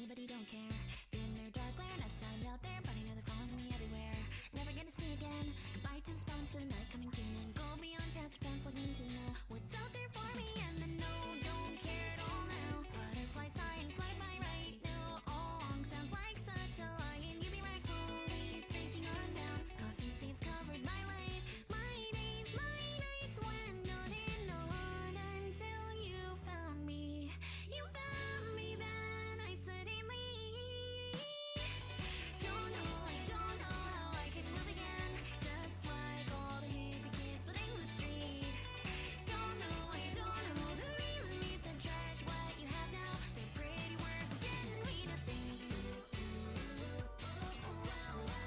anybody, don't care. Been their dark land, I've signed out there, but I know they're following me everywhere. Never gonna see again. Goodbye to the spam, to the night coming to an end. Go beyond past defense, looking to know what's out there for me. And then no, don't care at all now. Butterflies sigh and flutter by right now. All sounds like such a lie, and you be right, slowly sinking on down. Coffee stains covered my life, my days, my nights went on and on until you found me. You found me, then I suddenly don't know how I can move again. Just like all the hippie kids footing the street. Don't know the reason you said trash what you have now. They're pretty words but didn't mean a thing.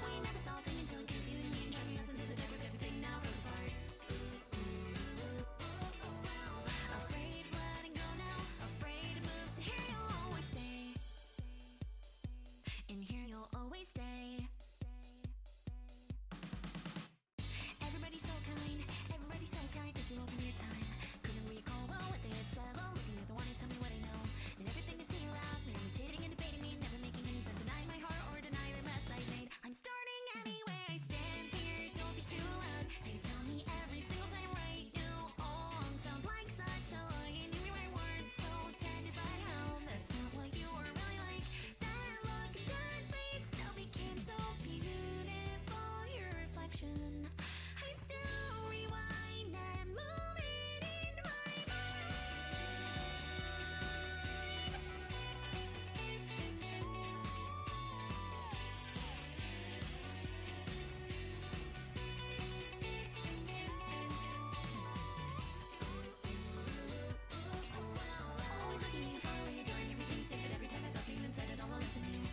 We never saw a thing until it came to you and me and driving us into the dark with everything now falling apart. Afraid of letting go now, afraid to move, so here you'll always stay. And here you'll always stay. Everybody's so kind, thank you all for your time. Couldn't recall though what they had said, though, looking at the one to tell me what I know. And everything I see around me, imitating and debating me, never making any sense. Deny my heart or deny the mess I made. I'm starting anyway, I stand here, don't be too loud. They tell me every single time right now, all sounds like such a lie. And you knew I weren't so tender, but how? That's not what you were really like. That look, that face still became so beautiful, your reflection. I still rewind that moment in my mind. Always looking at you far away, adoring everything you say, but every time I thought you even said it, I'll listen to you.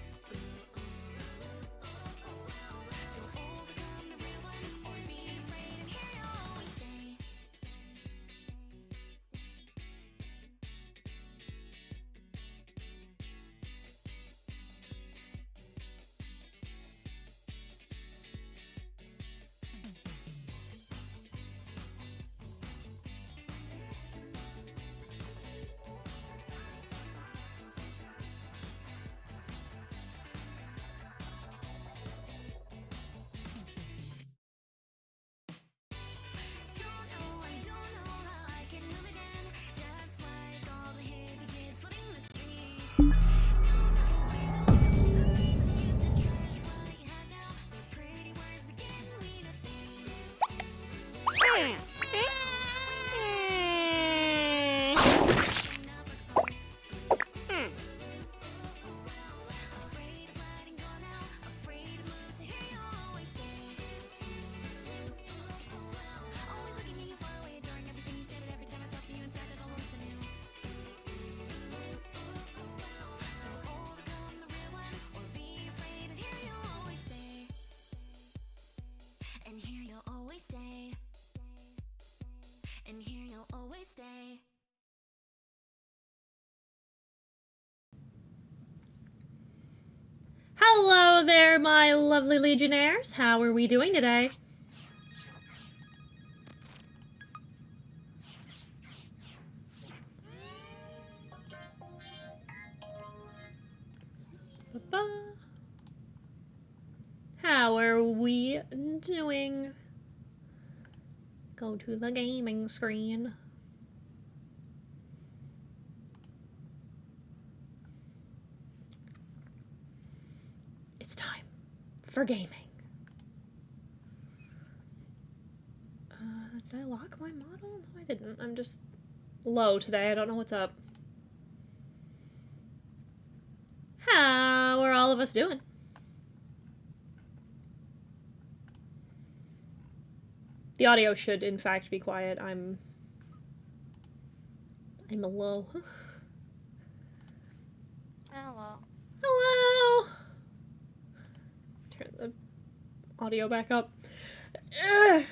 So overcome the real one, or be afraid, and here you'll always stay. I don't know how I can move again. Just like all the hippie kids footing the street. Don't know the reason you said trash what you have now. They're pretty words but didn't mean a thing. Afraid of letting go now, afraid to move, so here you'll always stay. Always looking at you far away, adoring everything you say, but every time I thought you inside it, I'll listen to you. So overcome the real one, or be afraid, and here you'll always stay. And here you'll always stay. And here you'll always stay. Hello there, my lovely Legionnaires. How are we doing today? Ba-ba. How are we doing? Go to the gaming screen. It's time for gaming. Did I lock my model? No, I didn't. I'm just low today. I don't know what's up. How are all of us doing? The audio should, in fact, be quiet. I'm low. Hello. Hello! Turn the audio back up. Ugh.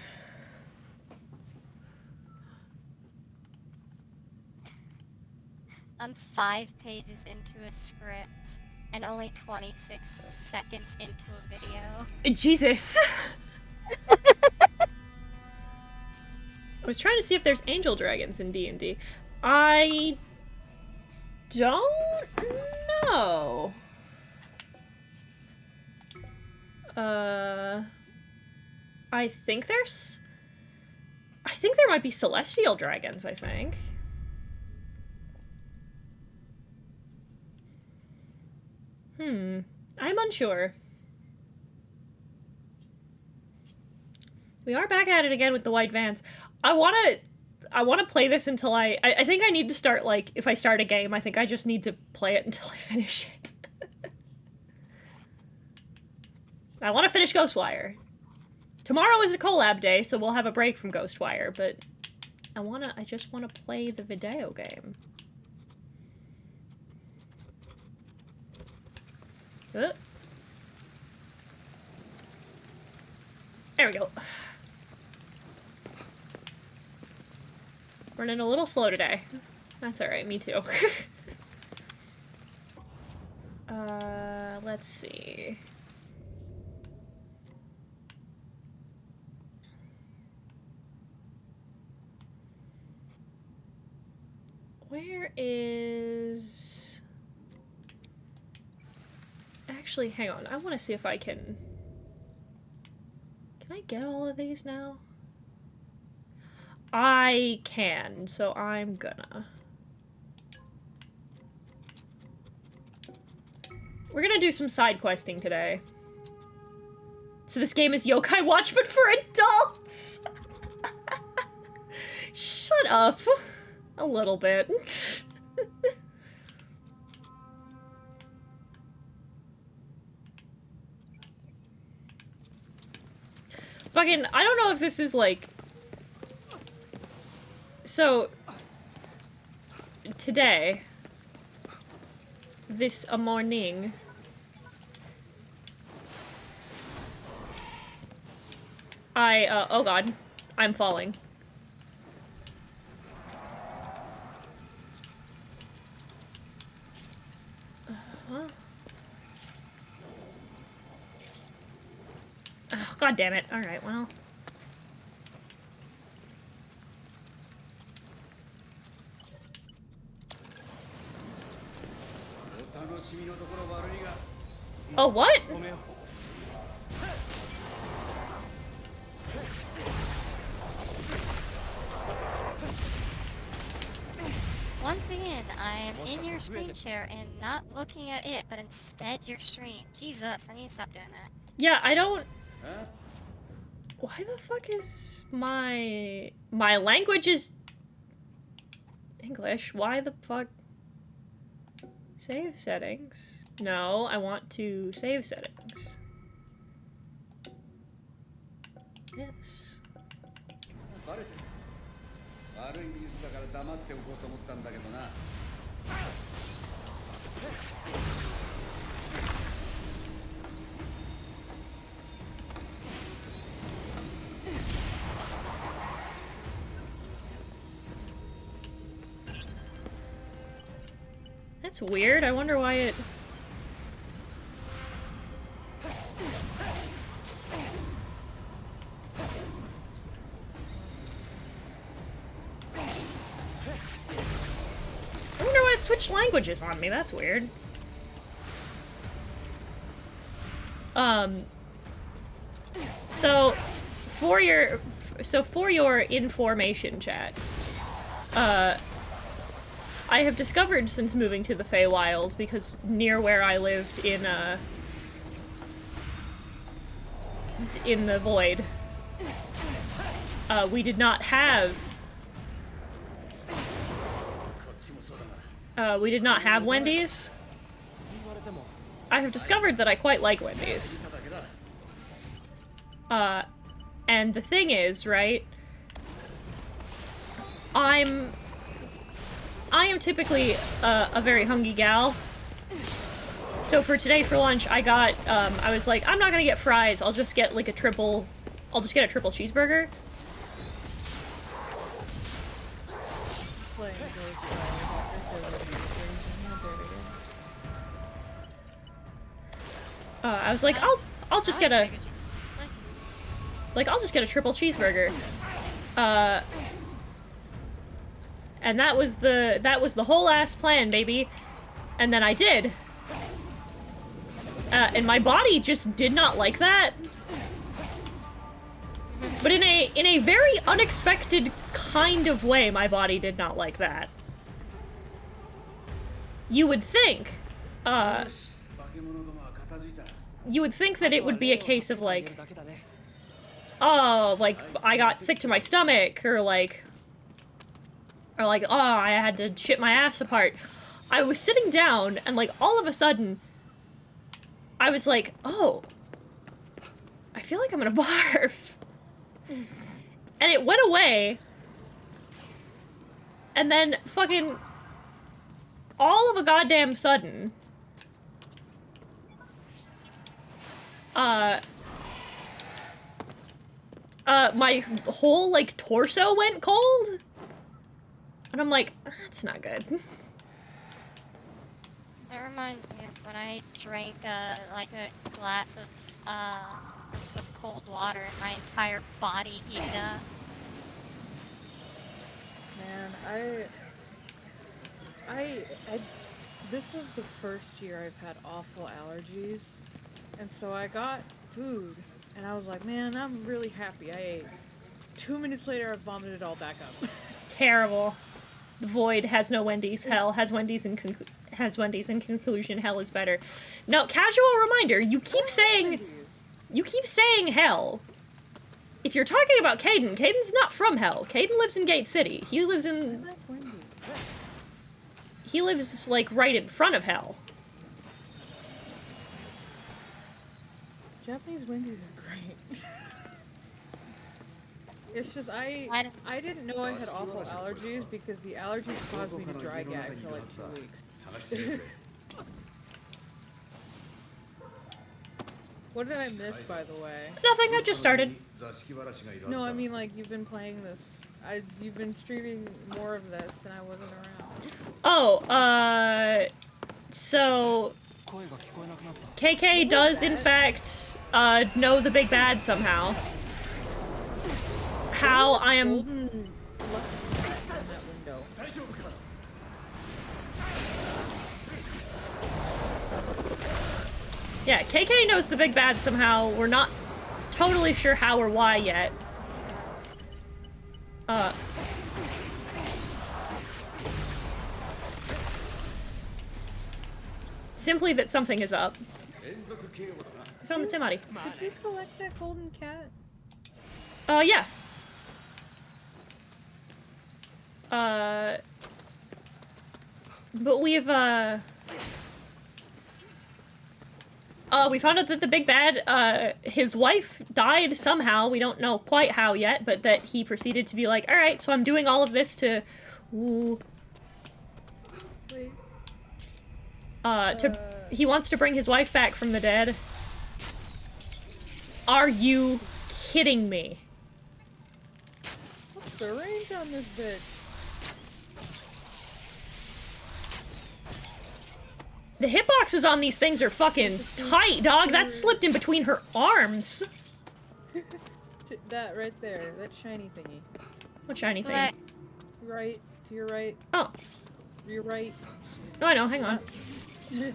I'm 5 pages into a script and only 26 seconds into a video. Jesus! I was trying to see if there's angel dragons in D&D. I don't Oh. I think there might be celestial dragons, I think. I'm unsure. We are back at it again with the white vans. I wanna play this until I think I need to start, like, if I start a game, I think I just need to play it until I finish it. I want to finish Ghostwire. Tomorrow is a collab day, so we'll have a break from Ghostwire, but I just wanna play the video game. There we go. Running a little slow today. That's alright, me too. Let's see. Where is... Actually, hang on. I want to see if I can... Can I get all of these now? I can, so I'm gonna. We're gonna do some side questing today. So this game is Yokai Watch, but for adults! Shut up. A little bit. Fucking, I don't know if this is like... So, today, this morning, oh god, I'm falling. Oh, god damn it. Alright, well. Oh, what? Once again, I'm in your screen share and not looking at it, but instead your stream. Jesus, I need to stop doing that. Yeah, I don't... Why the fuck is my language is English? Why the fuck? Save settings. No, I want to save settings. Yes. That's weird. I wonder why it... I wonder why it switched languages on me. That's weird. So for your information, chat, I have discovered since moving to the Feywild, because near where I lived in the Void, we did not have Wendy's. I have discovered that I quite like Wendy's. And the thing is, right, I am typically a very hungry gal. So for today for lunch, I got, I was like, I'm not gonna get fries, I'll just get like a triple cheeseburger. I was like, I'll just get a... It's like, I'll just get a triple cheeseburger. And that was the whole ass plan, baby. And then I did. And my body just did not like that. But in a very unexpected kind of way, my body did not like that. You would think that it would be a case of like, oh, like, I got sick to my stomach, or like, oh, I had to shit my ass apart. I was sitting down, and like, all of a sudden, I was like, oh, I feel like I'm gonna barf. And it went away, and then fucking all of a goddamn sudden, my whole, like, torso went cold? And I'm like, that's not good. That reminds me of when I drank, like a glass of cold water and my entire body heated up. Man, this is the first year I've had awful allergies, and so I got food, and I was like, man, I'm really happy I ate. 2 minutes later, I vomited it all back up. Terrible. The void has no Wendy's. Hell has Wendy's in conclusion. Hell is better. No, casual reminder. You keep saying hell. If you're talking about Caden, Caden's not from hell. Caden lives in Gate City. He lives, like, right in front of hell. Japanese Wendy's is great. It's just, I didn't know I had awful allergies because the allergies caused me to dry gag for like 2 weeks. What did I miss, by the way? Nothing, I just started. No, I mean, like, you've been playing this. You've been streaming more of this, and I wasn't around. Oh, so... KK does, in fact, know the big bad somehow. How I am... Golden lucky in that window. Yeah, KK knows the big bad somehow. We're not totally sure how or why yet. Simply that something is up. I found the Timati. Did you collect that golden cat? Yeah. But we've, we found out that the big bad, his wife died somehow. We don't know quite how yet, but that he proceeded to be like, alright, so I'm doing all of this to... Ooh. Wait. He wants to bring his wife back from the dead. Are you kidding me? What's the range on this bitch? The hitboxes on these things are fucking tight, dog. That slipped in between her arms. That right there, that shiny thingy. What shiny thing? Right, to your right. Oh. Your right. No, I know, hang on.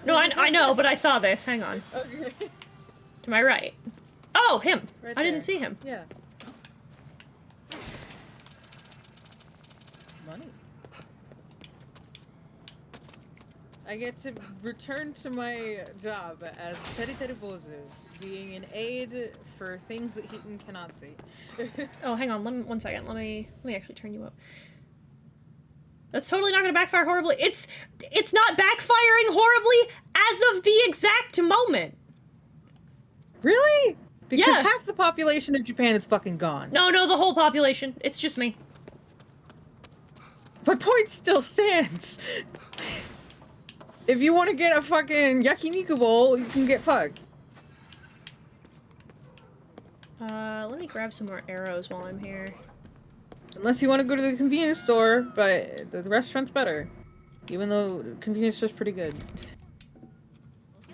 No, I know, but I saw this. Hang on. Okay. To my right. Oh, him. Right I didn't there. see him. Yeah. Money. I get to return to my job as Teddy Pose, being an aide for things that Hiten cannot see. Oh, hang on. 1 second. Let me actually turn you up. That's totally not gonna backfire horribly. It's not backfiring horribly as of the exact moment. Really? Because Yeah. half the population of Japan is fucking gone. No, the whole population. It's just me. My point still stands. If you want to get a fucking yakiniku bowl, you can get fucked. Let me grab some more arrows while I'm here. Unless you want to go to the convenience store, but the restaurant's better. Even though the convenience store's pretty good.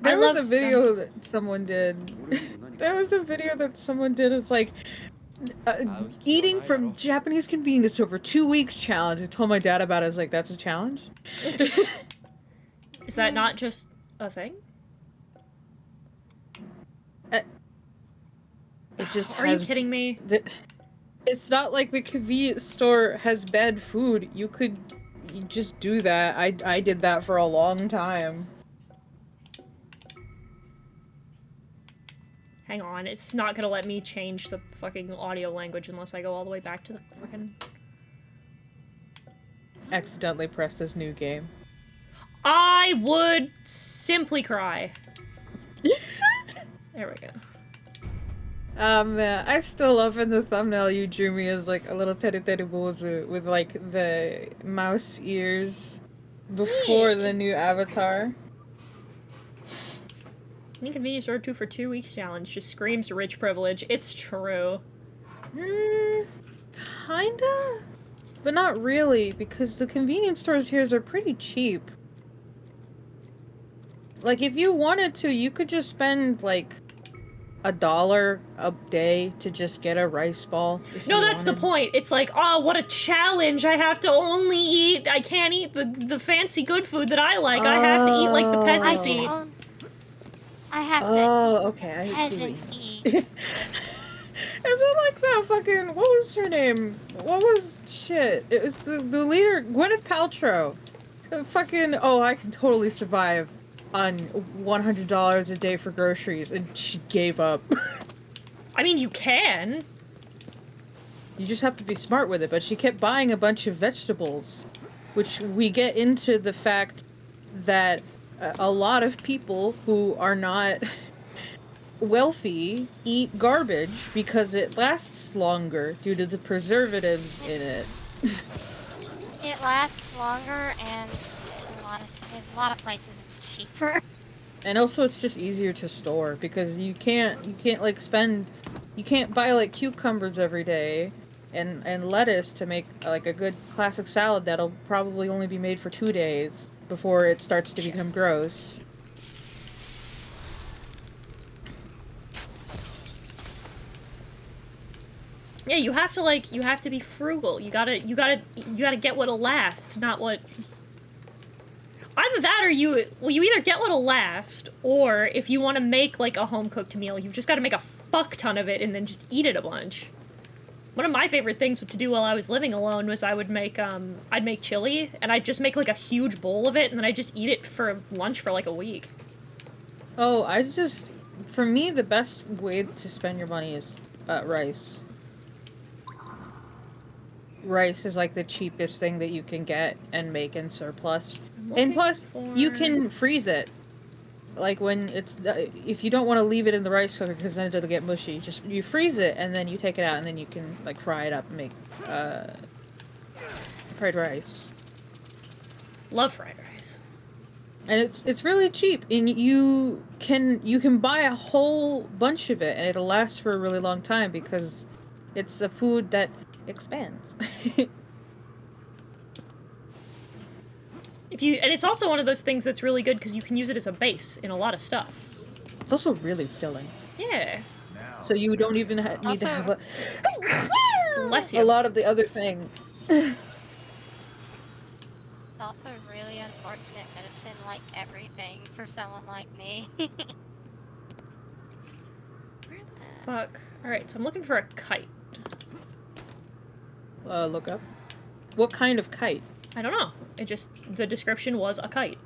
There was a video that someone did. It's like, eating from Japanese convenience store for 2 weeks challenge. I told my dad about it. I was like, that's a challenge? Is that not just a thing? It just Are you has... kidding me? It's not like the convenience store has bad food. You could just do that. I did that for a long time. Hang on, it's not gonna let me change the fucking audio language unless I go all the way back to the fucking... Accidentally pressed this new game. I would simply cry. There we go. Man, I still love in the thumbnail you drew me as like a little teddy bozo with like the mouse ears before the new avatar. Any convenience store 2 for 2 weeks challenge just screams rich privilege. It's true. Kinda? But not really, because the convenience stores here are pretty cheap. Like, if you wanted to, you could just spend, like, $1 a day to just get a rice ball. No, that's the point. It's like, oh, what a challenge. I have to only eat, I can't eat the fancy good food that I like. I have to eat like the peasants eat. I have to okay, I see. peasants eat. Is it like that fucking, what was her name? What was, shit, it was the leader, Gwyneth Paltrow. Fucking, oh, I can totally survive on $100 a day for groceries, and she gave up. I mean, you can. You just have to be smart with it, but she kept buying a bunch of vegetables, which we get into the fact that a lot of people who are not wealthy eat garbage because it lasts longer due to the preservatives in it. It lasts longer, and in a lot of places it's cheaper. And also it's just easier to store because you can't like you can't buy like cucumbers every day and lettuce to make like a good classic salad that'll probably only be made for 2 days before it starts to become gross. Yeah, you have to be frugal. You gotta get what'll last, not what... Either that or you either get what'll last, or if you want to make, like, a home-cooked meal, you've just gotta make a fuck ton of it and then just eat it a bunch. One of my favorite things to do while I was living alone was I'd make chili, and I'd just make, like, a huge bowl of it, and then I'd just eat it for lunch for, like, a week. Oh, for me, the best way to spend your money is rice. Rice is like the cheapest thing that you can get and make in surplus. And plus, you can freeze it. Like when it's, if you don't want to leave it in the rice cooker because then it'll get mushy, you freeze it and then you take it out and then you can like fry it up and make fried rice. Love fried rice. And it's really cheap, and you can buy a whole bunch of it and it'll last for a really long time because it's a food that expands. And it's also one of those things that's really good because you can use it as a base in a lot of stuff. It's also really filling. Yeah. So you don't even need to have Bless you. a lot of the other thing. It's also really unfortunate that it's in, like, everything for someone like me. Where the fuck? Alright, so I'm looking for a kite. Look up. What kind of kite? I don't know. The description was a kite.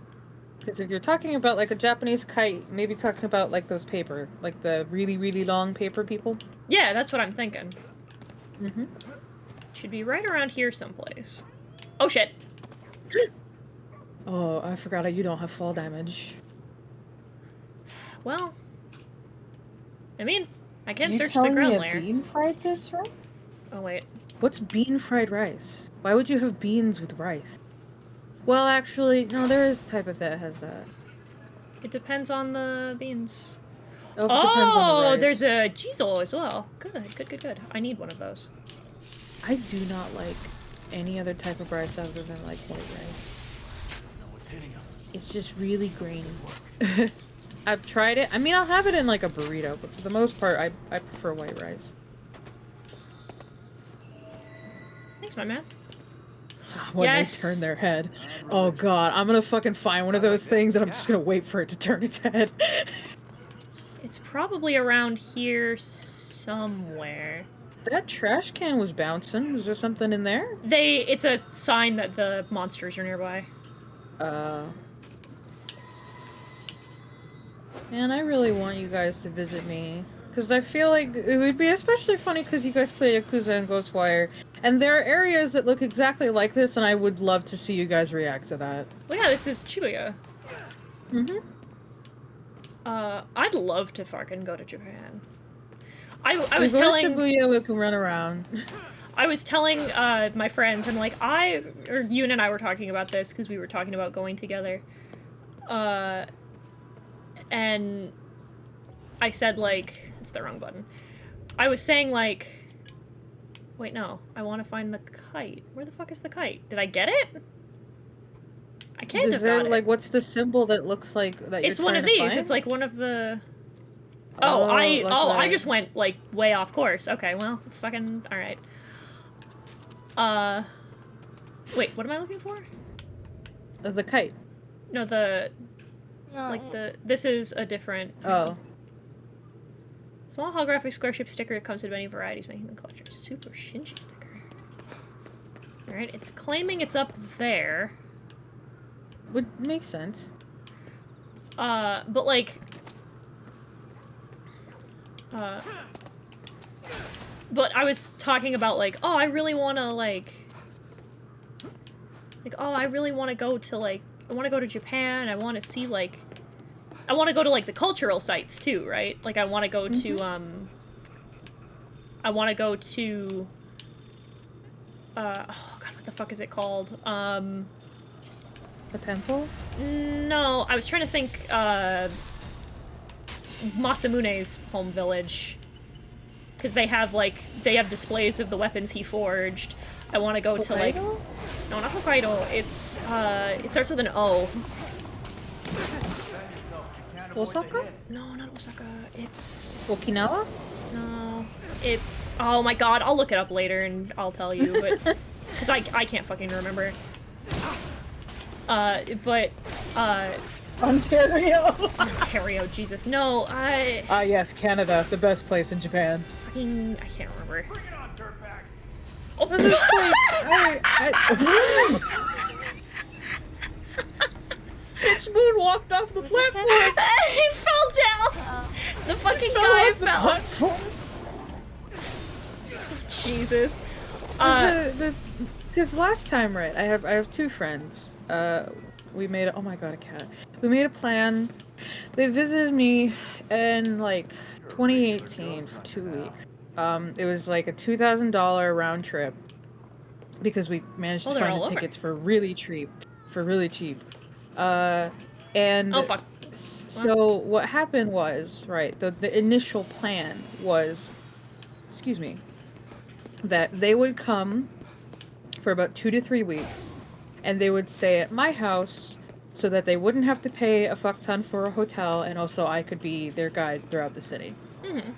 Because if you're talking about, like, a Japanese kite, maybe talking about, like, those paper. Like, the really, really long paper people. Yeah, that's what I'm thinking. Mm-hmm. Should be right around here someplace. Oh, shit! Oh, I forgot you don't have fall damage. Well... I mean, I can search the ground layer. Bean fried this rice? Oh, wait. What's bean fried rice? Why would you have beans with rice? Well, actually, no, there is a type of that has that. It depends on the beans. It also depends on the rice. There's a Jizo as well. Good. I need one of those. I do not like any other type of rice other than, like, white rice. It's just really grainy. I've tried it. I mean, I'll have it in, like, a burrito, but for the most part, I prefer white rice. Thanks, my man. When Yes. they turn their head. Oh god, I'm gonna fucking find one of those things and I'm just gonna wait for it to turn its head. It's probably around here somewhere. That trash can was bouncing. Is there something in there? It's a sign that the monsters are nearby. Man, I really want you guys to visit me. Because I feel like it would be especially funny because you guys play Yakuza and Ghostwire. And there are areas that look exactly like this, and I would love to see you guys react to that. Well, yeah, this is Shibuya. Mm-hmm. I'd love to fucking go to Japan. I was we go telling... to Shibuya, we can run around. I was telling my friends, I'm like, Yoon and I were talking about this because we were talking about going together. And I said, like, it's the wrong button. I was saying, like, wait, no, I want to find the kite. Where the fuck is the kite? Did I get it? I can't have got it. Like, what's the symbol that looks like that you're It's one of trying to these. find? It's like one of the... like I just went, like, way off course. Okay, well, fucking, alright. Wait, what am I looking for? The kite. No, this is a different... Oh. Small holographic square ship sticker comes in many varieties, making them collector's super Shinji sticker. Alright, it's claiming it's up there. Would make sense. But like... But I was talking about, like, oh, I really want to, like, oh, I really want to go to, like, I want to go to Japan, I want to see, like, I want to go to, like, the cultural sites, too, right? Like, I want to go to, I want to go to, oh, God, what the fuck is it called? The temple? No, I was trying to think, Masamune's home village. Because they have, like, displays of the weapons he forged. I want to go to, like... No, not Hokkaido. It's, it starts with an O. Osaka? No, not Osaka. It's... Okinawa? No. It's... Oh my god, I'll look it up later and I'll tell you, but... Because I can't fucking remember. Ontario! Ontario, Jesus. No, yes, Canada. The best place in Japan. fucking... I can't remember. Bring it on, dirtbag! Oh, Pitch Moon walked off the platform! he fell down! The fucking guy fell. Jesus. Because last time, right, I have two friends. We made oh my god, a cat. We made a plan. They visited me in like 2018 for 2 weeks. It was like a $2,000 round trip because we managed to find the tickets for really cheap. And Oh fuck. so what happened was, right, the initial plan was, excuse me, that they would come for about 2 to 3 weeks, and they would stay at my house so that they wouldn't have to pay a fuck ton for a hotel, and also I could be their guide throughout the city. Mm-hmm.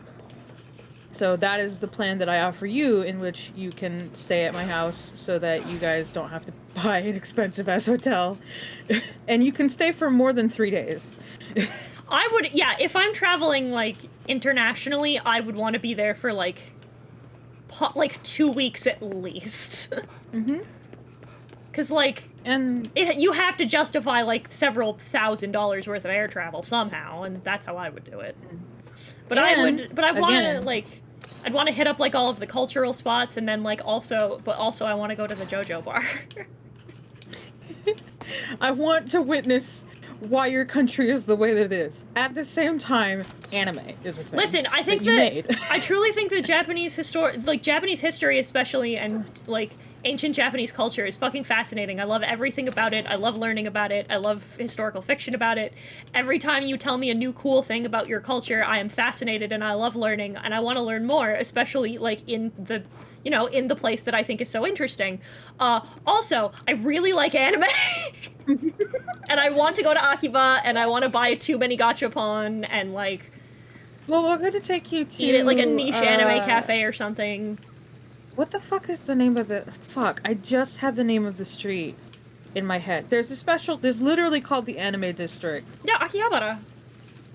So that is the plan that I offer you, in which you can stay at my house so that you guys don't have to buy an expensive-ass hotel. And you can stay for more than 3 days. I would, yeah, if I'm traveling, like, internationally, I would want to be there for, like 2 weeks at least. Mm-hmm. Because, like, And you have to justify, like, several $1,000s worth of air travel somehow, and that's how I would do it. But I want to, like, I'd want to hit up, like, all of the cultural spots, and then, like, also I want to go to the JoJo bar. I want to witness why your country is the way that it is. At the same time, anime is a thing. Listen, I think I truly think that Japanese history especially, and, like, ancient Japanese culture is fucking fascinating. I love everything about it. I love learning about it. I love historical fiction about it. Every time you tell me a new cool thing about your culture, I am fascinated and I love learning, and I want to learn more, especially, like, in the place that I think is so interesting. Also, I really like anime, and I want to go to Akiba, and I want to buy too many gachapon, and, like... Well, we're going to take you to... eat at, like, a niche anime cafe or something. What the fuck is the name of the... Fuck, I just had the name of the street in my head. There's literally called the Anime District. Yeah, Akihabara.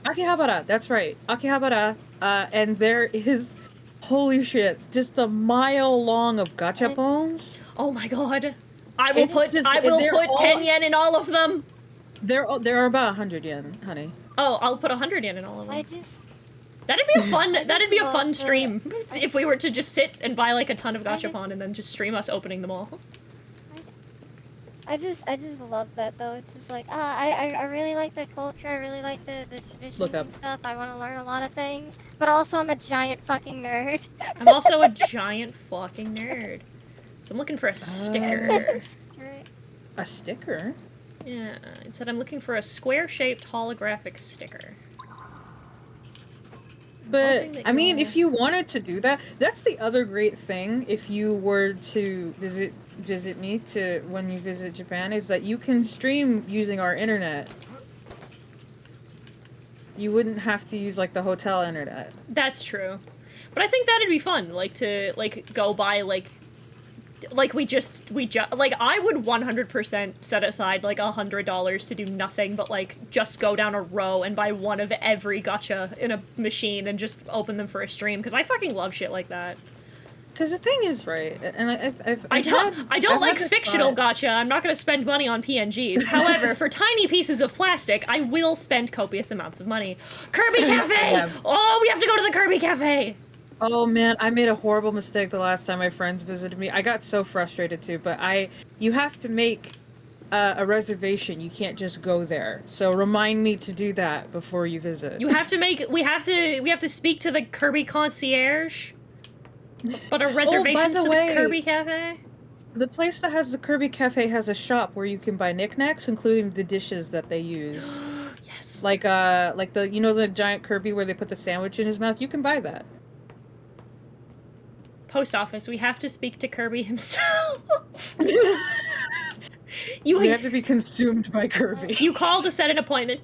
Akihabara, that's right. Akihabara. And there is, holy shit, just a mile long of gachapons. Oh my god. I It's just, will they're put all, 10 yen in all of them. they're about 100 yen, honey. Oh, I'll put 100 yen in all of them. I just That'd be a fun. I That'd just be a love fun the- stream if we were to just sit and buy like a ton of I just- gachapon and then just stream us opening them all. I just love that though. It's just like I really like the culture. I really like the traditions Look up. and stuff. I want to learn a lot of things, but also I'm a giant fucking nerd. I'm also a giant fucking nerd. So I'm looking for a sticker. Right. A sticker? Yeah, it said I'm looking for a square-shaped holographic sticker. But, hoping that I mean, you'll- if you wanted to do that, that's the other great thing if you were to visit me to when you visit Japan, is that you can stream using our internet. You wouldn't have to use, like, the hotel internet. That's true. But I think that'd be fun, like, to, like, go buy, like we just, like, I would 100% set aside, like, $100 to do nothing but, like, just go down a row and buy one of every gacha in a machine and just open them for a stream, because I fucking love shit like that. Because the thing is, right, and I don't like fictional gacha. I'm not going to spend money on PNGs. However, for tiny pieces of plastic, I will spend copious amounts of money. Kirby Cafe! Oh, we have to go to the Kirby Cafe! Oh man, I made a horrible mistake the last time my friends visited me. I got so frustrated too, but you have to make a reservation. You can't just go there. So remind me to do that before you visit. We have to speak to the Kirby concierge. But a reservations the to way, the Kirby Cafe? The place that has the Kirby Cafe has a shop where you can buy knickknacks, including the dishes that they use. Yes. Like the, you know, the giant Kirby where they put the sandwich in his mouth? You can buy that. Post office, we have to speak to Kirby himself. You have to be consumed by Kirby. You call to set an appointment.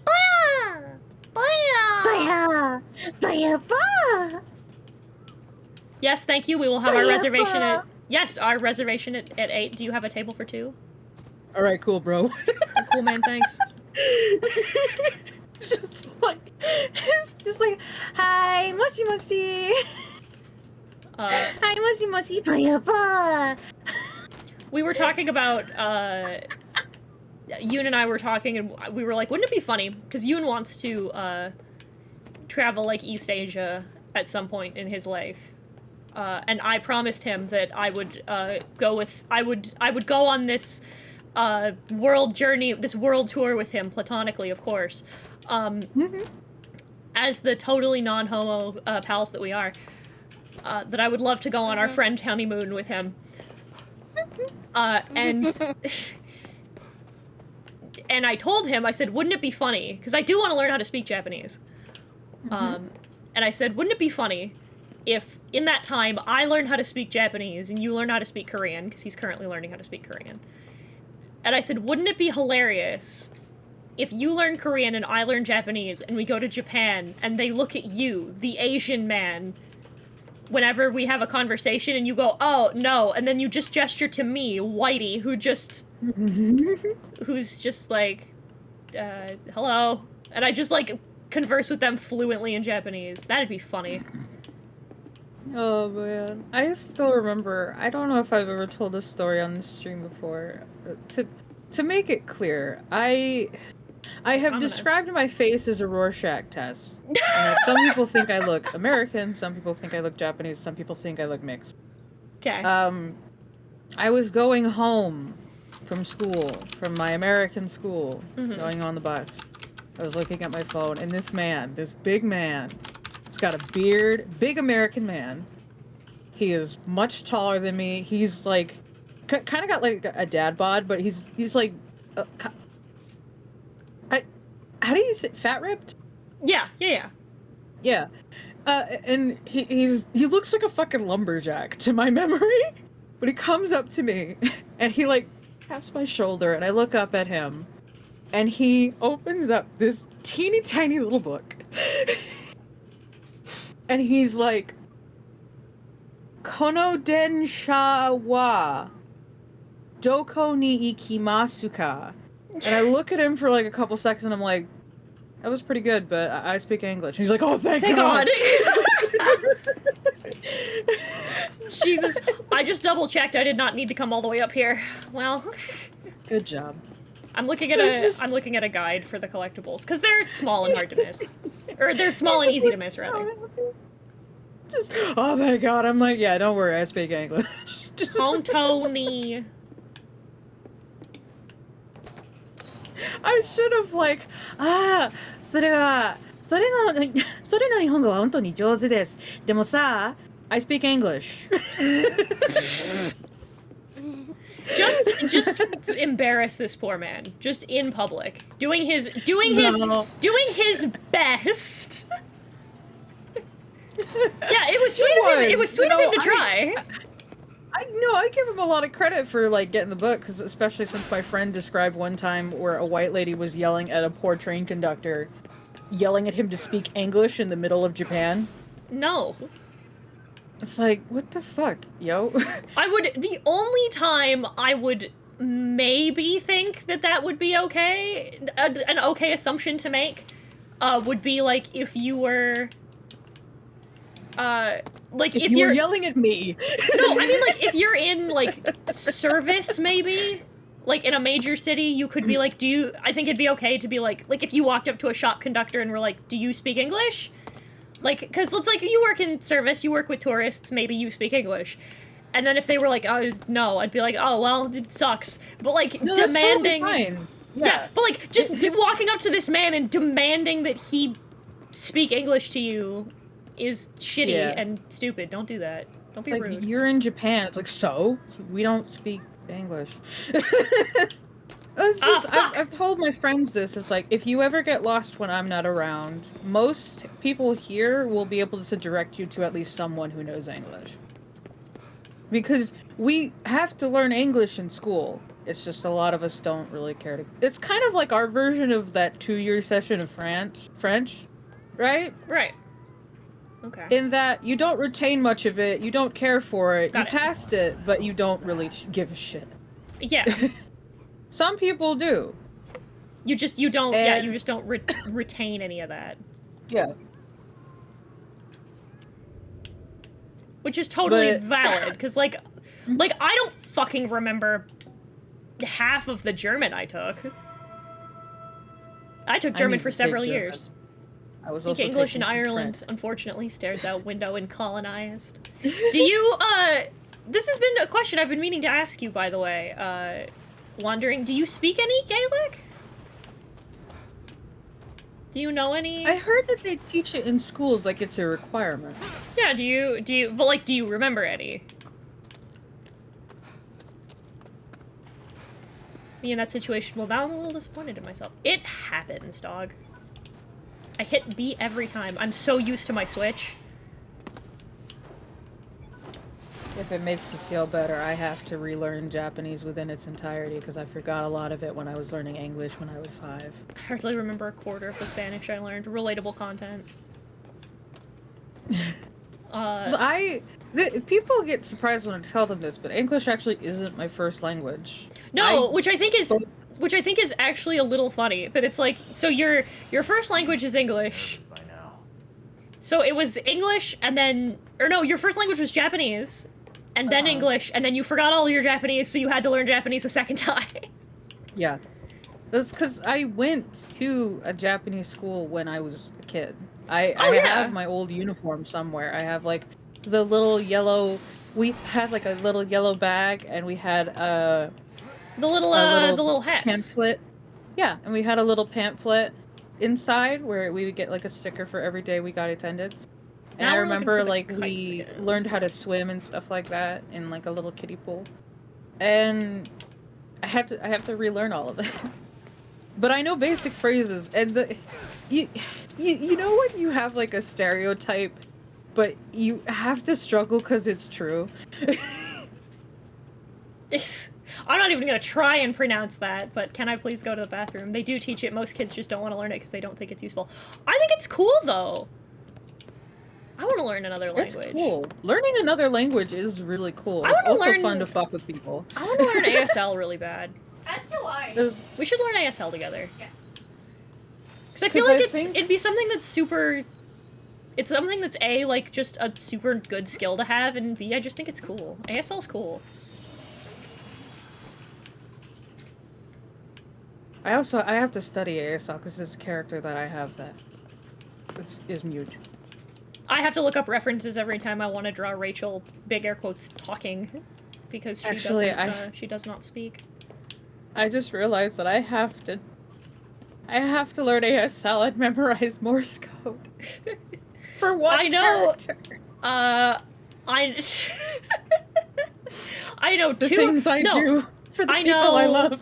Yes, thank you. We will have our reservation at... Yes, our reservation at 8. Do you have a table for 2? Alright, cool, bro. Cool, man, thanks. It's just like, hi, moshi moshi. Hi, moshi moshi, ba. We were talking about, Yoon and I were talking, and we were like, wouldn't it be funny? Because Yoon wants to, travel, like, East Asia at some point in his life. And I promised him that I would, I would go on this, world journey, this world tour with him, platonically, of course. As the totally non-homo, pals that we are. That I would love to go on our friend honeymoon with him. And I told him, I said, wouldn't it be funny? Because I do want to learn how to speak Japanese. And I said, wouldn't it be funny if, in that time, I learned how to speak Japanese and you learn how to speak Korean, because he's currently learning how to speak Korean. And I said, wouldn't it be hilarious if you learn Korean and I learn Japanese and we go to Japan and they look at you, the Asian man, whenever we have a conversation and you go, oh, no, and then you just gesture to me, Whitey, who's just like, hello, and I just, like, converse with them fluently in Japanese. That'd be funny. Oh man, I still remember. I don't know if I've ever told this story on this stream before. To make it clear, I have described my face as a Rorschach test. And that some people think I look American, some people think I look Japanese, some people think I look mixed. Okay. I was going home from school, from my American school, going on the bus. I was looking at my phone, and this man, this big man, he's got a beard, big American man. He is much taller than me. He's like, kind of got like a dad bod, but he's like, how do you say, fat ripped? Yeah. Yeah. And he looks like a fucking lumberjack to my memory. But he comes up to me and he like taps my shoulder and I look up at him and he opens up this teeny tiny little book. And he's like, Kono densha wa doko ni ikimasu ka? And I look at him for like a couple seconds and I'm like, That was pretty good, but I speak English. He's like, oh, thank God. Jesus, I just double checked. I did not need to come all the way up here. Well, Good job. I'm looking at I'm looking at a guide for the collectibles because they're small and hard to miss, or they're small and easy to miss rather. Just, oh, thank God. I'm like, yeah, don't worry. I speak English. Tony. I should have like, それの日本語は本当に上手です。でもさ、I speak English. Just embarrass this poor man, just in public, doing his best. Yeah, it was sweet of him. It was sweet of him to try. I give him a lot of credit for like getting the book, because especially since my friend described one time where a white lady was yelling at a poor train conductor, yelling at him to speak English in the middle of Japan. No. It's like, what the fuck, yo? The only time I would maybe think that would be okay, an okay assumption to make, would be like if you were, like if you're you're yelling at me. No, I mean like if you're in like service maybe, like in a major city, you could be like, I think it'd be okay to be like if you walked up to a shop conductor and were like, do you speak English? Like, because it's like, you work in service, you work with tourists, maybe you speak English. And then if they were like, oh, no, I'd be like, oh, well, it sucks. But, like, no, demanding... That's totally fine. Yeah, but, like, just walking up to this man and demanding that he speak English to you is shitty and stupid. Don't do that. Don't be rude. You're in Japan. It's like, so? It's like, we don't speak English. It's just, I've told my friends this. It's like, if you ever get lost when I'm not around, most people here will be able to direct you to at least someone who knows English. Because we have to learn English in school. It's just a lot of us don't really care to... It's kind of like our version of that 2-year session of French, right? Right. Okay. In that you don't retain much of it, you don't care for it, Got it. Passed it, but you don't really give a shit. Yeah. Some people do. You just don't retain any of that. Yeah. Which is totally valid, because, like, I don't fucking remember half of the German I took. I took German for several years. I was I also think English in taking some Ireland, French. unfortunately, stares out window and colonized. Do you, this has been a question I've been meaning to ask you, by the way, wondering, do you speak any Gaelic? Do you know any? I heard that they teach it in schools like it's a requirement. Yeah, do you remember any? Me in that situation, well, now I'm a little disappointed in myself. It happens, dog. I hit B every time. I'm so used to my Switch. If it makes you feel better, I have to relearn Japanese within its entirety because I forgot a lot of it when I was learning English when I was 5. I hardly remember a quarter of the Spanish I learned. Relatable content. People get surprised when I tell them this, but English actually isn't my first language. No, which I think is actually a little funny. That it's like, so your first language is English. So it was English and then, or no, your first language was Japanese, and then English, and then you forgot all your Japanese, so you had to learn Japanese a second time. Yeah. That's because I went to a Japanese school when I was a kid. I have my old uniform somewhere. I have, like, the little yellow... We had, like, a little yellow bag, and we had, the little hats. Pamphlet. Yeah, and we had a little pamphlet inside where we would get, like, a sticker for every day we got attendance. And Now I we're looking remember, for the like, kites we again. learned how to swim and stuff like that in, like, a little kiddie pool. And I have to relearn all of that. But I know basic phrases, and you know when you have, like, a stereotype, but you have to struggle because it's true? I'm not even gonna try and pronounce that, but can I please go to the bathroom? They do teach it. Most kids just don't want to learn it because they don't think it's useful. I think it's cool, though. I want to learn another language. It's cool. Learning another language is really cool. It's also fun to fuck with people. I want to learn ASL really bad. As do I. We should learn ASL together. Yes. Because I feel 'Cause like I think- it'd be something that's super... It's something that's A, like, just a super good skill to have, and B, I just think it's cool. ASL's cool. I have to study ASL because there's a character that I have that is mute. I have to look up references every time I want to draw Rachel, big air quotes, talking. Because she Actually, she does not speak. I just realized that I have to learn ASL and memorize Morse code. For one I know. character. I I know The two things I do for the people I love.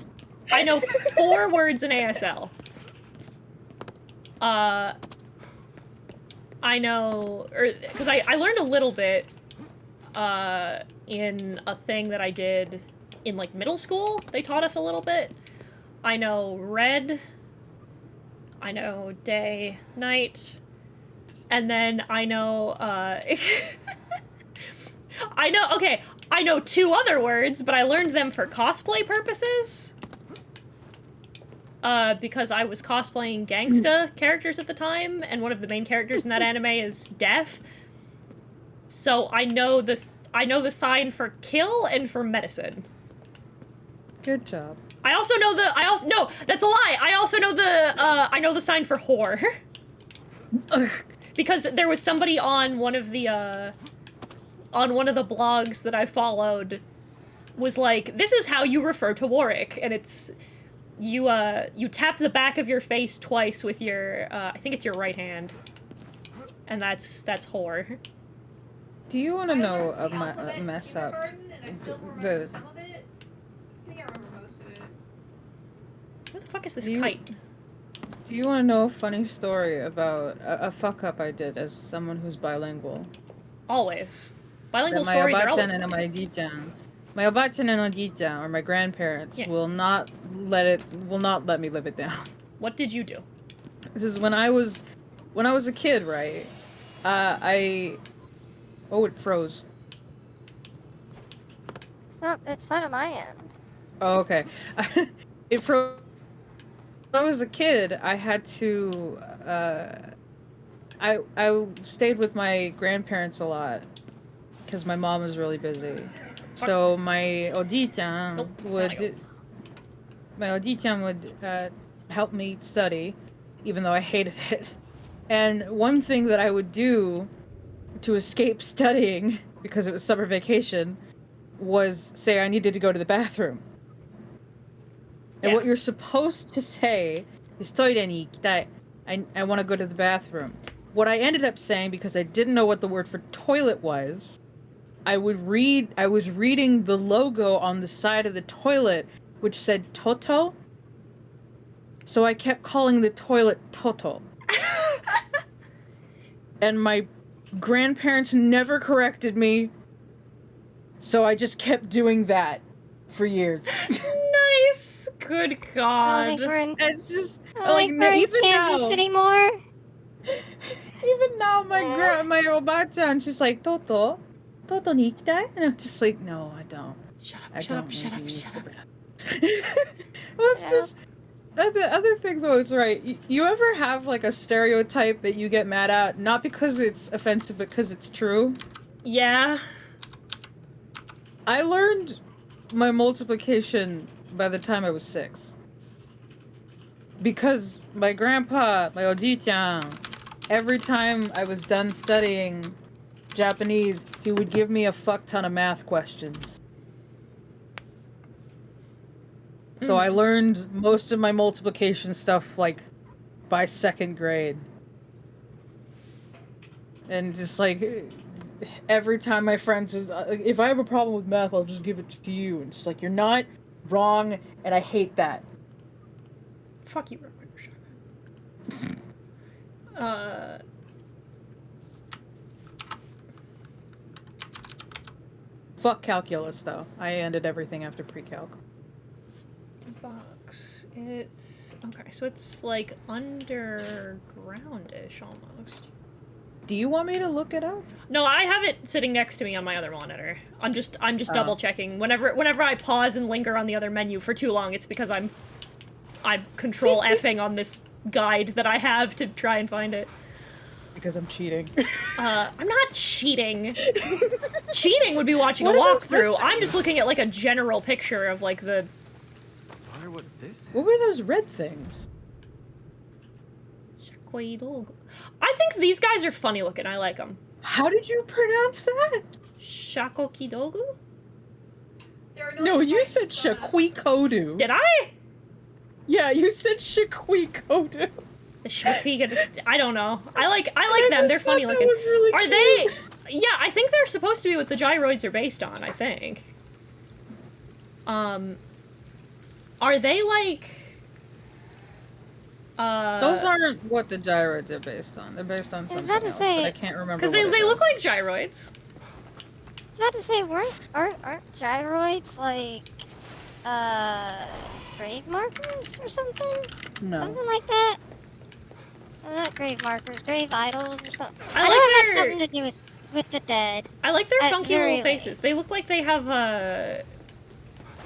I know 4 words in ASL. I know, because I learned a little bit in a thing that I did in, like, middle school. They taught us a little bit. I know red. I know day, night. And then I know, I know 2 other words, but I learned them for cosplay purposes. Because I was cosplaying gangsta characters at the time, and one of the main characters in that anime is deaf. So I know the sign for kill and for medicine. Good job. I also know no, that's a lie. I also know I know the sign for whore. Because there was somebody on one of the blogs that I followed was like, this is how you refer to Warwick, and it's you tap the back of your face twice with your I think it's your right hand. And that's whore. Do you want to know a mess up? And I still remember some of it. I think I remember most of it. Where the fuck is this You- kite? Do you want to know a funny story about a fuck up I did as someone who's bilingual? Always. Bilingual That stories are always obachan and funny. my ojichan, my obachan and ojichan, or my grandparents, Yeah. will not let me live it down. What did you do? This is when I was a kid, right? Oh, it froze. It's fine on my end. Oh, okay. It froze. When I was a kid, I had to. I stayed with my grandparents a lot because my mom was really busy. So my Odichan Nope, would. My Odichan would help me study, even though I hated it. And one thing that I would do to escape studying, because it was summer vacation, was say I needed to go to the bathroom. And Yeah. what you're supposed to say is "Toire ni ikitai." I want to go to the bathroom. What I ended up saying, because I didn't know what the word for toilet was, I was reading the logo on the side of the toilet, which said Toto. So I kept calling the toilet Toto. And my grandparents never corrected me, so I just kept doing that for years. Nice! Good I God. don't think we're in, It's just I don't think we're in even Kansas now, anymore. even now, my obachan, she's like Toto ni ikitai, and I'm just like, no, I don't. Shut up, I shut don't up, shut need up, to use shut the up. bathroom. Well, it's Yeah. just the other thing though is right. You ever have like a stereotype that you get mad at, not because it's offensive, but because it's true? Yeah. I learned my multiplication by the time I was 6. Because my grandpa, my Odichan, every time I was done studying Japanese, he would give me a fuck ton of math questions. So I learned most of my multiplication stuff like by 2nd grade. And just like every time my friends was if I have a problem with math, I'll just give it to you. And it's like, you're not wrong, and I hate that. Fuck you, Robert. Fuck calculus, though. I ended everything after pre-calc. Box. It's... Okay, so it's like undergroundish almost. Do you want me to look it up? No, I have it sitting next to me on my other monitor. I'm just Oh. double checking. Whenever I pause and linger on the other menu for too long, it's because I'm control Fing on this guide that I have to try and find it. Because I'm cheating. I'm not cheating. Cheating would be watching What a are those walkthrough. I'm just looking at, like, a general picture of, like, the... I wonder what this is. What were those red things? I think these guys are funny looking. I like them. How did you pronounce that? Shakokidogu? There are No, you types said of, Shaquikodu. Did I? Yeah, you said Shaquikodu. I don't know. I like I them. just They're funny thought that looking. was really Are cute. they? Yeah, I think they're supposed to be what the gyroids are based on. I think. Are they like? Those aren't what the gyroids are based on. They're based on was something about to else, say- but I can't remember. Because they look like gyroids. I was about to say, aren't gyroids like grave markers or something? No. Something like that? Not grave markers, grave idols or something. I I know like it has their- something to do with the dead. I like their At funky very little faces. least. They look like they have Yeah,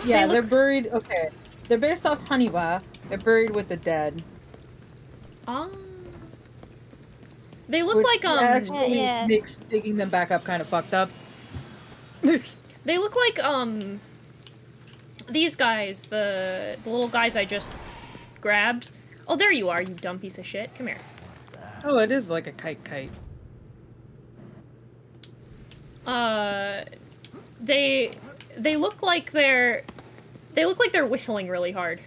They they're look- buried. Okay, they're based off Haniwa. They're buried with the dead. They look which like actually Yeah. makes digging them back up kind of fucked up. They look like these guys, the little guys I just grabbed. Oh, there you are, you dumb piece of shit. Come here. Oh, it is like a kite. They look like they're whistling really hard.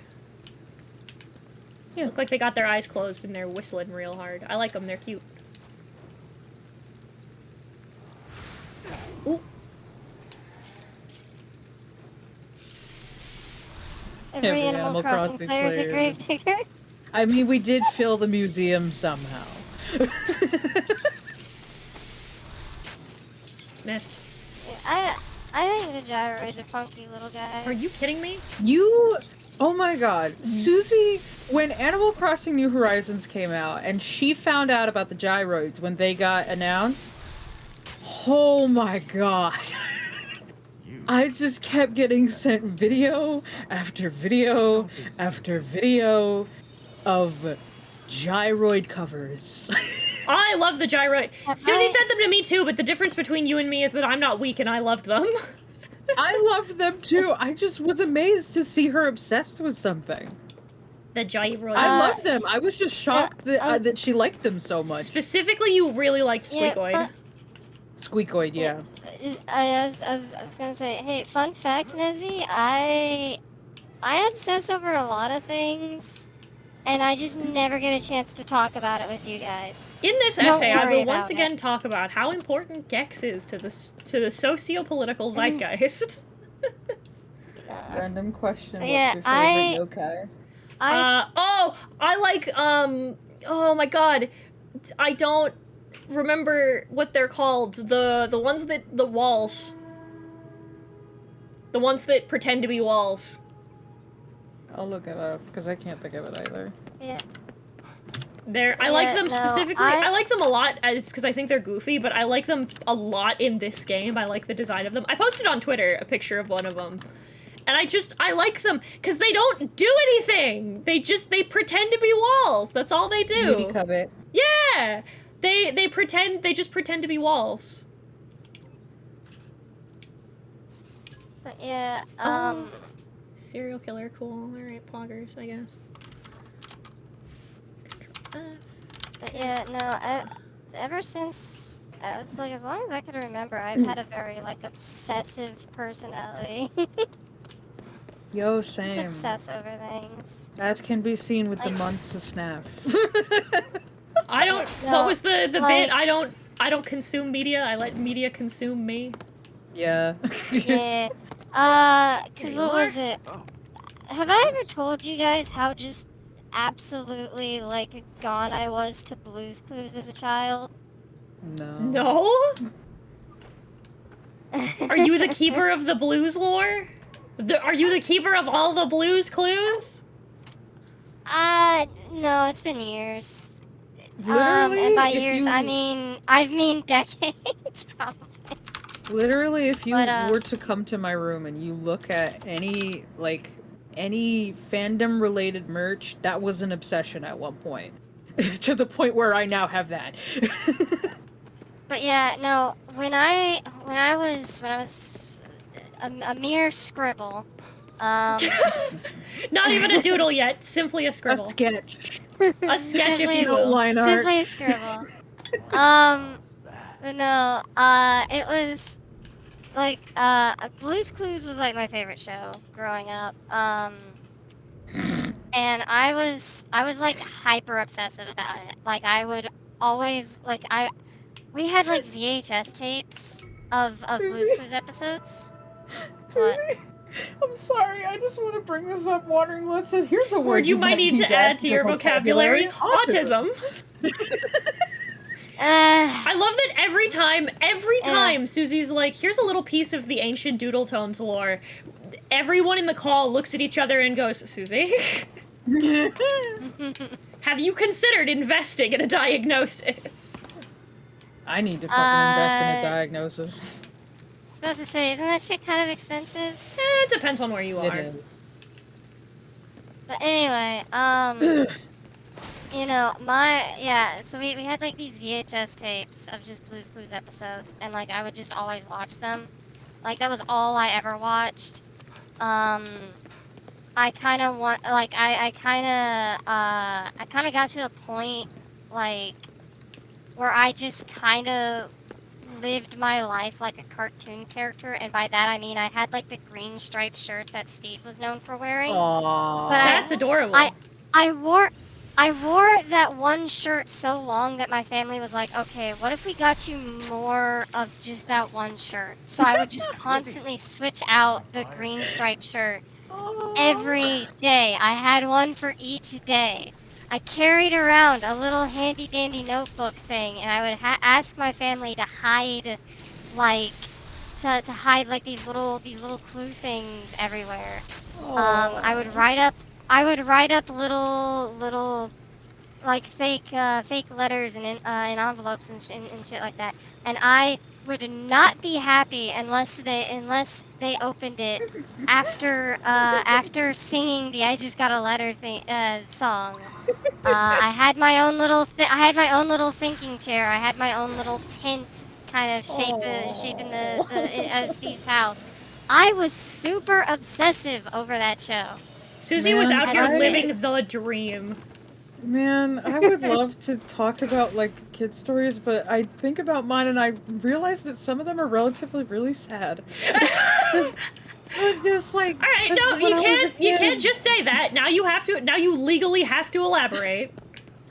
Yeah. Look like they got their eyes closed and they're whistling real hard. I like them. They're cute. Ooh. Every Every Animal Animal Crossing Crossing player is a player grave is- digger. I mean, we did fill the museum somehow. Missed. I think the gyroids are funky little guys. Are you kidding me? Oh my god. Susie, when Animal Crossing New Horizons came out and she found out about the gyroids when they got announced, oh my god. I just kept getting sent video after video after video of gyroid covers. I love the gyroid. Susie sent them to me too, but the difference between you and me is that I'm not weak and I loved them. I loved them too. I just was amazed to see her obsessed with something. The gyroids. I love them. I was just shocked that she liked them so much. Specifically, you really liked Yeah, Squeakoid. Squeakoid, yeah. I was gonna say, hey, fun fact, Nezzy, I obsess over a lot of things, and I just never get a chance to talk about it with you guys. In this Don't essay, I worry will once about again talk about how important Gex is to the socio-political zeitgeist. Random question. Yeah, What's your favorite yokai? I like oh my god, I don't remember what they're called. The ones that the walls. The ones that pretend to be walls. I'll look it up because I can't think of it either. Yeah. I like Yeah, them no, specifically. I- I like them a lot. It's because I think they're goofy, but I like them a lot in this game. I like the design of them. I posted on Twitter a picture of one of them, and I like them because they don't do anything. They pretend to be walls. That's all they do. Beauty covet. Yeah, they just pretend to be walls. But yeah, Serial killer, cool. All right, poggers, I guess. but yeah, no, ever since, it's like, as long as I can remember, I've had a very, like, obsessive personality. Yo, Just same. obsess over things. As can be seen with the Like- months of FNAF. I don't. No, what was the like- bit? I don't consume media. I let media consume me. Yeah. Yeah. Cause you what are. was it? Have I ever told you guys how just absolutely, like, gone I was to Blue's Clues as a child? No. No. Are you the keeper of the blues lore? Are you the keeper of all the blues clues? No, it's been years. Literally, And by if years, you- I mean decades, probably. Literally, if you But, were to come to my room and you look at any, like, any fandom related merch, that was an obsession at one point. To the point where I now have that. But yeah, no. When I was a mere scribble, um, Not even a doodle yet, simply a A scribble. sketch. A sketch, if simply you a- will. Line art. simply a scribble. But no. It was like Blue's Clues was like my favorite show growing up. And I was like hyper obsessive about it. Like I would always like we had like VHS tapes of Blue's Clues episodes. What? I'm sorry, I just want to bring this up. Wandering lesson. Here's a Word you might need to add to your vocabulary: autism. I love that every time Susie's like, here's a little piece of the ancient Doodle Tones lore, everyone in the call looks at each other and goes, Susie, have you considered investing in a diagnosis? I need to fucking invest in a diagnosis. I was about to say, isn't that shit kind of expensive? It depends on where you It are. is. But anyway, you know, so we had like these VHS tapes of just Blue's Clues episodes, and like I would just always watch them. Like that was all I ever watched. I kind of want, like, I kind of got to a point, like, where I just kind of lived my life like a cartoon character, and by that I mean I had, like, the green striped shirt that Steve was known for wearing. Aww. But That's adorable. I wore that one shirt so long that my family was like, okay, what if we got you more of just that one shirt? So I would just constantly switch out the green striped shirt every day. I had one for each day. I carried around a little handy dandy notebook thing, and I would ask my family to hide, like, to hide like these little clue things everywhere. I would write up little like fake letters in envelopes and shit like that, and I would not be happy unless they opened it after singing the "I Just Got a Letter" song. I had my own little thinking chair. I had my own little tent kind of shaping the Steve's house. I was super obsessive over that show. Susie was out here I- living the dream. Man, I would love to talk about, like, kid stories, but I think about mine and I realize that some of them are relatively really sad. Just like, All right, no, you can't just say that. Now you legally have to elaborate.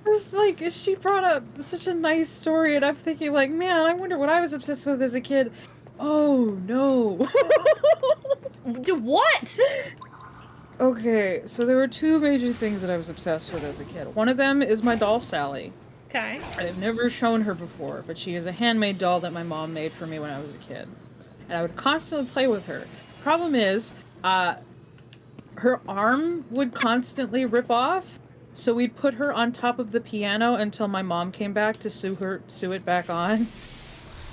It's like, she brought up such a nice story, and I'm thinking, like, man, I wonder what I was obsessed with as a kid. Oh, no. What? Okay, so there were two major things that I was obsessed with as a kid. One of them is my doll, Sally. Okay. I've never shown her before, but she is a handmade doll that my mom made for me when I was a kid. And I would constantly play with her. Problem is, her arm would constantly rip off, so we'd put her on top of the piano until my mom came back to sew it back on.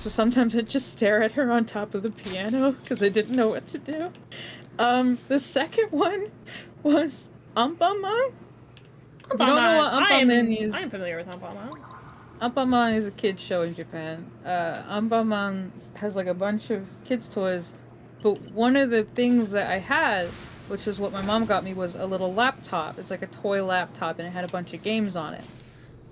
So sometimes I'd just stare at her on top of the piano, because I didn't know what to do. The second one was Ampaman. If you don't know what Ampaman is, I'm familiar with Ampaman. Ampaman is a kid's show in Japan. Ampaman has like a bunch of kids' toys, but one of the things that I had, which was what my mom got me, was a little laptop. It's like a toy laptop, and it had a bunch of games on it.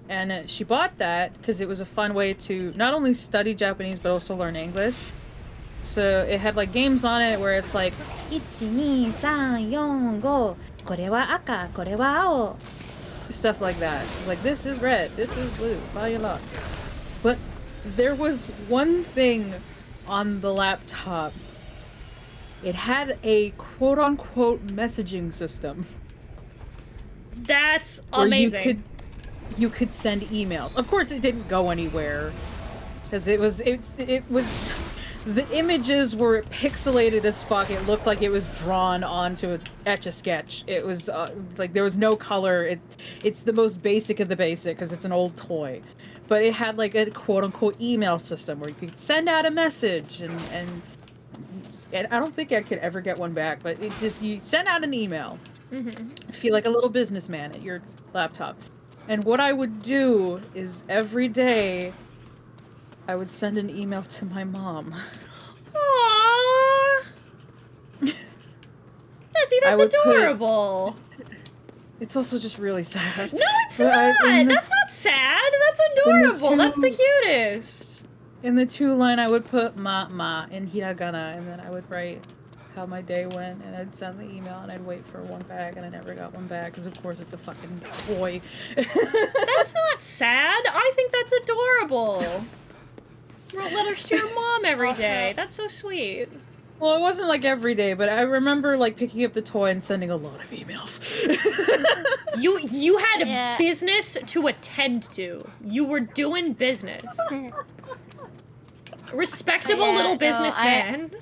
And she bought that because it was a fun way to not only study Japanese, but also learn English. So it had like games on it where it's like 1, 2, 3, 4, 5, これは赤、これは青. Stuff like that. Like, this is red, this is blue, blah blah blah. But there was one thing on the laptop. It had a quote unquote messaging system. That's where amazing. You could send emails. Of course, it didn't go anywhere because it was the images were pixelated as fuck. It looked like it was drawn onto an Etch-a-Sketch. It was like there was no color. It's the most basic of the basic because it's an old toy. But it had like a quote unquote email system where you could send out a message and and I don't think I could ever get one back, but it's just, you send out an email. Mm-hmm. Feel like a little businessman at your laptop. And what I would do is every day I would send an email to my mom. Aww. See, that's adorable. It's also just really sad. No, it's not! That's not sad! That's adorable! That's the cutest! In the 2-line, I would put ma in hiragana, and then I would write how my day went, and I'd send the email, and I'd wait for one back, and I never got one back, because of course it's a fucking boy. That's not sad! I think that's adorable! Wrote letters to your mom every day. That's so sweet. Well, it wasn't like every day, but I remember like picking up the toy and sending a lot of emails. You had a business to attend to. You were doing business. Respectable little businessman.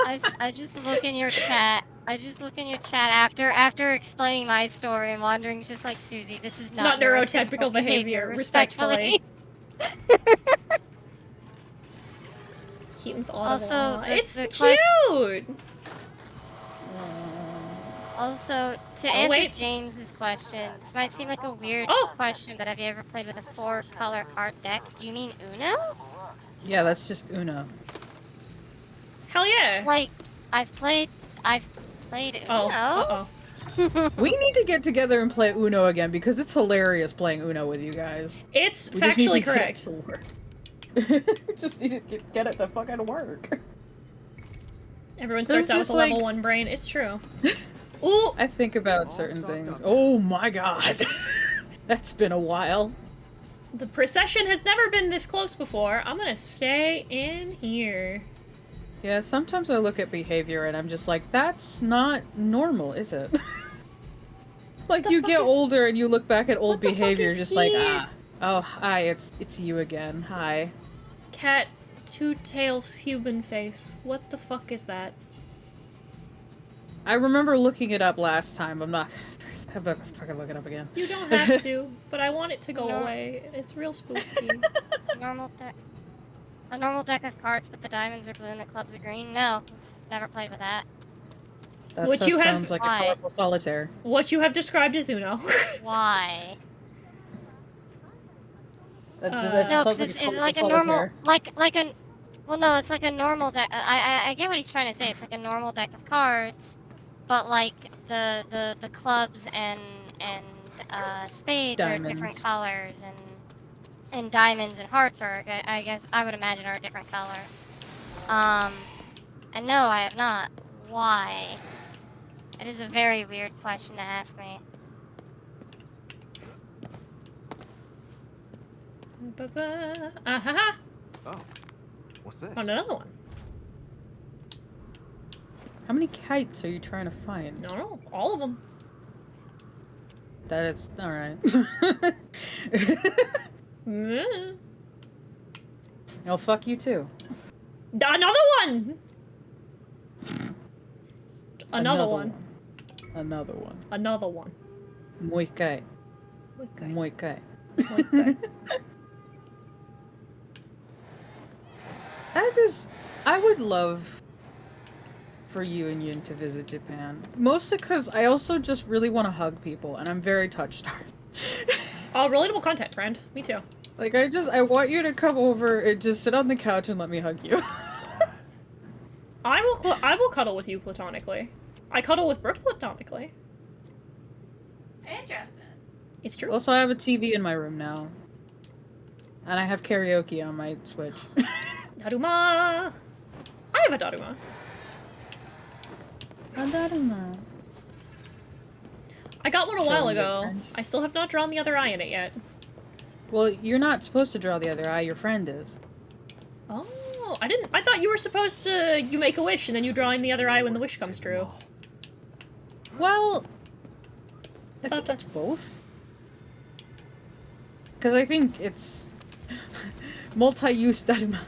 I just look in your chat. I just look in your chat after explaining my story and wondering, just like, Susie, this is not neurotypical behavior. Respectfully. Heaton's also, it's cute! Also, to answer James's question, this might seem like a weird question, but have you ever played with a 4-color card deck? Do you mean Uno? Yeah, that's just Uno. Hell yeah! Like, I've played Uno. We need to get together and play Uno again, because it's hilarious playing Uno with you guys. It's factually correct. We just need to get it to fucking work. Everyone starts out with a level 1 brain. It's true. Ooh! I think about certain things. Oh my god! That's been a while. The procession has never been this close before. I'm gonna stay in here. Yeah, sometimes I look at behavior and I'm just like, that's not normal, is it? Like, you get older and you look back at old behavior, just like, oh, hi, it's you again. Hi. Cat, 2 tails, human face. What the fuck is that? I remember looking it up last time. I'm not... I better fucking look it up again. You don't have to, but I want it to go away. It's real spooky. A normal deck of cards, but the diamonds are blue and the clubs are green? No. Never played with that. That sounds like a colorful solitaire. What you have described as Uno. Why? No, because it's like a normal, well, no, it's like a normal deck. I get what he's trying to say. It's like a normal deck of cards, but like the clubs and spades are different colors, and diamonds and hearts are, I guess, I would imagine, are a different color. And no, I have not. Why? It is a very weird question to ask me. Oh, what's this? Oh, another one. How many kites are you trying to find? No, all of them. That is alright. Oh, fuck you too. Another one! Another one. Another one. Another one. Muy kai. Muy kai. I would love for you and Yun to visit Japan. Mostly because I also just really want to hug people, and I'm very touch-starved. Oh, relatable content, friend. Me too. Like, I want you to come over and just sit on the couch and let me hug you. I will cuddle with you platonically. I cuddle with Brooke platonically. Interesting. It's true. Also, I have a TV in my room now. And I have karaoke on my Switch. Daruma! I have a Daruma. A Daruma. I got one a while ago. I still have not drawn the other eye in it yet. Well, you're not supposed to draw the other eye, your friend is. Oh, I didn't. I thought you were supposed to. You make a wish and then you draw in the other eye when the wish comes true. Well, I thought that's both. Because I think it's multi-use Daruma.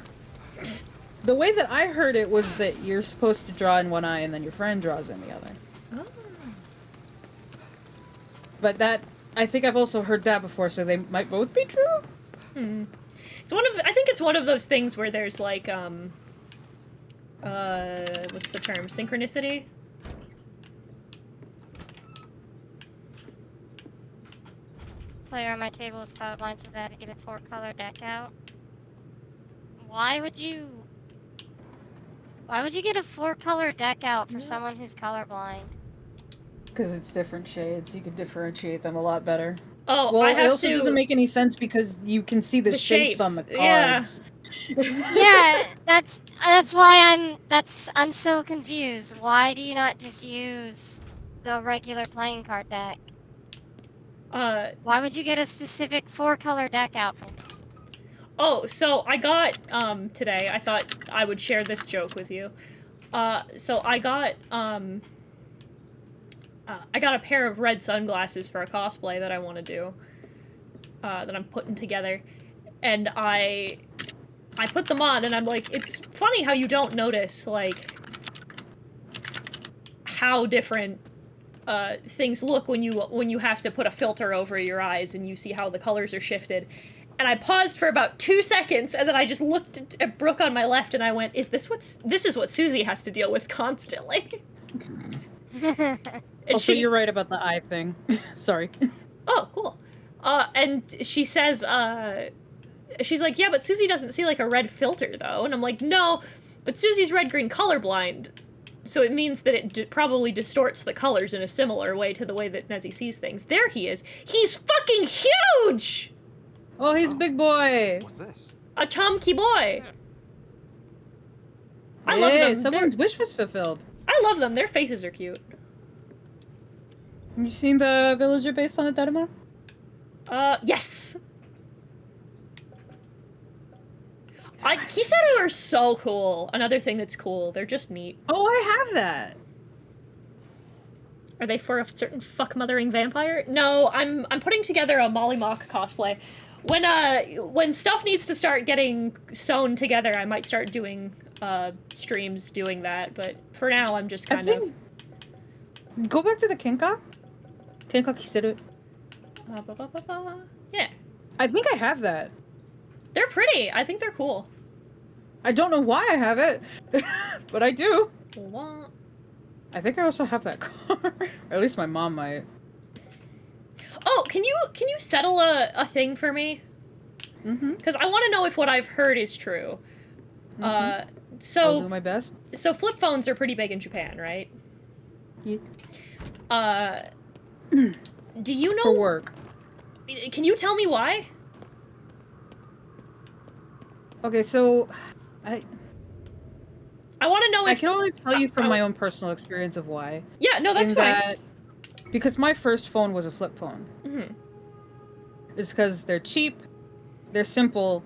The way that I heard it was that you're supposed to draw in one eye and then your friend draws in the other. Oh. But that, I think I've also heard that before, so they might both be true? It's one of, I think it's one of those things where there's like, what's the term? Synchronicity? Player on my table is colorblind, so that to get a 4-color deck out. Why would you get a 4-color deck out for someone who's colorblind? Because it's different shades. You can differentiate them a lot better. Oh, Well, I it have also to... doesn't make any sense because you can see the shapes on the cards. Yeah, that's why I'm so confused. Why do you not just use the regular playing card deck? Why would you get a specific 4-color deck out for me? Oh, so I got, today, I thought I would share this joke with you. So I got a pair of red sunglasses for a cosplay that I want to do, that I'm putting together, and I put them on, and I'm like, it's funny how you don't notice, like, how different, things look when you have to put a filter over your eyes and you see how the colors are shifted. And I paused for about 2 seconds, and then I just looked at Brooke on my left, and I went, this is what Susie has to deal with constantly. Also, you're right about the eye thing. Sorry. Oh, cool. And she says, she's like, yeah, but Susie doesn't see, like, a red filter, though. And I'm like, no, but Susie's red-green colorblind, so it means that it probably distorts the colors in a similar way to the way that Nezzy sees things. There he is. He's fucking huge! Oh, he's a big boy. What's this? A chunky boy. I love Hey, them. someone's wish was fulfilled. I love them. Their faces are cute. Have you seen the villager based on a Dharma? Yes! Kiseru are so cool. Another thing that's cool. They're just neat. Oh, I have that. Are they for a certain fuck-mothering vampire? No, I'm putting together a Molly Mock cosplay. When stuff needs to start getting sewn together, I might start doing, streams doing that, but for now, I'm just kind of... Go back to the Kenka. Kenka Kiseru. Yeah. I think I have that. They're pretty. I think they're cool. I don't know why I have it, but I do. What? I think I also have that car. Or at least my mom might. Oh, can you settle a thing for me? Mm-hmm. Because I want to know if what I've heard is true. Mm-hmm. I'll So do my best. so flip phones are pretty big in Japan, right? Yeah. Do you know? For work. Can you tell me why? Okay, so I want to know if... can only tell you from my own personal experience of why. Yeah, no, that's fine. Because my first phone was a flip phone. Mm-hmm. It's because they're cheap, they're simple.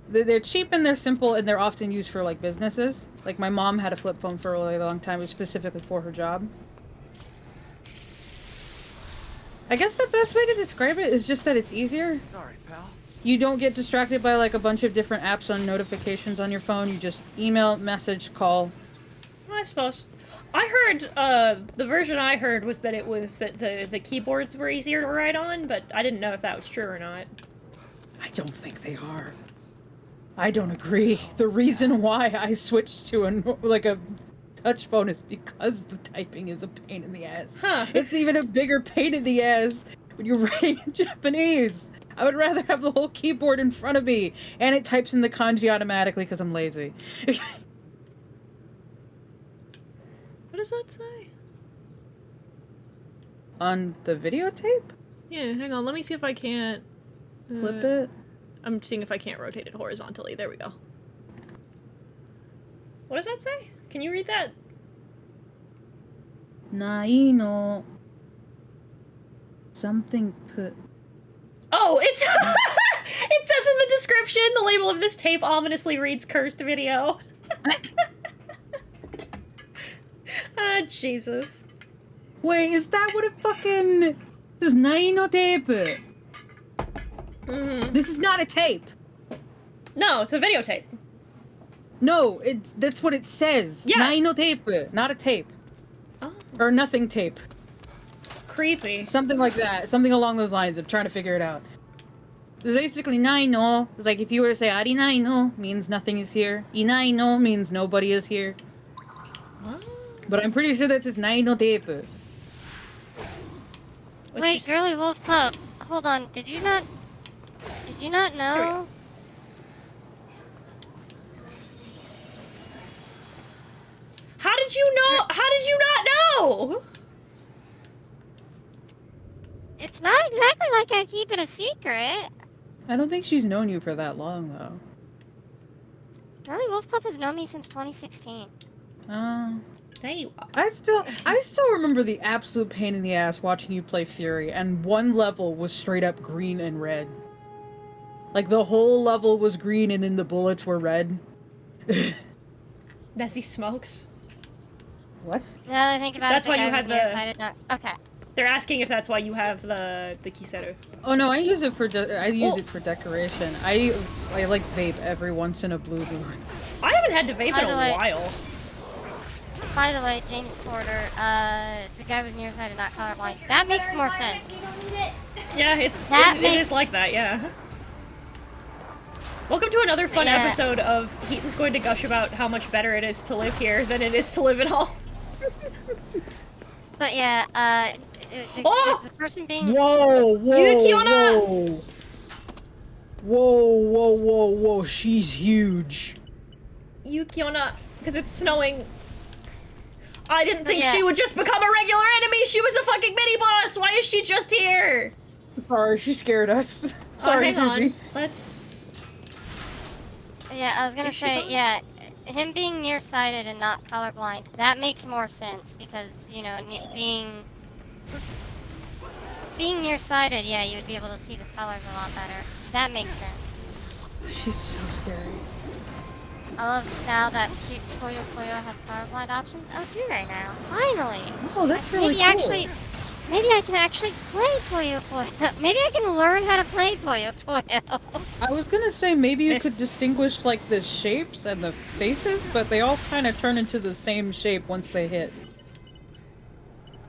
They're cheap and they're simple and they're often used for like businesses. Like my mom had a flip phone for a really long time, it was specifically for her job. I guess the best way to describe it is just that it's easier. Sorry, pal. You don't get distracted by like a bunch of different apps on notifications on your phone. You just email, message, call. I suppose. I heard, the version I heard was that it was that the keyboards were easier to write on, but I didn't know if that was true or not. I don't think they are. I don't agree. The reason why I switched to a touch phone is because the typing is a pain in the ass. Huh. It's even a bigger pain in the ass when you're writing in Japanese. I would rather have the whole keyboard in front of me, and it types in the kanji automatically because I'm lazy. What does that say? On the videotape? Yeah, hang on, let me see if I can't... Flip it? I'm seeing if I can't rotate it horizontally. There we go. What does that say? Can you read that? Nai no... Something put... Oh, it's... It says in the description, the label of this tape ominously reads cursed video. Ah, Jesus. Wait, is that what it fucking... This is Nai no tape. Mm-hmm. This is not a tape. No, it's a videotape. No, that's what it says. Yeah. Nai no tape, not a tape. Oh. Or nothing tape. Creepy. Something like that. Something along those lines. I'm trying to figure it out. It's basically nai no. It's like if you were to say arinai no means nothing is here. Inai no means nobody is here. But I'm pretty sure that's his nai no tape. Wait, girly wolf pup. Hold on. Did you not know? How did you know? How did you not know? It's not exactly like I keep it a secret. I don't think she's known you for that long though. Girly wolf pup has known me since 2016. There you are. I still remember the absolute pain in the ass watching you play Fury, and one level was straight up green and red. Like the whole level was green and then the bullets were red. Nessie smokes. What? Now that I think about That's it, why the you guy had was nearsighted. No. Okay. They're asking if that's why you have the kiseru. Oh no, I use it for it for decoration. I like vape every once in a blue moon. I haven't had to vape By in the a way- while. By the way, James Porter, the guy was nearsighted, not colorblind. That makes more sense. Yeah, it is like that, yeah. Welcome to another fun Yeah. episode of Heaton's going to gush about how much better it is to live here than it is to live at home. But yeah, Oh! the person being Whoa, Yukiona! whoa, she's huge. Yukiona, because it's snowing. I didn't think yeah. she would just become a regular enemy. She was a fucking mini boss. Why is she just here? Sorry, she scared us. Sorry, hang on. Susie. Let's. Yeah, I was gonna Is she say, gone? yeah, him being nearsighted and not colorblind, that makes more sense because, you know, being nearsighted, yeah, you would be able to see the colors a lot better. That makes sense. She's so scary. I love now that cute Puyo Puyo has colorblind options. Oh, do they now? Finally! Oh, that's really Maybe I can actually play Puyo Puyo. Maybe I can learn how to play Puyo Puyo. I was gonna say maybe you Missed. could distinguish like the shapes and the faces, but they all kind of turn into the same shape once they hit.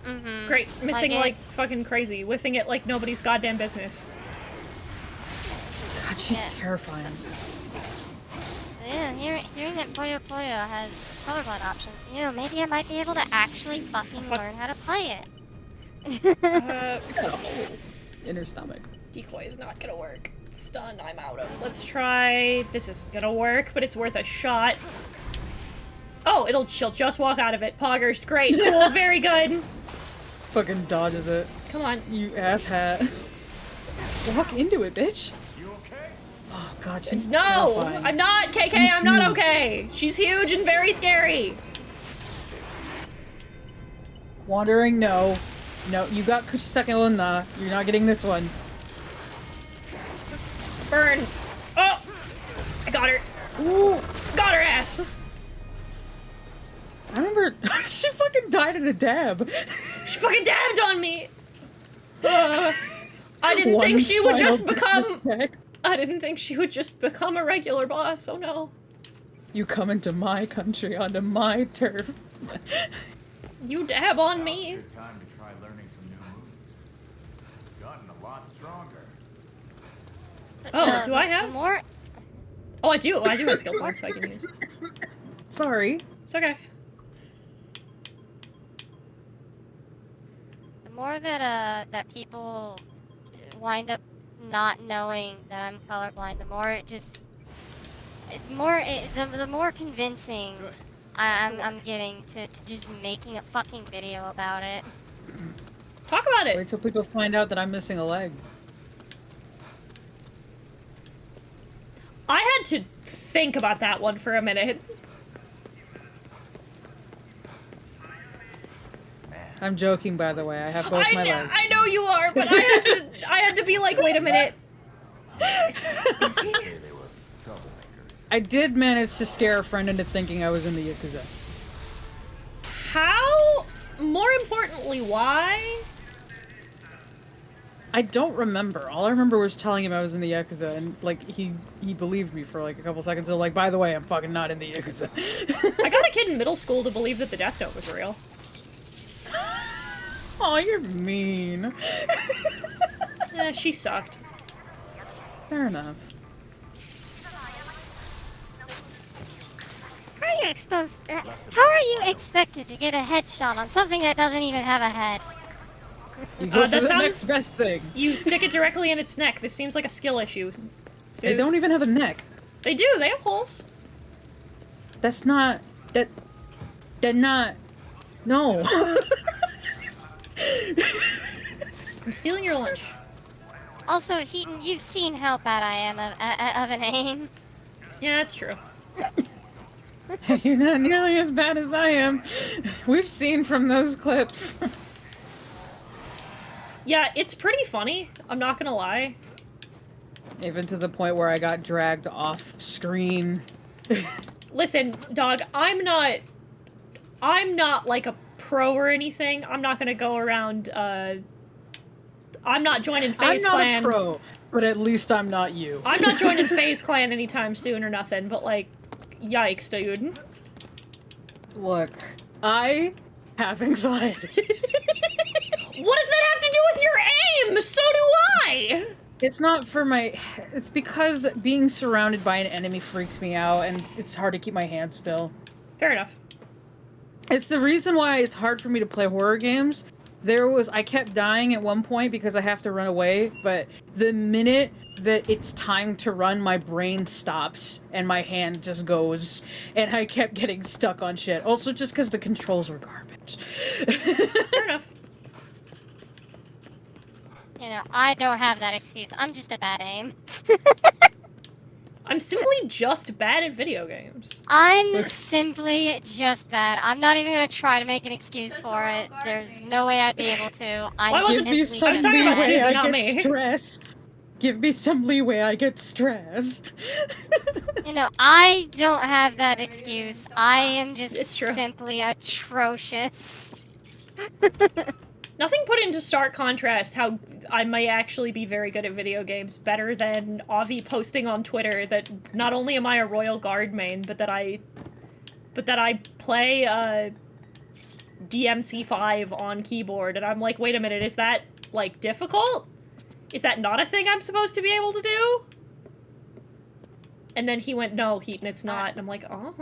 Mm-hmm. Great. Missing it. like fucking crazy. Whiffing it like nobody's goddamn business. God, she's Yeah. terrifying. Yeah, hearing that Puyo Puyo has colorblind options, you know, maybe I might be able to actually fucking Fuck. learn how to play it. In her stomach. Decoy is not gonna work. Stun, I'm out of. Let's try. This is gonna work, but it's worth a shot. Oh, she'll just walk out of it. Poggers, great, cool, very good. Fucking dodges it. Come on. You asshat. Walk into it, bitch. You okay? Oh god, she's No, terrifying. I'm not, KK, I'm not okay. She's huge and very scary. Wandering, no. No, you got Kuchisake. You're not getting this one. Burn. Oh, I got her. Ooh! Got her ass. I remember she fucking died in a dab. She fucking dabbed on me. I didn't One think she would final just become. disrespect. I didn't think she would just become a regular boss. Oh no. You come into my country onto my turf. You dab on me. Good time to try learning some new moves. You've gotten a lot stronger. Oh, do I The have? more, Oh, I do. I do have skill points I can use. Sorry. It's okay. the more that that people wind up not knowing that I'm colorblind, the more the more convincing I'm getting to just making a fucking video about it. Talk about it. Wait till people find out that I'm missing a leg. I had to think about that one for a minute. I'm joking, by the way. I have both my legs. I know you are, but I had to be like, wait a minute. Is he? They were troublemakers. I did manage to scare a friend into thinking I was in the Yakuza. How? More importantly, why? I don't remember. All I remember was telling him I was in the Yakuza, and like he believed me for like a couple seconds. And like, by the way, I'm fucking not in the Yakuza. I got a kid in middle school to believe that the Death Note was real. Oh, you're mean. Eh, she sucked. Fair enough. How are you how are you expected to get a headshot on something that doesn't even have a head? You go for that the sounds- next best thing. You stick it directly in its neck. This seems like a skill issue. They don't even have a neck. They do. They have holes. That's not... They're not... No. I'm stealing your lunch. Also, Hiten, you've seen how bad I am of an aim. Yeah, that's true. You're not nearly as bad as I am. We've seen from those clips. Yeah, it's pretty funny. I'm not gonna lie. Even to the point where I got dragged off screen. Listen, dog, I'm not like a pro or anything. I'm not gonna go around, I'm not joining FaZe I'm not Clan. a pro, but at least I'm not you. I'm not joining FaZe Clan anytime soon or nothing, but like, yikes, dude. Look, I have anxiety. What does that have to do with your aim? So do I! It's not for my... It's because being surrounded by an enemy freaks me out, and it's hard to keep my hand still. Fair enough. It's the reason why it's hard for me to play horror games. I kept dying at one point because I have to run away, but the minute that it's time to run, my brain stops, and my hand just goes, and I kept getting stuck on shit. Also, just because the controls were garbage. Fair enough. You know, I don't have that excuse. I'm just a bad aim. I'm simply just bad at video games. I'm simply just bad. I'm not even gonna try to make an excuse for it. There's no way I'd be able to. Why I'm wasn't- simply Give me some I was talking about leeway, Susan, I not get me. stressed. Give me some leeway, I get stressed. You know, I don't have that excuse. I am just It's true. simply atrocious. Nothing put into stark contrast how I might actually be very good at video games, better than Avi posting on Twitter that not only am I a Royal Guard main, but that I play DMC5 on keyboard, and I'm like, wait a minute, is that, like, difficult? Is that not a thing I'm supposed to be able to do? And then he went, no, Hiten, it's not, and I'm like, oh.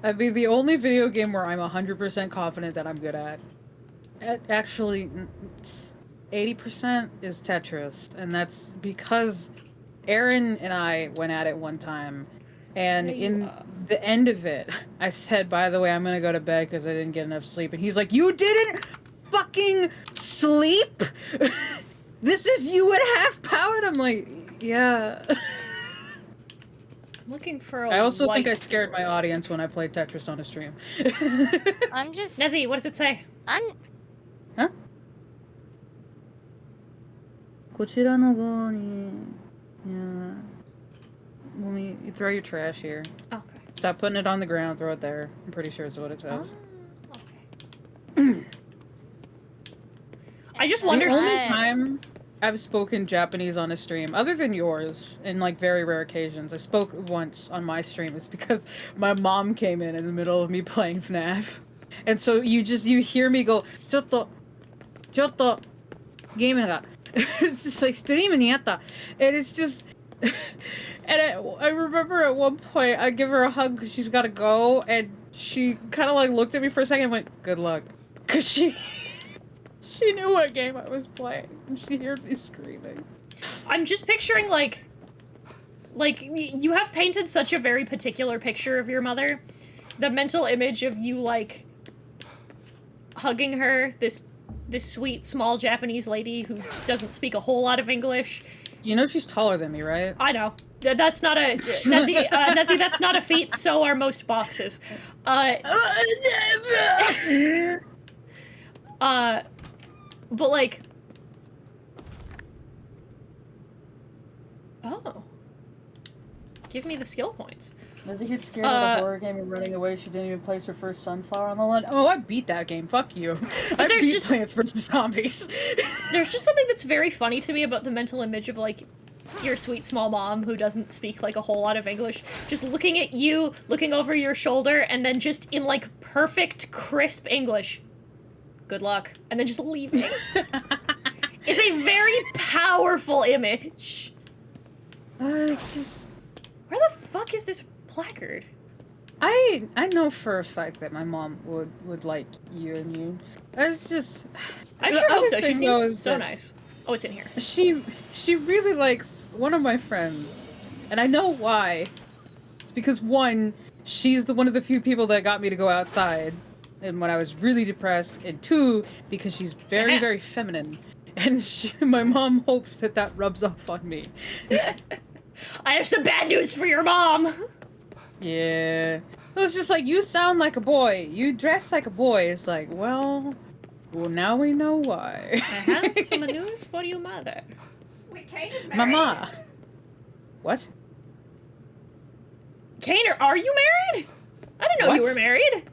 That'd be the only video game where I'm 100% confident that I'm good at. Actually, 80% is Tetris, and that's because Aaron and I went at it one time, and in the end of it, I said, by the way, I'm gonna go to bed because I didn't get enough sleep, and he's like, you didn't fucking sleep? This is you at half power? And I'm like, yeah. I'm looking for a I also think I white scared my board. audience when I played Tetris on a stream. I'm just. Nezzy, what does it say? I'm. こちらの方に yeah. Let me you throw your trash here. Okay. Stop putting it on the ground, throw it there. I'm pretty sure it's what it says. Okay. I just wonder. The only Right. time I've spoken Japanese on a stream, other than yours, in like very rare occasions, I spoke once on my stream, is because my mom came in the middle of me playing FNAF. And so you hear me go, ちょっとゲームが it's just like streaming yatta. And it's just and I remember at one point I give her a hug because she's gotta go, and she kind of like looked at me for a second and went, good luck, because she knew what game I was playing, and she heard me screaming. I'm just picturing, like, you have painted such a very particular picture of your mother. The mental image of you, like, hugging her, this sweet, small Japanese lady who doesn't speak a whole lot of English. You know she's taller than me, right? I know. That's not a... Nezzy, that's not a feat, so are most boxes. But, like... Oh. Give me the skill points. Does he get scared of the horror game and running away? She didn't even place her first sunflower on the line. Oh, I beat that game. Fuck you. I there's beat just- Plants vs. Zombies. There's just something that's very funny to me about the mental image of, like, your sweet small mom who doesn't speak, like, a whole lot of English, just looking at you, looking over your shoulder, and then just in, like, perfect, crisp English, good luck, and then just leaving. Is a very powerful image. It's just... Where the fuck is this placard? I know for a fact that my mom would like you and you. It's just... I The sure hope other so. She thing, though, seems is so that nice. Oh, it's in here. She really likes one of my friends. And I know why. It's because one, she's one of the few people that got me to go outside and when I was really depressed, and two, because she's very, Yeah. very feminine. And my mom hopes that rubs off on me. I have some bad news for your mom! Yeah. It was just like, you sound like a boy. You dress like a boy. It's like, well, now we know why. I have some news for you, mother. Wait, Kane is married. Mama. What? Kane, are you married? I didn't know you What? were married.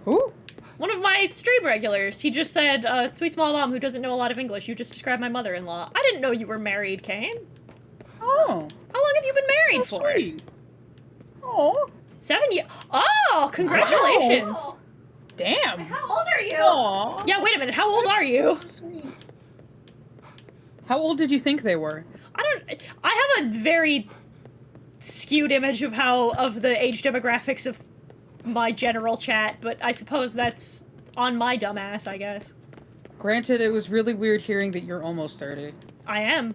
Who? One of my stream regulars. He just said, sweet small mom who doesn't know a lot of English. You just described my mother-in-law. I didn't know you were married, Kane. Oh. How long have you been married for? Sweet. Oh. 7 years. Oh, congratulations. Wow. Damn. How old are you? Aw. Yeah, wait a minute. How old are you? Sweet. How old did you think they were? I have a very skewed image of the age demographics of my general chat, but I suppose that's on my dumb ass, I guess. Granted, it was really weird hearing that you're almost 30. I am.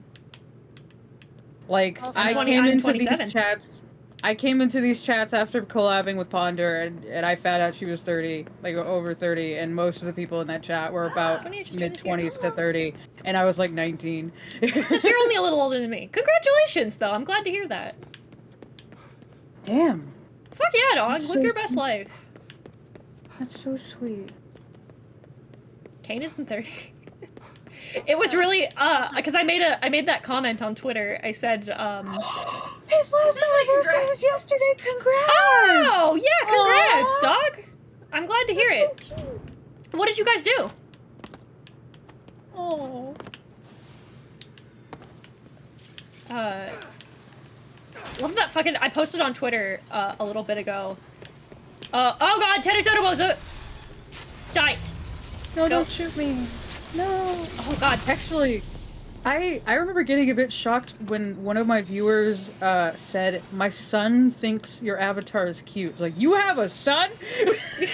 Like, Also, I I'm came into 27. these chats. I came into these chats after collabing with Ponder, and I found out she was 30, like over 30, and most of the people in that chat were about 28 just turned this year. mid-20s to 30, and I was like 19. So you're only a little older than me. Congratulations, though. I'm glad to hear that. Damn, Fuck yeah, dog. That's Live so your best life. that's so sweet. Kane isn't 30. It was really, because I made that comment on Twitter. I said, His last anniversary was yesterday. Congrats! oh, yeah, congrats, Aw. dog. I'm glad to hear it. So cute. What did you guys do? Oh. Love that fucking, I posted on Twitter, a little bit ago. Oh god, Teddy Totobozo! Die! No, Nope. don't shoot me. No. Oh god. Actually, I remember getting a bit shocked when one of my viewers said, "My son thinks your avatar is cute." Like, you have a son? How to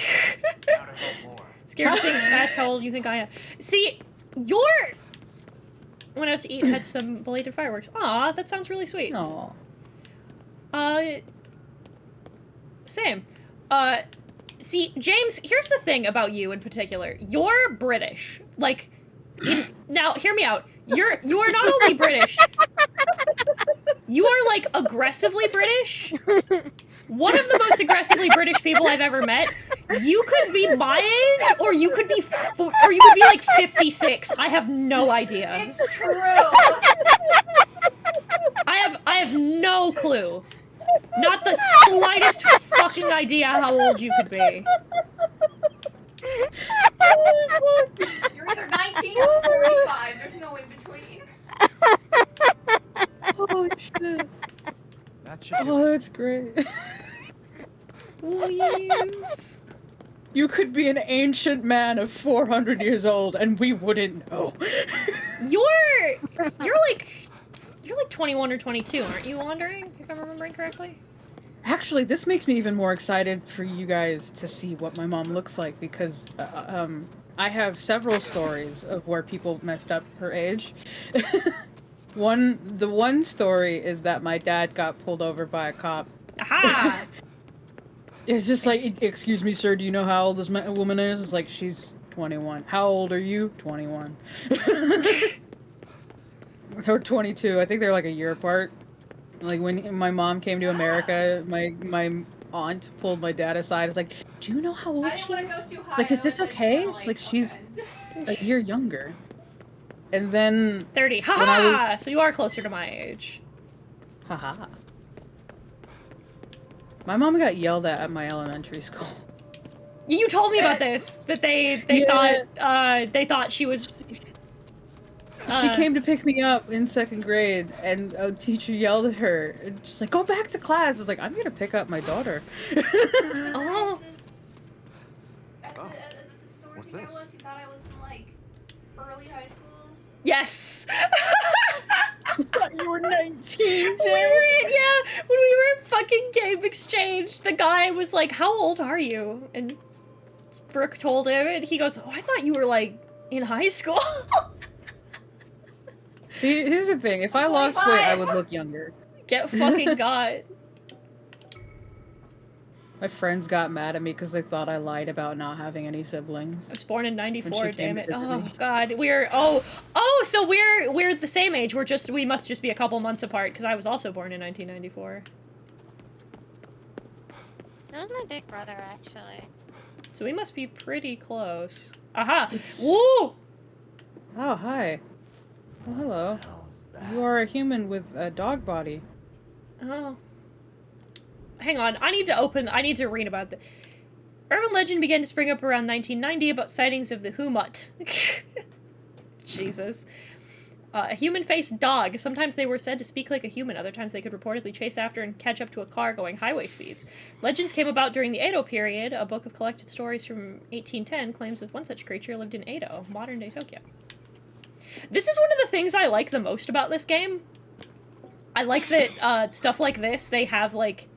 help more. Scared to think, ask how old you think I am. See, went out to eat, had some belated fireworks. Aw, that sounds really sweet. No. Same. See, James, here's the thing about you in particular. You're British. Like, now, hear me out. You are not only British, you are, like, aggressively British. One of the most aggressively British people I've ever met. You could be my age, or you could be like 56. I have no idea. It's true. I have no clue. Not the slightest fucking idea how old you could be. You're either 19 or 45. There's no in between. Oh, shit. That should Oh, that's great. Please. You could be an ancient man of 400 years old, and we wouldn't know. You're like 21 or 22, aren't you, Wandering? If I'm remembering correctly. Actually, this makes me even more excited for you guys to see what my mom looks like, because I have several stories of where people messed up her age. The one story is that my dad got pulled over by a cop. Aha! It's just like, excuse me, sir, do you know how old this woman is? It's like, she's 21. How old are you? 21. Or 22. I think they're like a year apart. Like, when my mom came to America, my aunt pulled my dad aside. It's like, do you know how old I didn't she want to is? go too high. Like, is I this was okay? kinda It's like, she's okay. a year younger. And then, 30. When I Haha! So you are closer to my age. haha. My mom got yelled at my elementary school. You told me about this. That they thought she was. She came to pick me up in 2nd grade, and a teacher yelled at her, and she's like, "Go back to class." It's like, I'm gonna pick up my daughter. Oh. The story What's there this? was he thought I was in like early high school. Yes! You were 19, Jay. When we were in fucking Game Exchange, the guy was like, how old are you? And Brooke told him, and he goes, oh, I thought you were, like, in high school. See, here's the thing. If I lost weight, I would look younger. Get fucking got. My friends got mad at me because they thought I lied about not having any siblings. I was born in When '94, she came damn it. to visit Oh, me. God. So we're the same age. We must just be a couple months apart, because I was also born in 1994. So was my big brother, actually. So we must be pretty close. Aha! It's- Woo! Oh, hi. Oh, hello. Hell's that? You are a human with a dog body. Oh. Hang on, I need to read about this. Urban legend began to spring up around 1990 about sightings of the Humut. Jesus. A human-faced dog. Sometimes they were said to speak like a human, other times they could reportedly chase after and catch up to a car going highway speeds. Legends came about during the Edo period. A book of collected stories from 1810 claims that one such creature lived in Edo, modern-day Tokyo. This is one of the things I like the most about this game. I like that stuff like this, they have, like,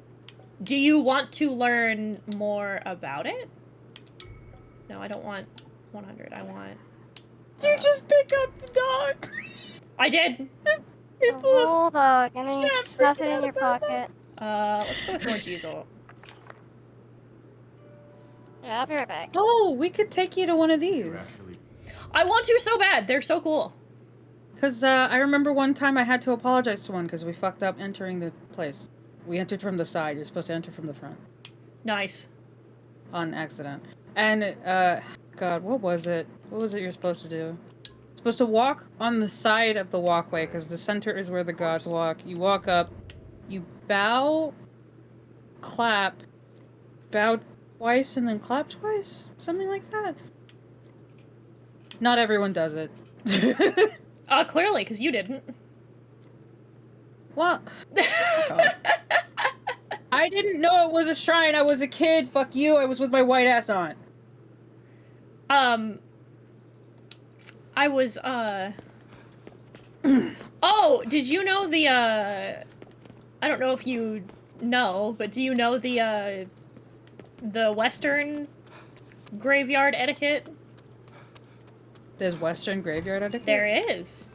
do you want to learn more about it? No, I don't want 100. I want... You just pick up the dog! I did! A whole dog, and then you stuff it in your pocket. Let's go with more Jizo. Yeah, I'll be right back. Oh, we could take you to one of these. You're actually I want to so bad! They're so cool. Because I remember one time I had to apologize to one because we fucked up entering the place. We entered from the side. You're supposed to enter from the front. Nice. On accident. And, God, what was it? What was it you're supposed to do? Supposed to walk on the side of the walkway because the center is where the gods walk. You walk up, you bow, clap, bow twice, and then clap twice? Something like that. Not everyone does it. Clearly, because you didn't. What? God. I didn't know it was a shrine. I was a kid. Fuck you. I was with my white ass on. I was, Oh, did you know the, I don't know if you know, but do you know the Western graveyard etiquette? There's Western graveyard etiquette? There is.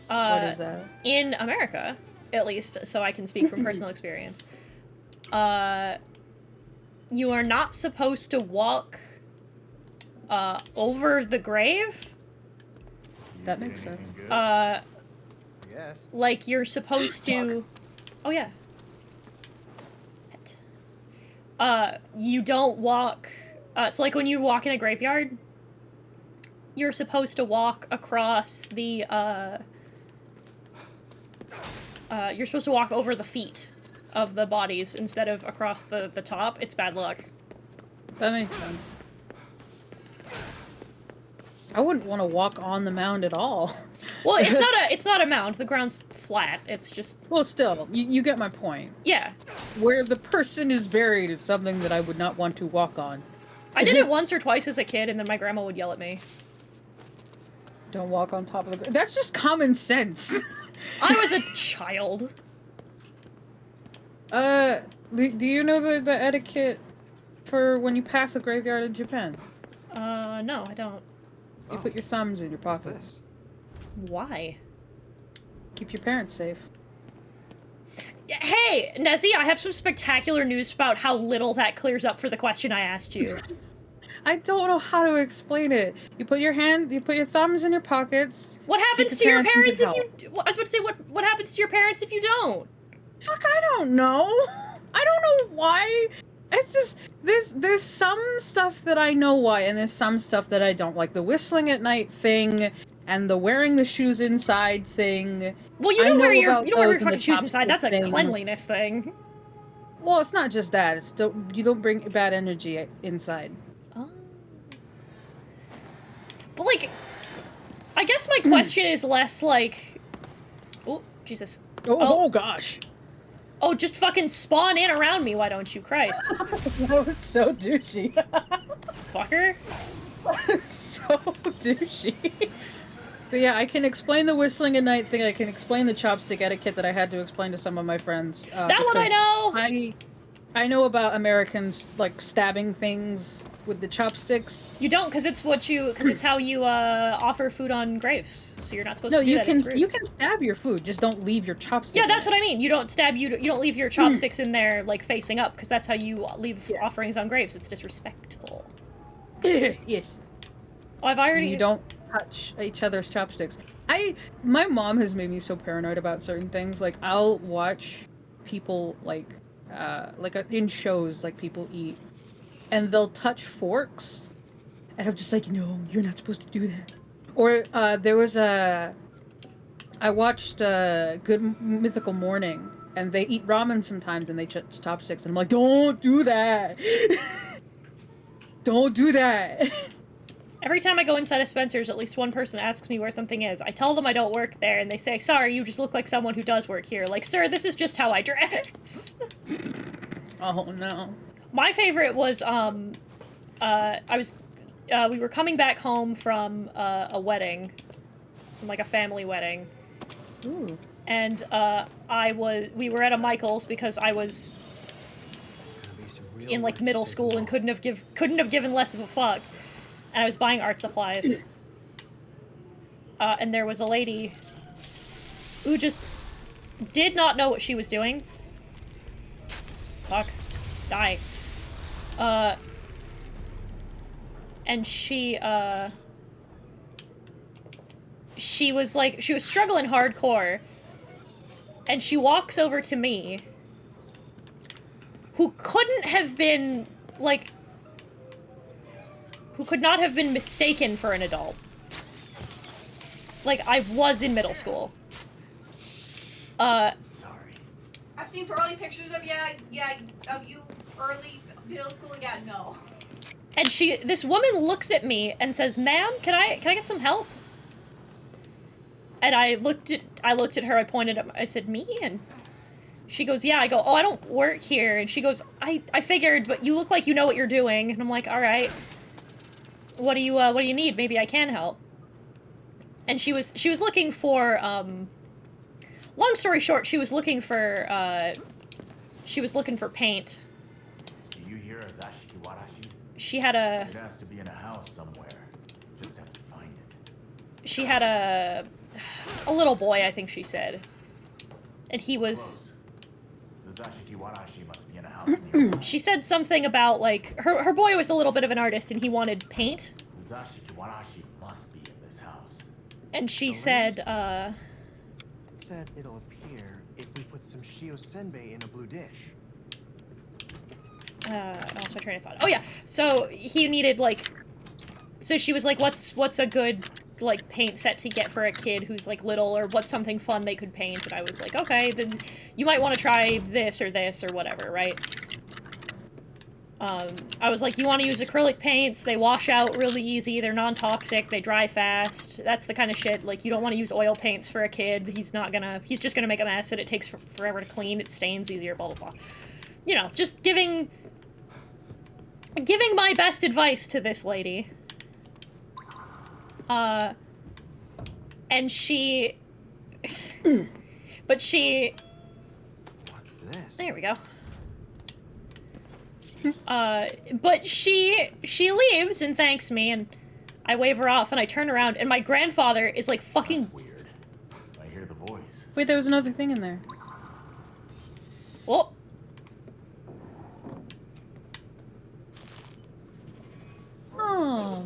What is that? In America, at least, so I can speak from personal experience. You are not supposed to walk over the grave. That makes sense. Yes. Like you're supposed to. Oh yeah. You don't walk. So like when you walk in a graveyard, you're supposed to walk across the. You're supposed to walk over the feet of the bodies instead of across the top. It's bad luck. That makes sense. I wouldn't want to walk on the mound at all. Well, it's not a mound. The ground's flat. It's just Well, still, you get my point. yeah. Where the person is buried is something that I would not want to walk on. I did it once or twice as a kid, and then my grandma would yell at me. Don't walk on top of the. That's just common sense. I was a child. Do you know the etiquette for when you pass a graveyard in Japan? No, I don't. You put your thumbs in your pockets. Why? Keep your parents safe. Hey, Nezzy, I have some spectacular news about how little that clears up for the question I asked you. I don't know how to explain it. You put your thumbs in your pockets. What happens Keep to your parents parents in if good you... I was about to say, what happens to your parents if you don't? Fuck, I don't know. I don't know why. It's just there's some stuff that I know why, and there's some stuff that I don't, like the whistling at night thing and the wearing the shoes inside thing. Well, you I don't know wear your about those and fucking the shoes inside. That's a chopstick things. cleanliness thing. Well, it's not just that. It's you don't bring bad energy inside. Oh. But like, I guess my question is less like, oh Jesus. Oh gosh. Oh, just fucking spawn in around me, why don't you, Christ? That was so douchey. Fucker. So douchey. But yeah, I can explain the whistling at night thing. I can explain the chopstick etiquette that I had to explain to some of my friends. That one I know! I know about Americans like stabbing things with the chopsticks. You don't, because it's how you offer food on graves. So you're not supposed No, to do that. It's rude. you can stab your food, just don't leave your chopstick. Yeah, that's what I mean. You don't stab you don't leave your chopsticks in there like facing up, because that's how you leave offerings on graves. It's disrespectful. Yes. Oh, I've already. You don't touch each other's chopsticks. My mom has made me so paranoid about certain things. Like I'll watch people in shows like people eat, and they'll touch forks, and I'm just like, no, you're not supposed to do that. Or I watched Good Mythical Morning, and they eat ramen sometimes, and they touch chopsticks, and I'm like, don't do that. Don't do that. Every time I go inside a Spencer's, at least one person asks me where something is. I tell them I don't work there, and they say, sorry, you just look like someone who does work here. Like, sir, this is just how I dress. Oh, no. My favorite was, we were coming back home from a wedding, from, like, a family wedding. Ooh. And, we were at a Michael's because I was in, like, middle school and couldn't have given less of a fuck. And I was buying art supplies. And there was a lady who just did not know what she was doing. Fuck. Die. And she was struggling hardcore. And she walks over to me, who couldn't have been, like, who could not have been mistaken for an adult. Like, I was in middle school. Sorry. I've seen early pictures of you early middle school. Yeah, no. And this woman looks at me and says, "Ma'am, can I get some help?" And I looked at her, I said, "Me?" And she goes, "Yeah." I go, "Oh, I don't work here." And she goes, I figured, but you look like you know what you're doing." And I'm like, "All right. What do you need? Maybe I can help." And she was looking for, long story short, she was looking for paint. Do you hear Azashi Kiwarashi? She had It has to be in a house somewhere. Just have to find it. she had a little boy, I think she said. And he was... Close. Azashi Kiwarashi must be in a house near. She said something about, like, her boy was a little bit of an artist and he wanted paint. Azashi Kiwarashi must be in this house. And she said, said it'll appear if we put some shio senbei in a blue dish. I lost my train of thought. Oh yeah, so he needed, like, so she was like, what's a good, like, paint set to get for a kid who's, like, little, or what's something fun they could paint? And I was like, okay, then you might want to try this or whatever, right? I was like, you want to use acrylic paints, they wash out really easy, they're non-toxic, they dry fast, that's the kind of shit, like, you don't want to use oil paints for a kid, he's just gonna make a mess, and it takes forever to clean, it stains easier, blah, blah, blah. You know, just giving my best advice to this lady. And she... but she... What's this? There we go. But she leaves and thanks me, and I wave her off, and I turn around, and my grandfather is, like, fucking... Weird. I hear the voice. Wait, there was another thing in there. Oh! Oh.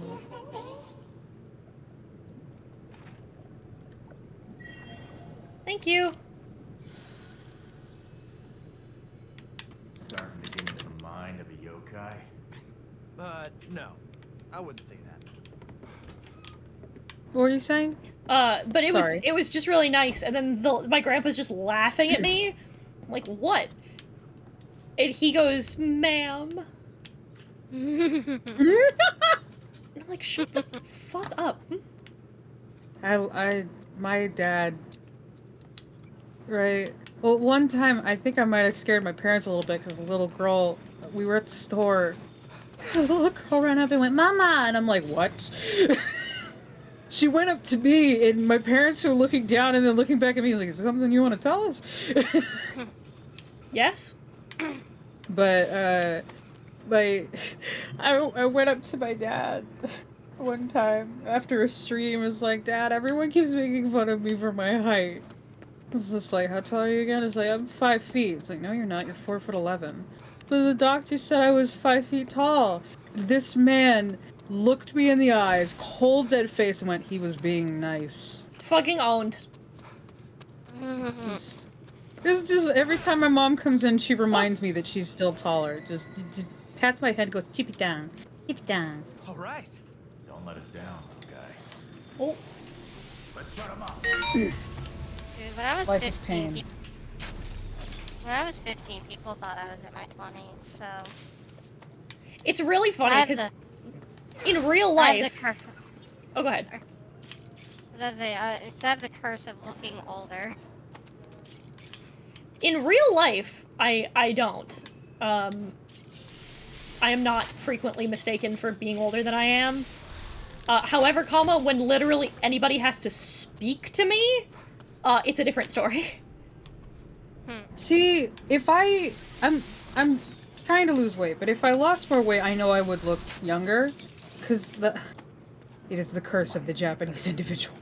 Thank you. Starting to get into the mind of a yokai. No. I wouldn't say that. What were you saying? But Sorry. it was just really nice, and then my grandpa's just laughing at me. I'm like, what? And he goes, "Ma'am." And I'm like, shut the fuck up. My dad, right? Well, one time, I think I might have scared my parents a little bit, because a little girl, we were at the store, a little girl ran up and went, "Mama!" And I'm like, what? she went up to me, and my parents were looking down and then looking back at me. He's like, "Is there something you want to tell us?" Yes? But I went up to my dad one time after a stream. Was like, "Dad, everyone keeps making fun of me for my height." It's just like, "How tall are you again?" It's like, "I'm 5 feet." It's like, "No, you're not. You're 4'11". So the doctor said I was 5 feet tall. This man looked me in the eyes, cold dead face, and went, "He was being nice." Fucking owned. This is just every time my mom comes in, she reminds me that she's still taller. Just pats my head and goes, "Keep it down. Keep it down." All right. Don't let us down, guy. Oh. Let's shut him up. Dude, when I was Life is 15, pain. when I was 15, people thought I was in my 20s, so... It's really I funny have because the, in real I have the life. curse. Oh, go ahead. I was about to say, I have the curse of looking older. In real life, I don't. I am not frequently mistaken for being older than I am. However, when literally anybody has to speak to me, it's a different story. See, if I'm trying to lose weight, but if I lost more weight, I know I would look younger, because it is the curse of the Japanese individual.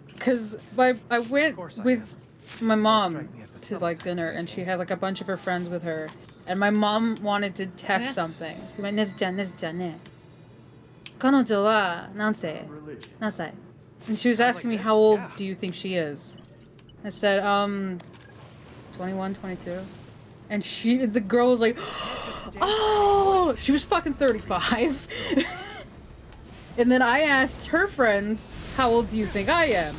Because I went with my mom to like dinner, and she had like a bunch of her friends with her, and my mom wanted to test something. She went, "Nezu-chan ne. Kanojo wa nansei? Nansai?" And she was asking me, "How old do you think she is?" I said, 21, 22. And the girl was like, "Oh!" She was fucking 35. And then I asked her friends, "How old do you think I am?"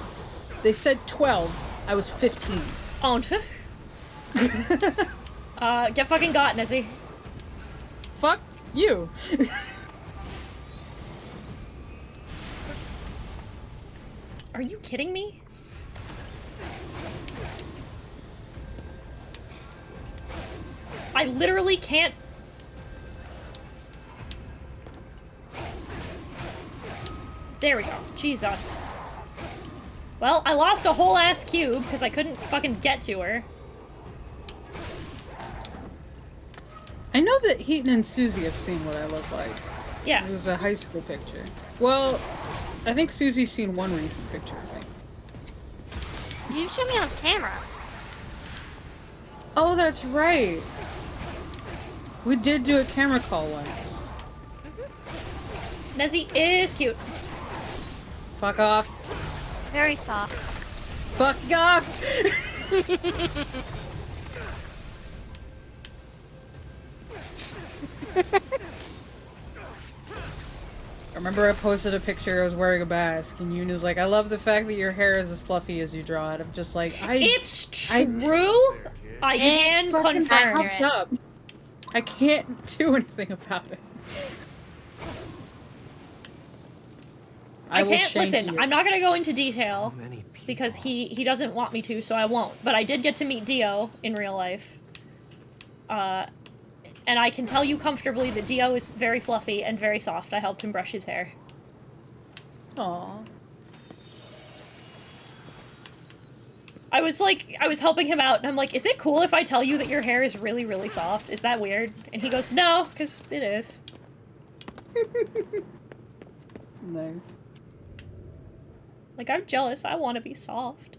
They said 12. I was 15. Owned. Get fucking got, Nezzy. Fuck you. Are you kidding me? I literally can't. There we go. Jesus. Well, I lost a whole ass cube because I couldn't fucking get to her. I know that Hiten and Susie have seen what I look like. Yeah. It was a high school picture. Well, I think Susie's seen one recent picture, I think. You showed me on camera. Oh, that's right. We did do a camera call once. Nezzy is cute. Fuck off. Very soft. Fuck off! I remember I posted a picture, I was wearing a mask, and Yuna's like, "I love the fact that your hair is as fluffy as you draw it." I'm just like, It's true! I can fucking confirm. pops up. I can't do anything about it. I will can't, shank listen, you. I'm not gonna go into detail Many people. because he doesn't want me to, so I won't. But I did get to meet Dio in real life. And I can tell you comfortably that Dio is very fluffy and very soft. I helped him brush his hair. Aww. I was helping him out, and I'm like, "Is it cool if I tell you that your hair is really, really soft? Is that weird?" And he goes, "No, because it is." Nice. Like, I'm jealous. I want to be soft.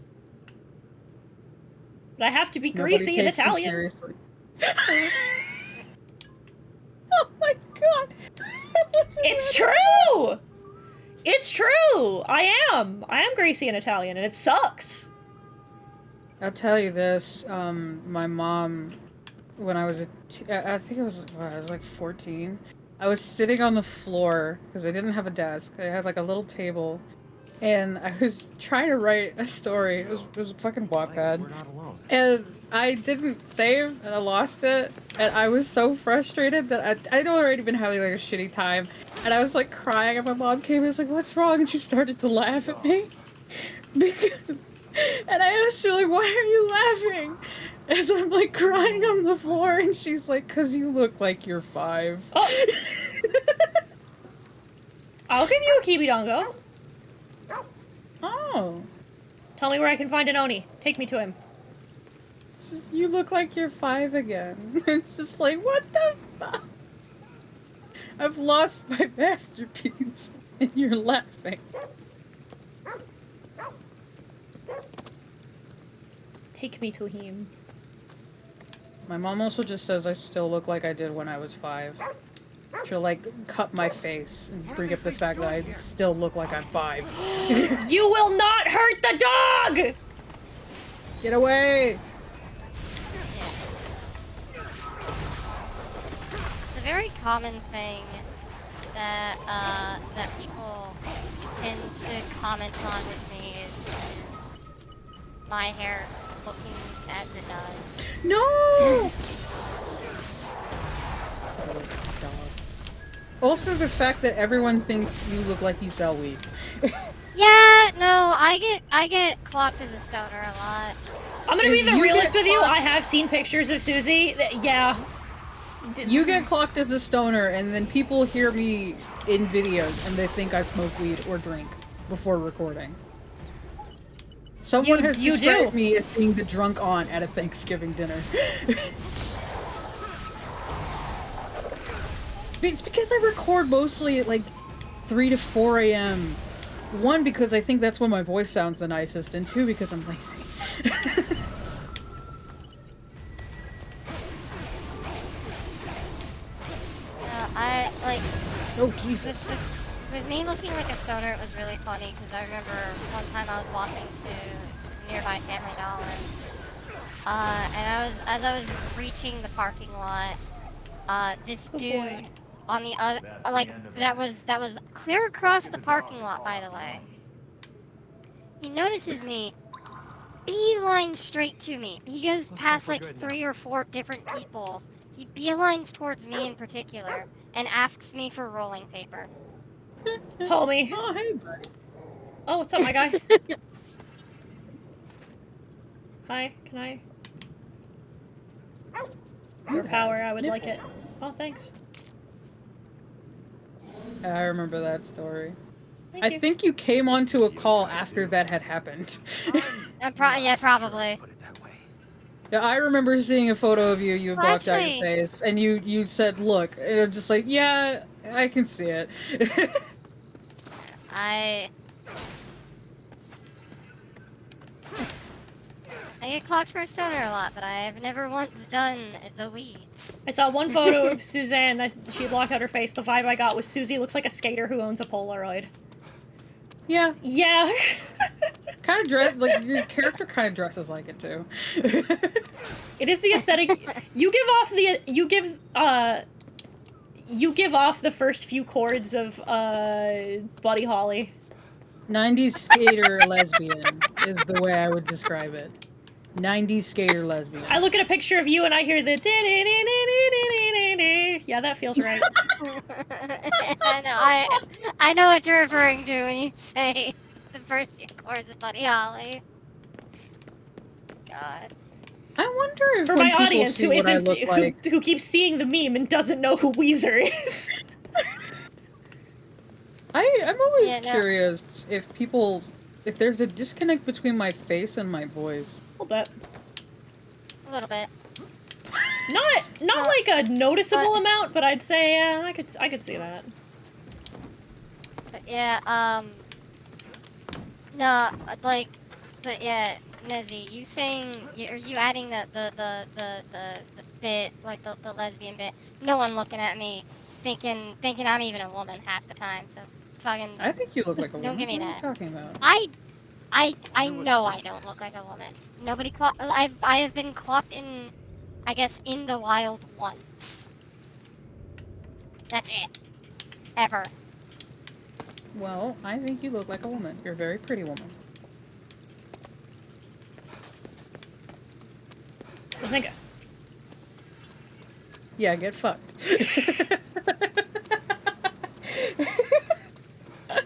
But I have to be Nobody greasy and takes you Italian. seriously. Oh my god! It's true! It's true! I am greasy and Italian, and it sucks. I'll tell you this, my mom, when I was I think I was like 14, I was sitting on the floor, because I didn't have a desk, I had like a little table, and I was trying to write a story, it was a fucking Wattpad, We're not alone. and I didn't save, and I lost it, and I was so frustrated that I'd already been having like a shitty time, and I was like crying, and my mom came and was like, "What's wrong?" And she started to laugh at me, because... And I asked her, like, "Why are you laughing?" As I'm, like, crying on the floor, and she's like, "'Cause you look like you're 5. Oh. I'll give you a Kibidongo. Oh. Tell me where I can find an Oni. Take me to him. You look like you're 5 again. It's just like, what the fuck? I've lost my masterpiece, and you're laughing. Take me to him. My mom also just says I still look like I did when I was 5. She'll, like, cut my face and bring up the fact that I still look like I'm 5. You will not hurt the dog! Get away! It's a very common thing that that people tend to comment on with me is my hair looking as it does. No! Also, the fact that everyone thinks you look like you sell weed. Yeah, no, I get clocked as a stoner a lot. I'm gonna be the You realist get with you. caught- I have seen pictures of Susie. Yeah. You get clocked as a stoner, and then people hear me in videos, and they think I smoke weed or drink before recording. Someone has you described do. me as being the drunk aunt at a Thanksgiving dinner. It's because I record mostly at like 3 to 4 a.m. One, because I think that's when my voice sounds the nicest, and two, because I'm lazy. I like Oh, Jesus. with me looking like a stoner. It was really funny because I remember one time I was walking to nearby Family Dollar, and as I was reaching the parking lot, this dude on the other, like that was clear across the parking lot, by the way. He notices me, beelines straight to me. He goes past like 3 or 4 different people. He beelines towards me in particular and asks me for rolling paper. Homie. Oh, hey, buddy. Oh, what's up, my guy? Hi, can I? More power, I would like it. Oh, thanks. I remember that story. Thank I you. think you came onto a call after that had happened. Yeah, probably. Put it that way. Yeah, I remember seeing a photo of you. You Well, blocked out your actually- face, and you said, "Look," and I'm just like, "Yeah, I can see it." I get clocked for a stoner a lot, but I have never once done the weeds. I saw one photo of Suzanne that she blocked out her face. The vibe I got was Susie looks like a skater who owns a Polaroid. Yeah, Yeah. kind of dress like your character kind of dresses like it too. It is the aesthetic. You give off the first few chords of Buddy Holly. 90s skater lesbian is the way I would describe it. 90s skater lesbian. I look at a picture of you and I hear the yeah, that feels right. I know what you're referring to when you say the first few chords of Buddy Holly. God. I wonder if For when my people audience see who what I isn't look like, who keeps seeing the meme and doesn't know who Weezer is. I'm always Yeah, no. curious if there's a disconnect between my face and my voice. A little bit. A little bit. Not like a noticeable amount, but I'd say yeah, I could see that. But yeah, no, like, but yeah, Nezzy, you saying, are you adding the bit, like the lesbian bit? No one looking at me, thinking I'm even a woman half the time, so fucking, I think you look like a woman. Don't give me what that. are you talking about? I know I don't look like a woman. I have been clocked in, I guess, in the wild once. That's it. Ever. Well, I think you look like a woman. You're a very pretty woman. Just think, Yeah, get fucked.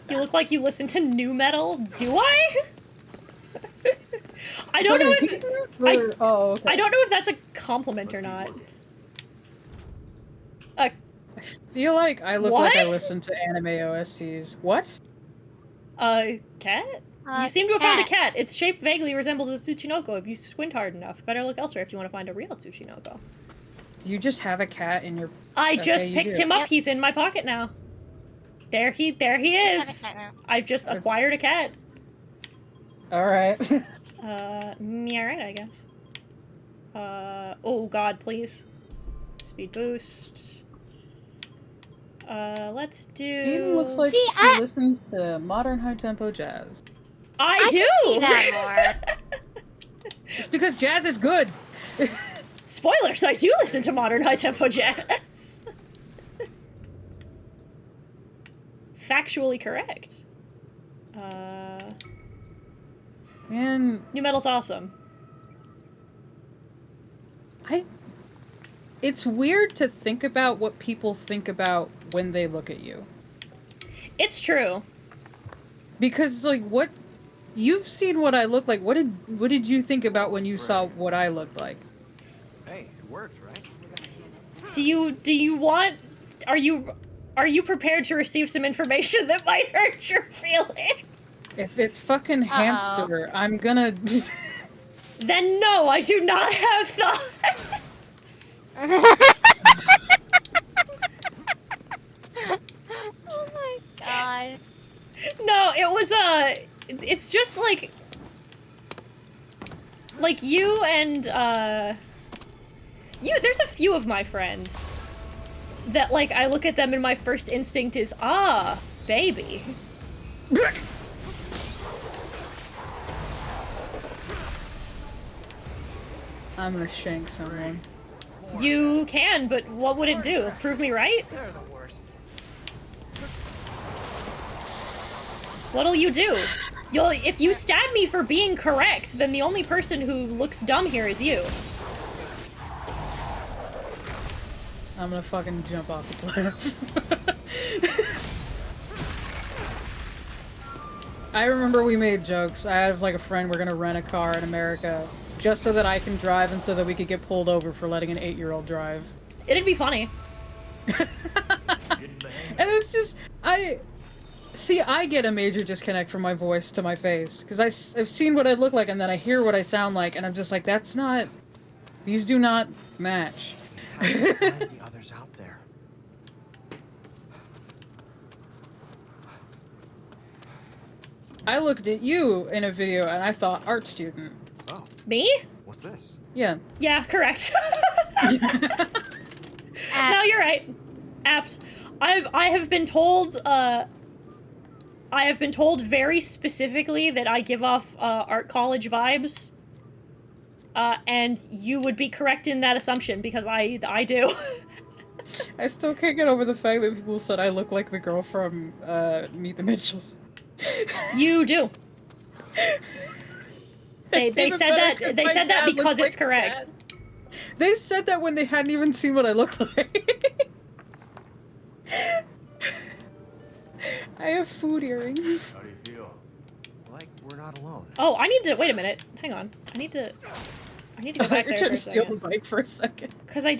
you look like you listen to new metal. Do I? I don't know if Oh, okay. I don't know if that's a compliment or not. I feel like I look like I What? listen to anime OSTs. What? Cat? You seem to have found a cat. cat. Its shape vaguely resembles a Tsuchinoko if you squint hard enough. Better look elsewhere if you want to find a real Tsuchinoko. Do you just have a cat in your... I just you picked do. him up. Yep. He's in my pocket now. There he Just have a is. cat now. I've just acquired a cat. Alright. Yeah, right, I guess. Oh god, please. Speed boost. Let's do... Ian looks like See, he listens to modern high-tempo jazz. I do! can see that It's because jazz is good! Spoilers, I do listen to modern high-tempo jazz. Factually correct. And New metal's awesome. it's weird to think about what people think about when they look at you. It's true. Because, like, what... You've seen what I look like. What did you think about when you saw what I looked like? Hey, it worked, right? Do you want... Are you prepared to receive some information that might hurt your feelings? If it's fucking hamster, I'm gonna... Then no, I do not have thoughts. Oh my god. No, it was it's just like you and there's a few of my friends that like I look at them and my first instinct is baby. I'm gonna shank someone. You can, but what would it do? Prove me right? They're the worst. What'll you do? If you stab me for being correct, then the only person who looks dumb here is you. I'm gonna fucking jump off the cliff. I remember we made jokes. I had like a friend, we're gonna rent a car in America just so that I can drive and so that we could get pulled over for letting an 8-year-old drive. It'd be funny. And it's just, I get a major disconnect from my voice to my face. Because I've seen what I look like and then I hear what I sound like and I'm just like, these do not match. How do you find the others out there? I looked at you in a video and I thought art student. Oh, Me? what's this? Yeah. Yeah, correct. No, you're right. Apt. I have been told very specifically that I give off art college vibes. And you would be correct in that assumption because I do. I still can't get over the fact that people said I look like the girl from Meet the Mitchells. You do. They It's even said better that they my said that dad because looks it's like correct. that. They said that when they hadn't even seen what I looked like. I have food earrings. How do you feel? Like we're not alone. Oh, I need to wait a minute. Hang on. I need to go back You're there trying for a to steal the second. bike for a second. Because I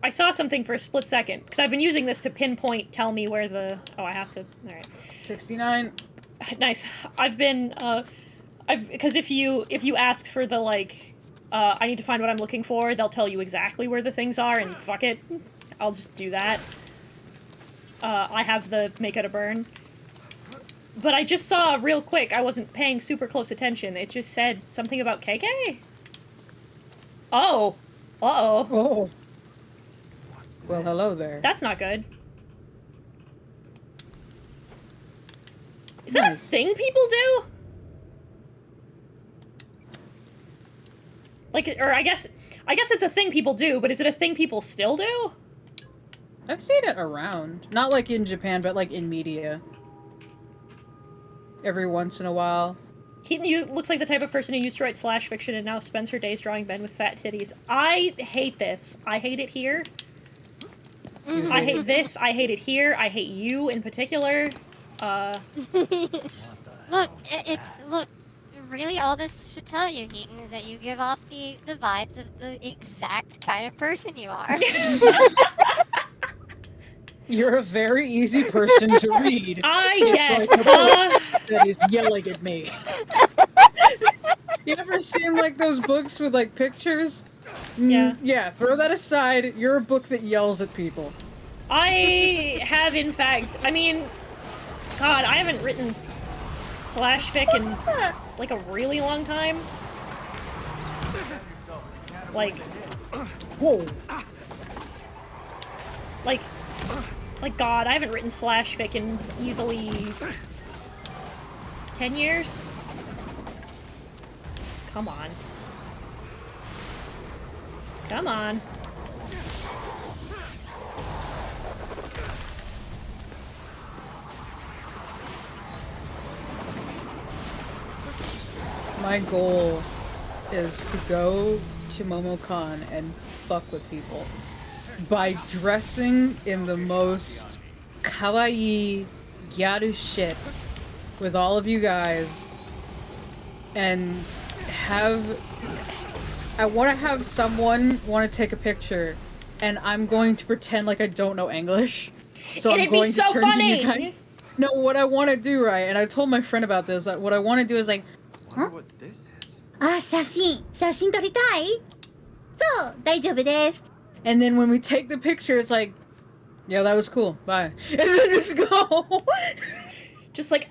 saw something for a split second. Because I've been using this to pinpoint, tell me where the... Oh, I have to... Alright. 69. Nice. I've been, because if you ask for the, like, I need to find what I'm looking for, they'll tell you exactly where the things are, and fuck it. I'll just do that. I have the make it a burn. But I just saw real quick, I wasn't paying super close attention, it just said something about KK? Oh. Uh-oh. Oh. What's this? Well, hello there. That's not good. Is that a Nice. thing people do? Like, or I guess it's a thing people do, but is it a thing people still do? I've seen it around. Not like in Japan, but like in media. Every once in a while. You looks like the type of person who used to write slash fiction and now spends her days drawing men with fat titties. I hate this. I hate it here. I hate this. I hate it here. I hate you in particular. Look, look. Really, all this should tell you, Hiten, is that you give off the vibes of the exact kind of person you are. You're a very easy person to read. I It's guess. like a book that is yelling at me. You ever seen like those books with like pictures? Yeah. Yeah, throw that aside. You're a book that yells at people. I have, in fact, I mean, God, I haven't written slash fic in like a really long time. Like, Whoa. like God, I haven't written slash fic in easily 10 years. Come on. Come on. My goal is to go to MomoCon and fuck with people by dressing in the most kawaii gyaru shit with all of you guys and I want to have someone want to take a picture and I'm going to pretend like I don't know English. So It'd I'm be going so to turn to you funny! guys. No, what I want to do, right, and I told my friend about this, what I want to do is like, Wonder what this is. あ、写真撮りたい？そう、大丈夫です。 and then when we take the picture, it's like, yo, that was cool, bye. And then just go. Just like,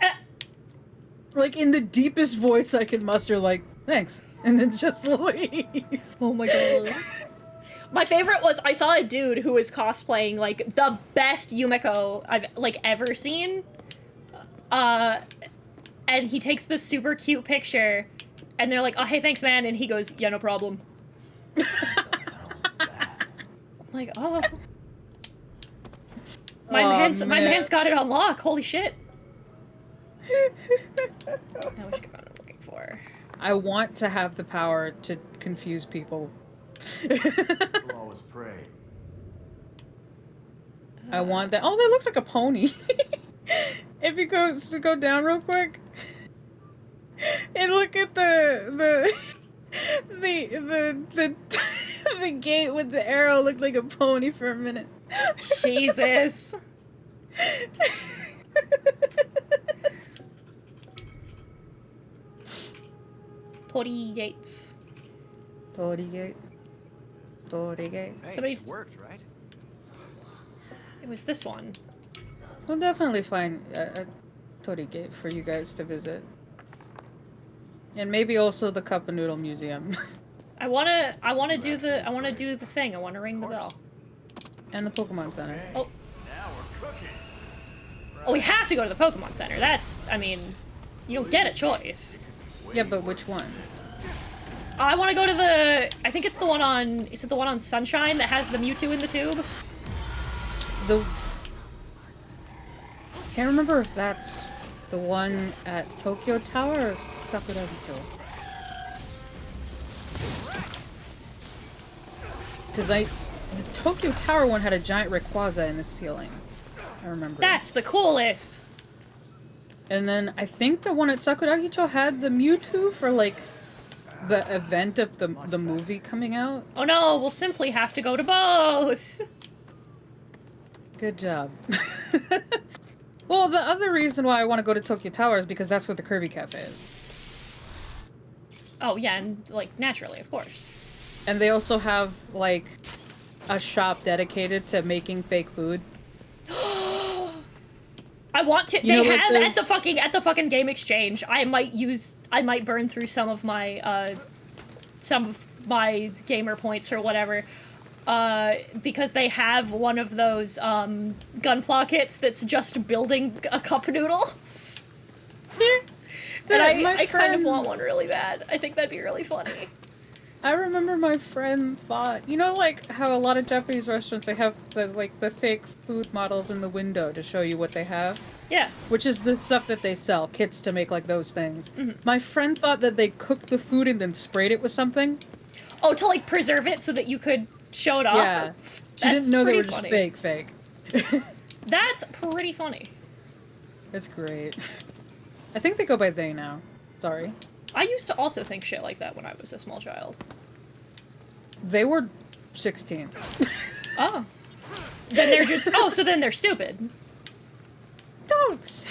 Like in the deepest voice I can muster, like, thanks. And then just leave. oh my god. My favorite was I saw a dude who was cosplaying like the best Yumiko I've like ever seen. And he takes this super cute picture and they're like, "Oh, hey, thanks, man." And he goes, "Yeah, no problem." I'm like, "Oh. My man's got it on lock. Holy shit." Now which God I'm looking for. I want to have the power to confuse people. We'll always pray. I want that. Oh, that looks like a pony. If you go down real quick, and look at the the gate with the arrow looked like a pony for a minute. Jesus. Tori Gates. Torigate. Hey, Somebody- it worked, right? It was this one. We'll definitely find a Torigate for you guys to visit. And maybe also the Cup and Noodle Museum. I wanna do the thing. I wanna ring the bell. And the Pokemon Center. Oh. Now we're cooking. Oh, we have to go to the Pokemon Center. That's, I mean, you don't get a choice. Yeah, but which one? I want to go to the, I think it's the one on, is it the one on Sunshine that has the Mewtwo in the tube? Can't remember if that's the one at Tokyo Tower or Sakuragi-cho. Because the Tokyo Tower one had a giant Rayquaza in the ceiling. I remember. That's the coolest! And then I think the one at Sakuragi-cho had the Mewtwo for like the event of the movie coming out. Oh no, we'll simply have to go to both! Good job. Well, the other reason why I want to go to Tokyo Tower is because that's where the Kirby Cafe is. Oh yeah, and like, naturally, of course. And they also have like a shop dedicated to making fake food. I want to. You know, They like have those- at the fucking Game Exchange. I might burn through some of my gamer points or whatever, because they have one of those Gunpla kits that's just building a cup noodles. And I kind of want one really bad. I think that'd be really funny. I remember my friend thought, you know, like how a lot of Japanese restaurants, they have the fake food models in the window to show you what they have. Yeah. Which is the stuff that they sell, kits to make like those things. Mhm. My friend thought that they cooked the food and then sprayed it with something. Oh, to like preserve it so that you could show it off. Yeah. She That's didn't know they were pretty just funny. fake. That's pretty funny. That's great. I think they go by they now. Sorry. I used to also think shit like that when I was a small child. They were 16. Oh. Then they're just, oh, so then they're stupid. Don't.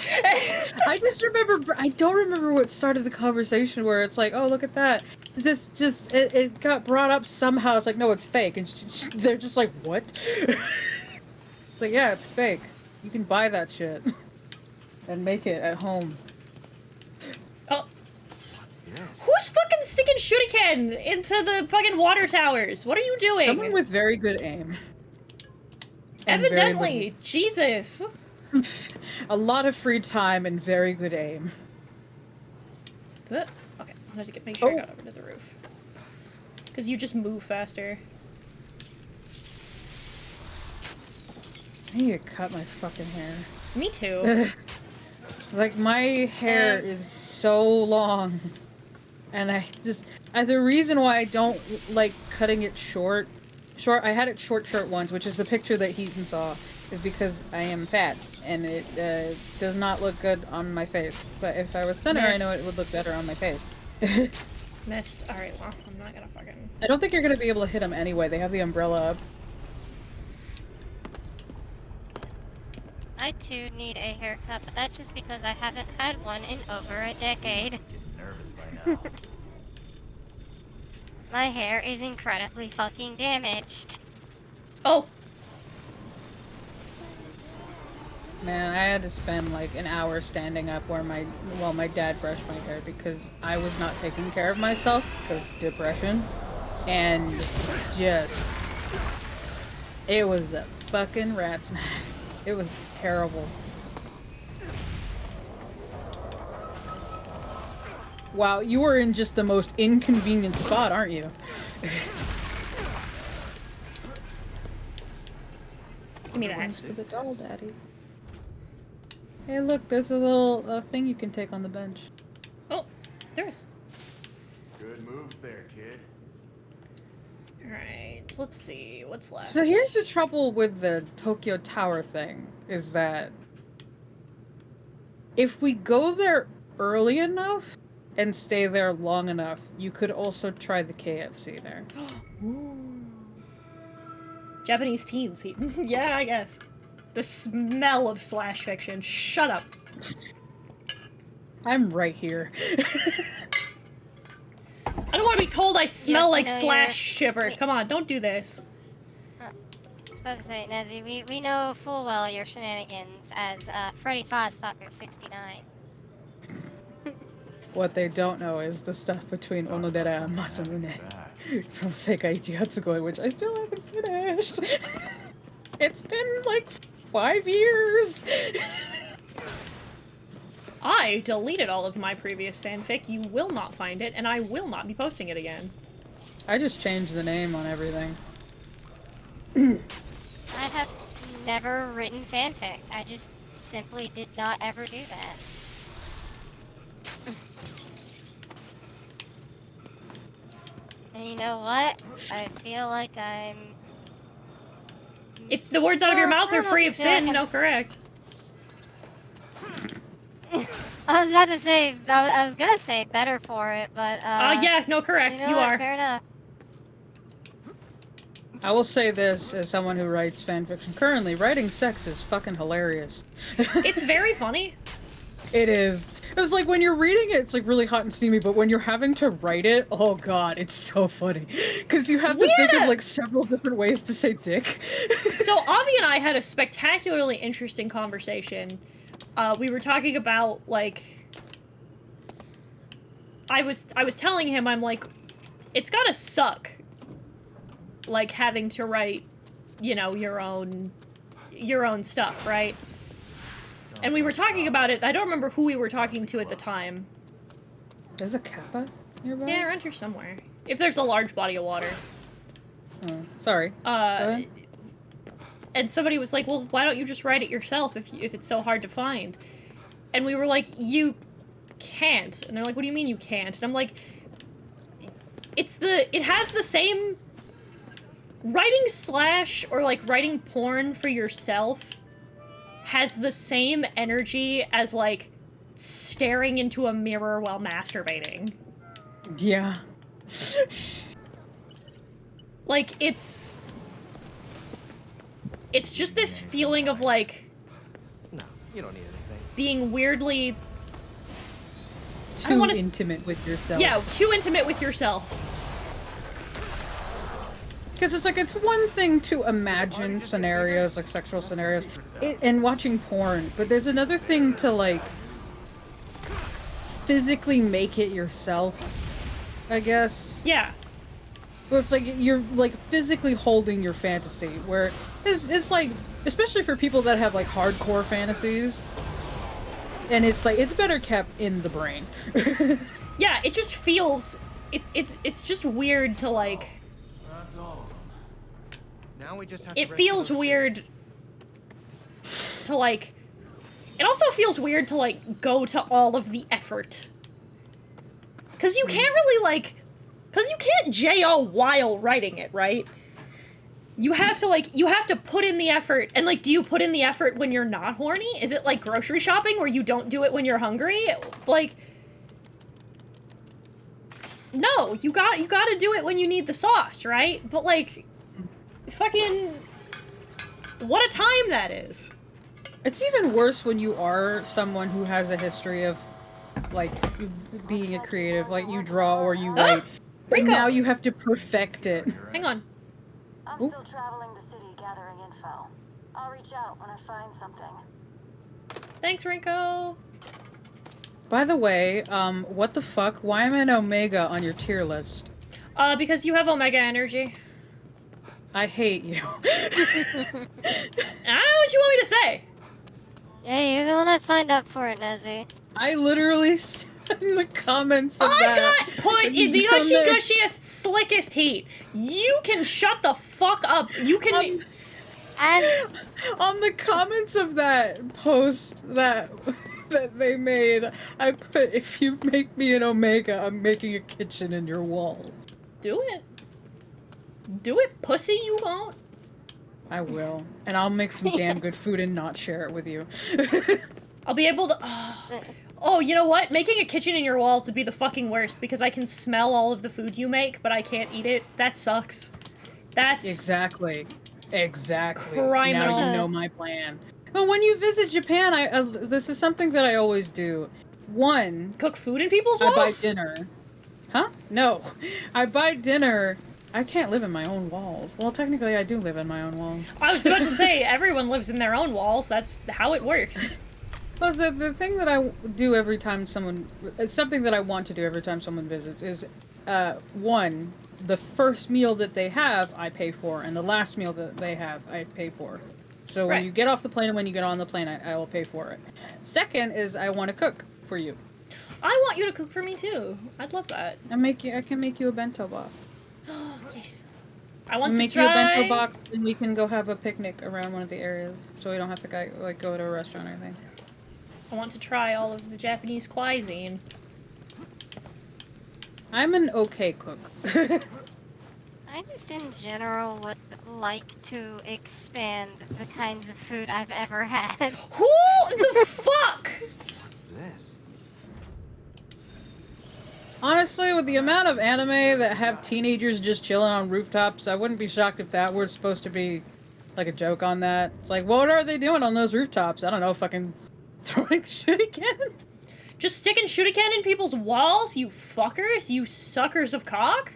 I just remember. I don't remember what started the conversation where it's like, oh, look at that. This just it got brought up somehow. It's like, no, it's fake, and they're just like, what? Like, yeah, it's fake. You can buy that shit and make it at home. Oh. What's this? Who's fucking sticking shuriken into the fucking water towers? What are you doing? Someone with very good aim. And very Evidently. Jesus. a lot of free time and very good aim. Okay, I wanted to make sure I Oh. got over to the roof. Because you just move faster. I need to cut my fucking hair. Me too. Like, my hair is so long. And the reason why I don't like cutting it short, I had it short once, which is the picture that Hiten saw, is because I am fat, and it does not look good on my face. But if I was thinner, I know it would look better on my face. Missed. Alright, well, I'm not gonna fucking... I don't think you're gonna be able to hit them anyway. They have the umbrella up. I too need a haircut, but that's just because I haven't had one in over a decade. Getting nervous by now. My hair is incredibly fucking damaged. Oh! Man, I had to spend like an hour standing up while my dad brushed my hair because I was not taking care of myself because depression, and just it was a fucking rat's nest. It was terrible. Wow, you were in just the most inconvenient spot, aren't you? Give me that. For the doll, daddy. Hey, look, there's a little thing you can take on the bench. Oh, there is. Good moves there, kid. Alright, let's see. What's left? So here's the trouble with the Tokyo Tower thing, is that if we go there early enough and stay there long enough, you could also try the KFC there. Ooh. Japanese teens. Yeah, I guess. The smell of slash fiction. Shut up. I'm right here. I don't want to be told I smell Yes, like I know slash you're- shipper. Come on, don't do this. I was about to say, Nezzy, we know full well your shenanigans as Freddy Fozfucker 69. What they don't know is the stuff between Onodera and Masamune from Sekai Ichihatsugoi, which I still haven't finished. It's been like 5 years. I deleted all of my previous fanfic. You will not find it, and I will not be posting it again. I just changed the name on everything. I have never written fanfic. I just simply did not ever do that. And you know what? I feel like I'm... If the words out of your Well, mouth I are don't know free if of you feel like sin, I'm- no, correct. I was about to say, I was gonna say better for it, but Yeah, no, correct. you know You what? are. Fair enough. I will say this as someone who writes fanfiction currently, writing sex is fucking hilarious. It's very funny. It is. It's like when you're reading it, it's like really hot and steamy, but when you're having to write it, oh god, it's so funny. Because you have to think of like several different ways to say dick. So Avi and I had a spectacularly interesting conversation. We were talking about, like... I was telling him, I'm like, it's gotta suck. Like, having to write, you know, your own stuff, right? And we were talking about it. I don't remember who we were talking to at the time. There's a kappa nearby? Yeah, around here somewhere. If there's a large body of water. Oh, sorry. Go ahead. And somebody was like, well, why don't you just write it yourself if it's so hard to find? And we were like, you can't. And they're like, what do you mean you can't? And I'm like, it has the same... Writing slash or, like, writing porn for yourself has the same energy as, like, staring into a mirror while masturbating. Yeah. Like, it's... it's just this feeling of like No, you don't need anything. being weirdly Too intimate with yourself. Yeah, too intimate with yourself. Because it's like, it's one thing to imagine scenarios, like sexual scenarios, and watching porn, but there's another thing to, like, physically make it yourself, I guess. Yeah. So it's like, you're, like, physically holding your fantasy, where it's like, especially for people that have, like, hardcore fantasies, and it's like, it's better kept in the brain. Yeah, it just feels, it's just weird to, like, That's all. Now we just have it to feels weird to, like, it also feels weird to, like, go to all of the effort. Because you can't really, like, because you can't JO while writing it, right? You have to, like, you have to put in the effort, and, like, do you put in the effort when you're not horny? Is it like grocery shopping where you don't do it when you're hungry? Like, no, you gotta do it when you need the sauce, right? But, like, fucking, what a time that is. It's even worse when you are someone who has a history of, like, being a creative, like you draw or you write, and Rico! now you have to perfect it. Hang on. I'm Oop. still traveling the city gathering info. I'll reach out when I find something. Thanks, Rinko. By the way, what the fuck? Why am I an Omega on your tier list? Because you have Omega energy. I hate you. I don't know what you want me to say. Yeah, you're the one that signed up for it, Nezzy. I literally said in the comments of I that. got put in the Comment- gushiest, slickest heat. You can shut the fuck up. You can... As on the comments of that post that they made, I put, if you make me an Omega, I'm making a kitchen in your walls. Do it. Do it, pussy, you won't. I will. And I'll make some damn good food and not share it with you. I'll be able to... Oh, you know what? Making a kitchen in your walls would be the fucking worst, because I can smell all of the food you make, but I can't eat it. That sucks. That's... Exactly. Exactly. Criminal. Now you know my plan. But when you visit Japan, this is something that I always do. One, cook food in people's I buy walls? dinner. Huh? No. I buy dinner. I can't live in my own walls. Well, technically, I do live in my own walls. I was about to say, everyone lives in their own walls. That's how it works. Well, the thing that I do every time someone... It's something that I want to do every time someone visits is, one, the first meal that they have, I pay for, and the last meal that they have, I pay for. So when Right. you get off the plane and when you get on the plane, I will pay for it. Second is I want to cook for you. I want you to cook for me, too. I'd love that. I can make you a bento box. Yes. I want to make try... you a bento box, and we can go have a picnic around one of the areas, so we don't have to go to a restaurant or anything. I want to try all of the Japanese cuisine. I'm an okay cook. I just in general would like to expand the kinds of food I've ever had. Who the fuck? What's this? Honestly, with the amount of anime that have teenagers just chilling on rooftops, I wouldn't be shocked if that were supposed to be like a joke on that. It's like, what are they doing on those rooftops? I don't know, fucking throwing shuriken? Just sticking shuriken in people's walls, you fuckers? You suckers of cock?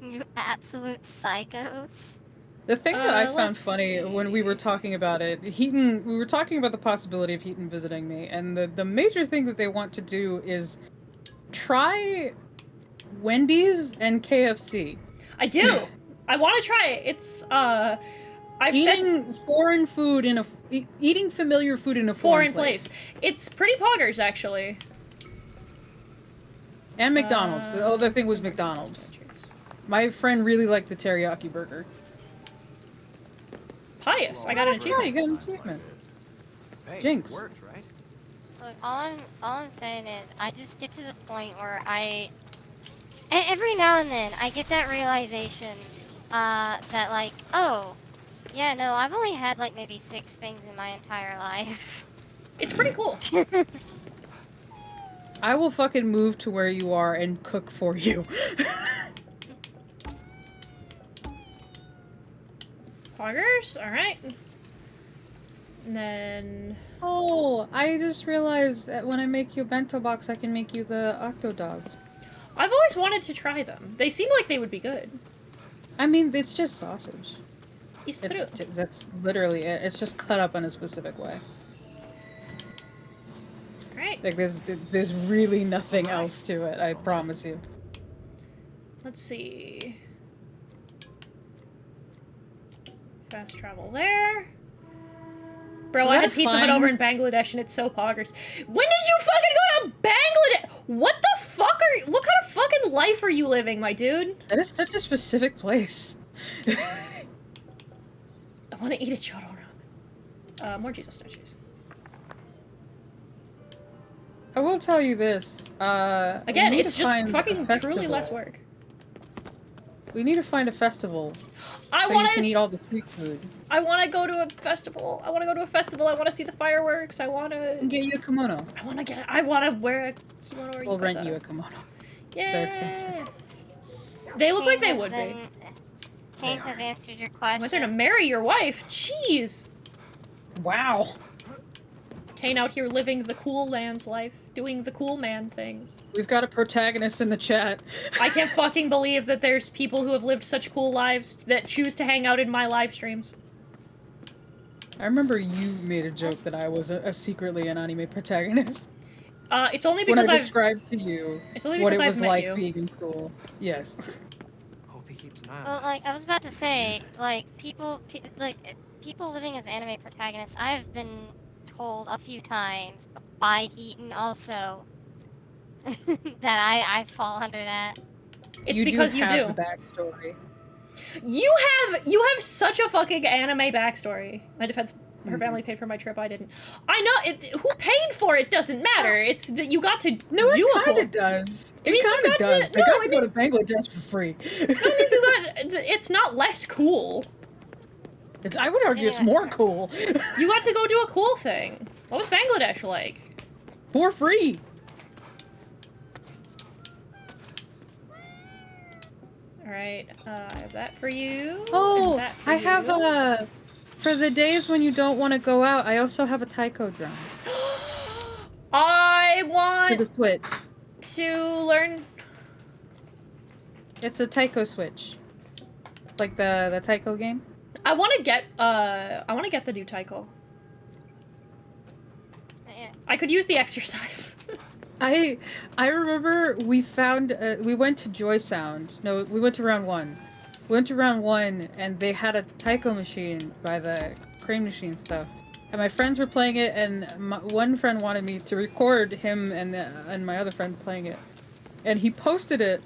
You absolute psychos. The thing that I found let's funny when we were talking about it, we were talking about the possibility of Hiten visiting me, and the major thing that they want to do is try Wendy's and KFC. I do. I want to try it. It's I've Eating foreign food in eating familiar food in a foreign place. It's pretty poggers, actually. And McDonald's. The other thing was McDonald's. My friend really liked the teriyaki burger. Pious. I got an Yeah, you achievement. got an achievement. Hey, Jinx. it worked, right? Look, all I'm saying is, I just get to the point where every now and then, I get that realization, that like, oh, yeah, no, I've only had like maybe 6 things in my entire life. It's pretty cool. I will fucking move to where you are and cook for you. Poggers? Alright. And then... Oh, I just realized that when I make you a bento box, I can make you the octo dogs. I've always wanted to try them. They seem like they would be good. I mean, it's just sausage. It's true. That's literally it. It's just cut up in a specific way. Alright. Like, there's really nothing else to it, I promise you. Let's see. Fast travel there. Bro, I had Pizza Hut over in Bangladesh and it's so poggers. When did you fucking go to Bangladesh? What the fuck what kind of fucking life are you living, my dude? That is such a specific place. I want to eat a choro ramen. More Jesus statues. I will tell you this. Again, it's just fucking truly less work. We need to find a festival. So you can eat all the street food. I want to go to a festival. I want to see the fireworks. I want to get you a kimono. I want to wear a kimono or we'll rent you a kimono. Yeah. They're expensive. They look like they would be. Kane has answered your question. Whether to marry your wife? Jeez. Wow. Kane out here living the cool man's life, doing the cool man things. We've got a protagonist in the chat. I can't fucking believe that there's people who have lived such cool lives that choose to hang out in my live streams. I remember you made a joke that I was secretly an anime protagonist. It's only because when I described to you what it was like being in school. Yes. Hope he keeps an eye on Well, us. like I was about to say, like people living as anime protagonists, I've been told a few times by Hiten also that I fall under that. It's because you do. The backstory. You have such a fucking anime backstory. My defense, her family paid for my trip. I didn't. I know. Who paid for it doesn't matter. It's that you got to do it kind of does. It kind of does. I got to go to Bangladesh for free. No, it means you got. It's not less cool. I would argue it's more cool. You got to go do a cool thing. What was Bangladesh like? For free. Alright, I have that for you. Oh, and that for I you. have for the days when you don't want to go out, I also have a taiko drum. I want for the Switch. To learn. It's a taiko Switch. Like the taiko game. I want to get the new taiko. Yeah. I could use the exercise. I remember we went to Joy Sound. No, we went to round one. We went to round one and they had a taiko machine by the crane machine stuff. And my friends were playing it and one friend wanted me to record him and my other friend playing it. And he posted it,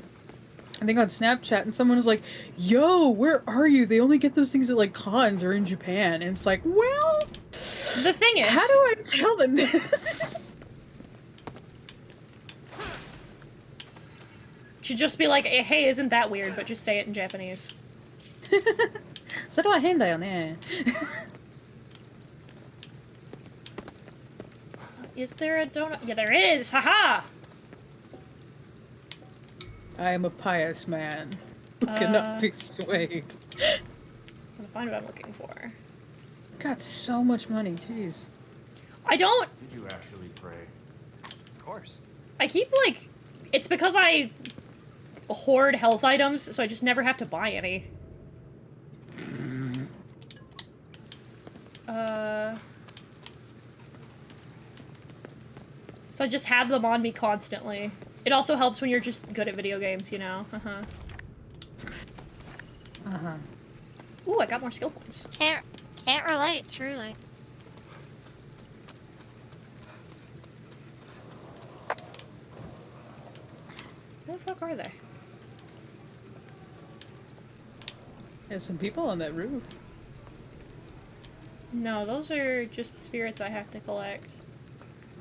I think on Snapchat, and someone was like, "Yo, where are you? They only get those things at like cons or in Japan." And it's like, well, the thing is, how do I tell them this? Should just be like, "Hey, isn't that weird?" But just say it in Japanese. それは変だよね. Is there a donut? Yeah, there is. Haha. I am a pious man who cannot be swayed. I'm gonna find what I'm looking for. Got so much money, jeez. I don't. Did you actually pray? Of course. I keep like, it's because I hoard health items, so I just never have to buy any. So I just have them on me constantly. It also helps when you're just good at video games, you know? Ooh, I got more skill points. Can't relate, truly. Where the fuck are they? There's some people on that roof. No, those are just spirits I have to collect.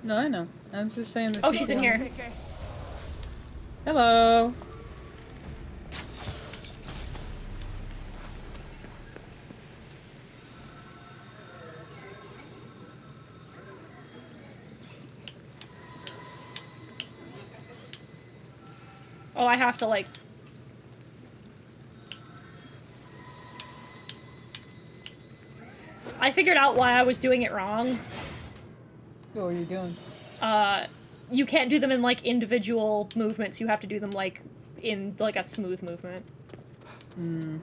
No, I know. I was just saying this. Oh, she's in here. Hello. Oh, I have to, like... I figured out why I was doing it wrong. What are you doing? You can't do them in, like, individual movements. You have to do them, like, in, like, a smooth movement. Hmm.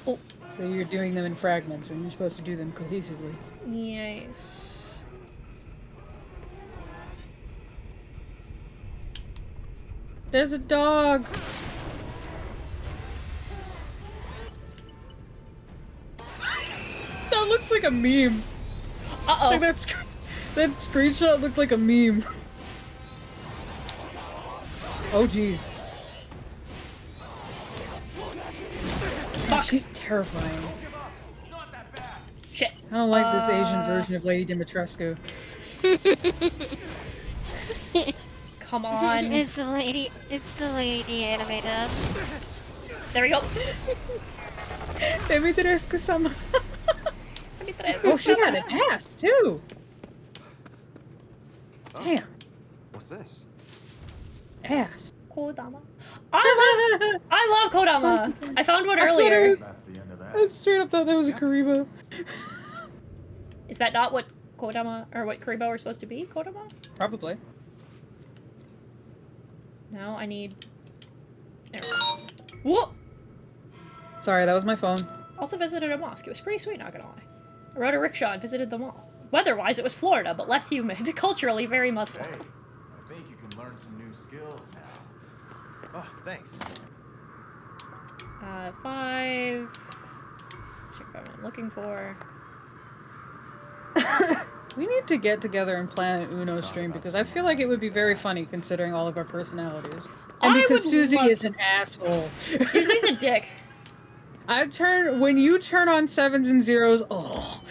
Oh. So you're doing them in fragments, and you're supposed to do them cohesively. Yes. There's a dog! That looks like a meme. Uh-oh. Like that screenshot looked like a meme. Oh jeez. Fuck. She's terrifying. Shit. I don't like this Asian version of Lady Dimitrescu. Come on. It's the lady animated. There we go. Dimitrescu-sama. Oh, she had an ass too. Damn. What's this? Ass. Kodama. I love Kodama. I found one earlier. That's the end of that. I straight up thought that was a Karibo. Is that not what Kodama or what Karibo are supposed to be? Kodama? Probably. Now I need. There we go. Whoa! Sorry, that was my phone. Also visited a mosque. It was pretty sweet, not gonna lie. I rode a rickshaw and visited the mall. Weather-wise, it was Florida, but less humid. Culturally, very Muslim. Hey, I think you can learn some new skills now. Oh, thanks. 5. Check what I'm looking for. We need to get together and plan an Uno stream because I feel like it would be very funny considering all of our personalities. And I because would Susie love is an asshole. Susie's a dick. When you turn on 7s and 0s, oh.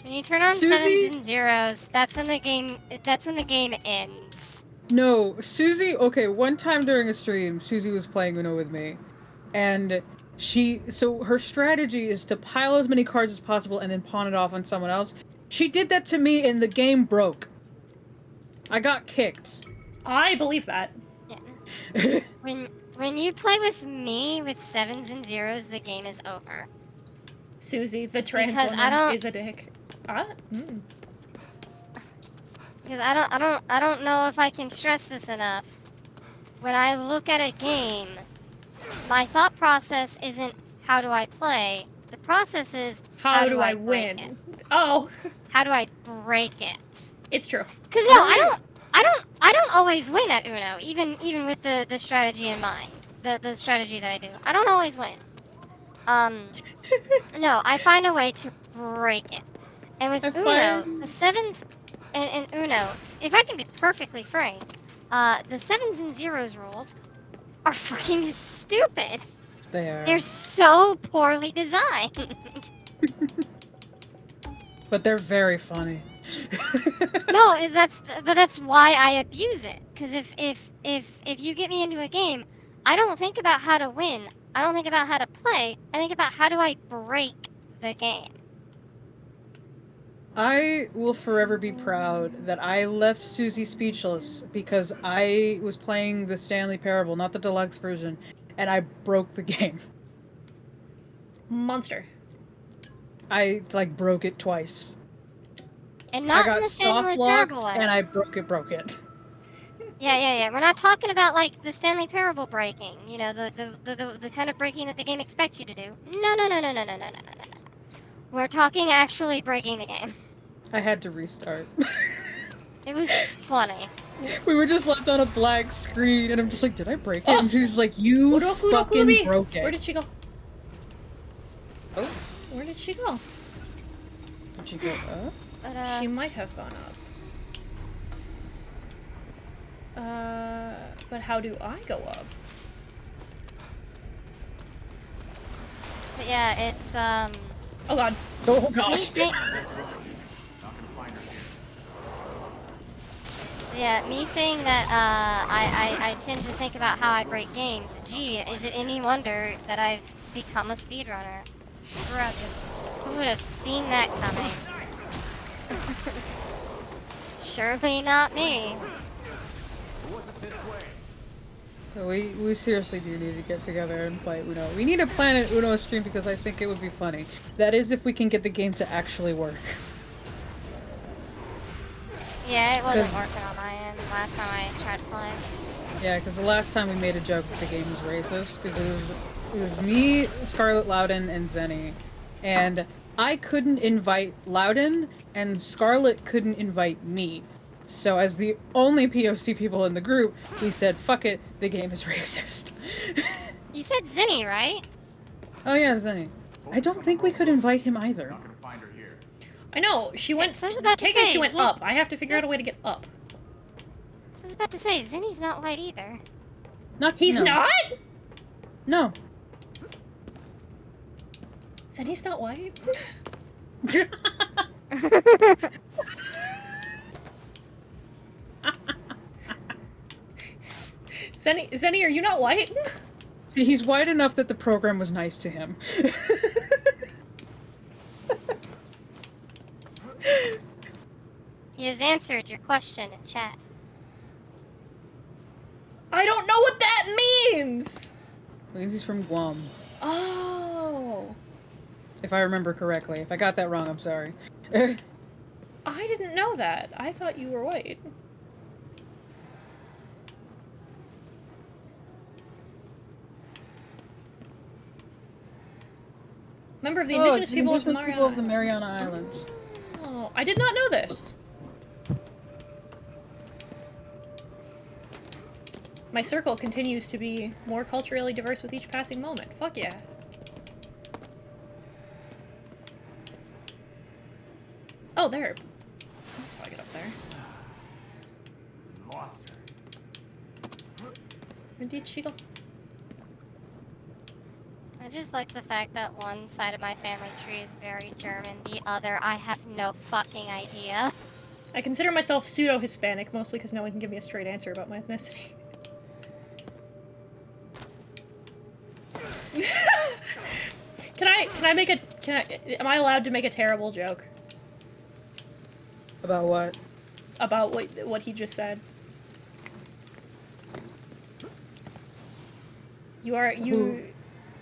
When you turn on Susie? 7s and 0s, that's when the game ends. No, Susie, okay, one time during a stream, Susie was playing Uno with me. And so her strategy is to pile as many cards as possible and then pawn it off on someone else. She did that to me and the game broke. I got kicked. I believe that. Yeah. When you play with me with 7s and 0s, the game is over. Susie, the trans Because woman, is a dick. Because I don't know if I can stress this enough. When I look at a game, my thought process isn't how do I play. The process is How do I break win? it? Oh. How do I break it? It's true. Because no, I don't always win at Uno, even with the strategy in mind. The strategy that I do. I don't always win. No, I find a way to break it. And with Uno, the 7s and Uno, if I can be perfectly frank, the 7s and 0s rules are fucking stupid. They are. They're so poorly designed. But they're very funny. No, that's why I abuse it. Because if you get me into a game, I don't think about how to win. I don't think about how to play. I think about how do I break the game. I will forever be proud that I left Susie speechless because I was playing the Stanley Parable, not the deluxe version, and I broke the game. Monster. I, broke it twice. And not I in got the Stanley soft locked, Parable. and I broke it. Yeah. We're not talking about the Stanley Parable breaking. You know, the kind of breaking that the game expects you to do. No. We're talking actually breaking the game. I had to restart. It was funny. We were just left on a black screen, and I'm just like, did I break it? And she's like, you fucking broke it. Where did she go? Oh. Where did she go? Did she go up? She might have gone up. But how do I go up? But yeah, it's Oh god. Oh gosh. Me saying that I tend to think about how I break games. Gee, is it any wonder that I've become a speedrunner? Shrug. Who would have seen that coming? Surely not me. So we seriously do need to get together and play Uno. We need to plan an Uno stream because I think it would be funny. That is if we can get the game to actually work. Yeah, it wasn't 'Cause- working on my end last time I tried to play. Yeah, because the last time we made a joke that the game was racist, because it was me, Scarlet Loudon, and Zenny. And I couldn't invite Loudon, and Scarlet couldn't invite me. So as the only POC people in the group, we said, fuck it, the game is racist. You said Zinni, right? Oh yeah, Zenny. I don't think we could invite him either. Not gonna find her here. I know, she went... I was about to KK, say, she went Zin- up. I have to figure out a way to get up. I was about to say, Zinni's not white either. He's no. not? No. Said he's not white? Zenny, are you not white? See, he's white enough that the program was nice to him. He has answered your question in chat. I don't know what that means! He's from Guam, Oh. if I remember correctly. If I got that wrong, I'm sorry. I didn't know that. I thought you were white. Member of the indigenous it's people of the indigenous Mariana people of the Mariana Islands. Oh, I did not know this. My circle continues to be more culturally diverse with each passing moment. Fuck yeah. Oh, there. That's how I get up there. Lost her. Where did she go? I just like the fact that one side of my family tree is very German, the other I have no fucking idea. I consider myself pseudo-Hispanic, mostly because no one can give me a straight answer about my ethnicity. Am I allowed to make a terrible joke? About what? About what he just said?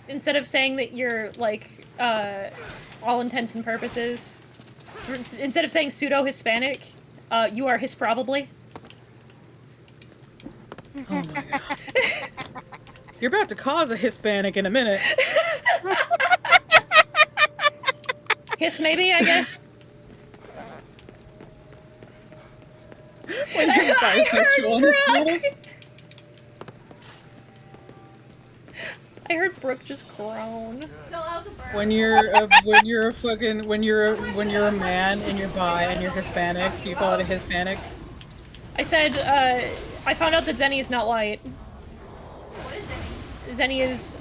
Instead of saying that you're, like, all intents and purposes, instead of saying pseudo-Hispanic, you are his-probably. Oh my god. You're about to cause a Hispanic in a minute. His maybe, I guess? When you're bisexual in this world. I heard Brooke just groan. No, that was a bird. When you're a man and you're bi and you're Hispanic, you call it a Hispanic. I said, I found out that Zenny is not white. What is it? Zenny is,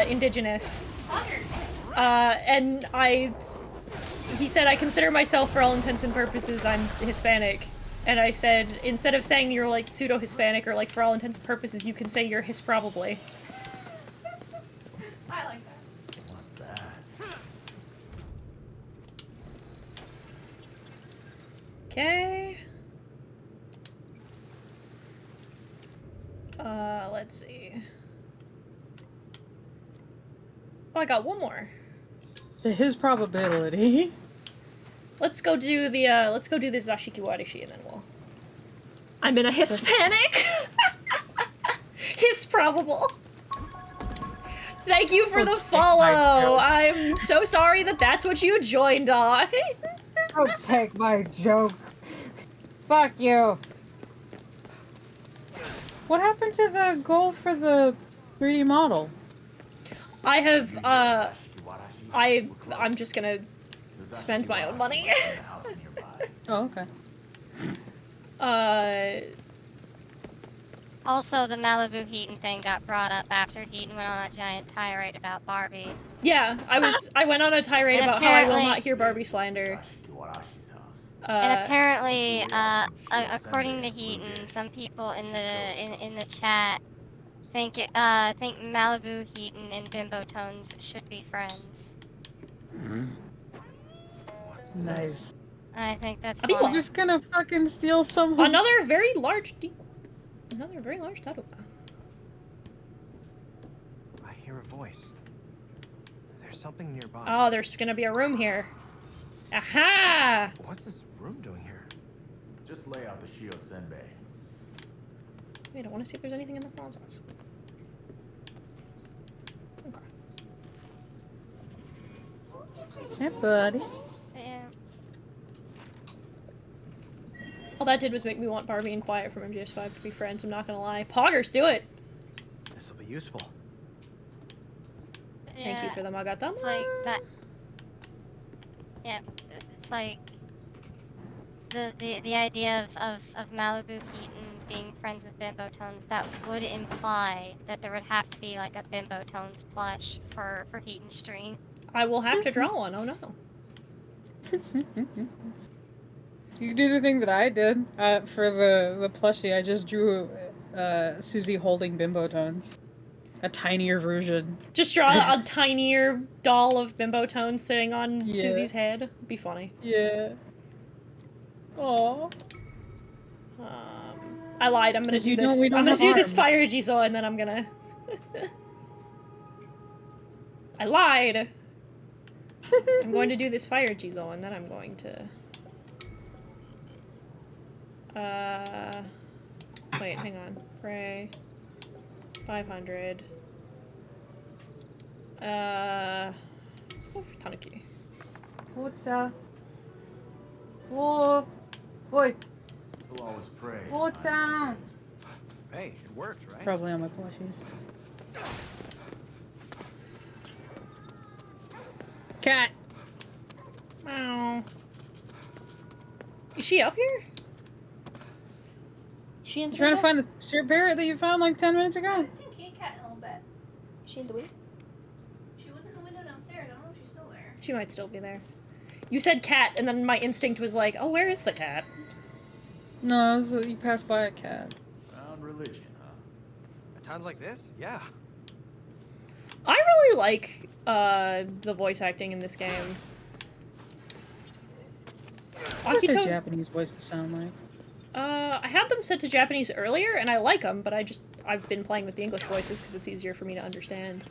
indigenous. Fired. And he said, I consider myself, for all intents and purposes, I'm Hispanic. And I said, instead of saying you're, like, pseudo-Hispanic, or, like, for all intents and purposes, you can say you're his-probably. I like that. What's that? Okay. Let's see. Oh, I got one more. To his probability. Let's go do the Zashiki Warishi and then we'll... I'm in a Hispanic! His probable. Thank you for the follow! I'm so sorry that that's what you joined on. Don't take my joke. Fuck you. What happened to the goal for the 3D model? I have, I'm just gonna spend my own money. Oh, okay. Also, the Malibu Hiten thing got brought up after Hiten went on a giant tirade about Barbie. Yeah, I went on a tirade And about how I will apparently- not hear Barbie slander. And apparently, according to Hiten, some people in the chat think Malibu Hiten and Bimbo Tones should be friends. What's Nice. this? I think that's Are you fine. Just gonna fucking steal some. Another very large deal. Another very large tattoo. I hear a voice. There's something nearby. Oh, there's gonna be a room here. Aha! What's this room doing here? Just lay out the Shio Senbei. Wait, I want to see if there's anything in the closets. Okay. Hey, buddy. Yeah. All that did was make me want Barbie and Quiet from MGS5 to be friends, I'm not gonna lie. Poggers, do it! This will be useful. Thank you for the Magatama. It's like that. Yeah, it's like the idea of Malibu Hiten being friends with Bimbo Tones. That would imply that there would have to be like a Bimbo Tones plush for Heaton's stream. I will have to draw one, oh no. You can do the thing that I did for the plushie. I just drew Susie holding Bimbo Tones. A tinier version. Just draw a tinier doll of Bimbo Tones sitting on Susie's head. It'd be funny. Yeah. Aww. I lied, I'm gonna do this. We don't I'm gonna have do this arms. fire Jizo and then I'm gonna... I lied! I'm going to do this fire Jizo and then I'm going to... Wait, hang on. Pray. 500. Oh, Tanuki. What's up? Whoa. Boy. We'll always pray. What's up? Hey, it worked, right? Probably on my plushies. Cat. Meow. Is she up here? Is she in the Trying to window? find the your parrot that you found like 10 minutes I ago. haven't seen Kitty Cat in a little bit. Is she in the window? She was in the window downstairs. I don't know if she's still there. She might still be there. You said cat, and then my instinct was like, oh, where is the cat? No, you passed by a cat. Found religion, huh? At times like this? Yeah. I really like the voice acting in this game. What their Akito, Japanese voices sound like? I had them set to Japanese earlier, and I like them, but I've been playing with the English voices because it's easier for me to understand.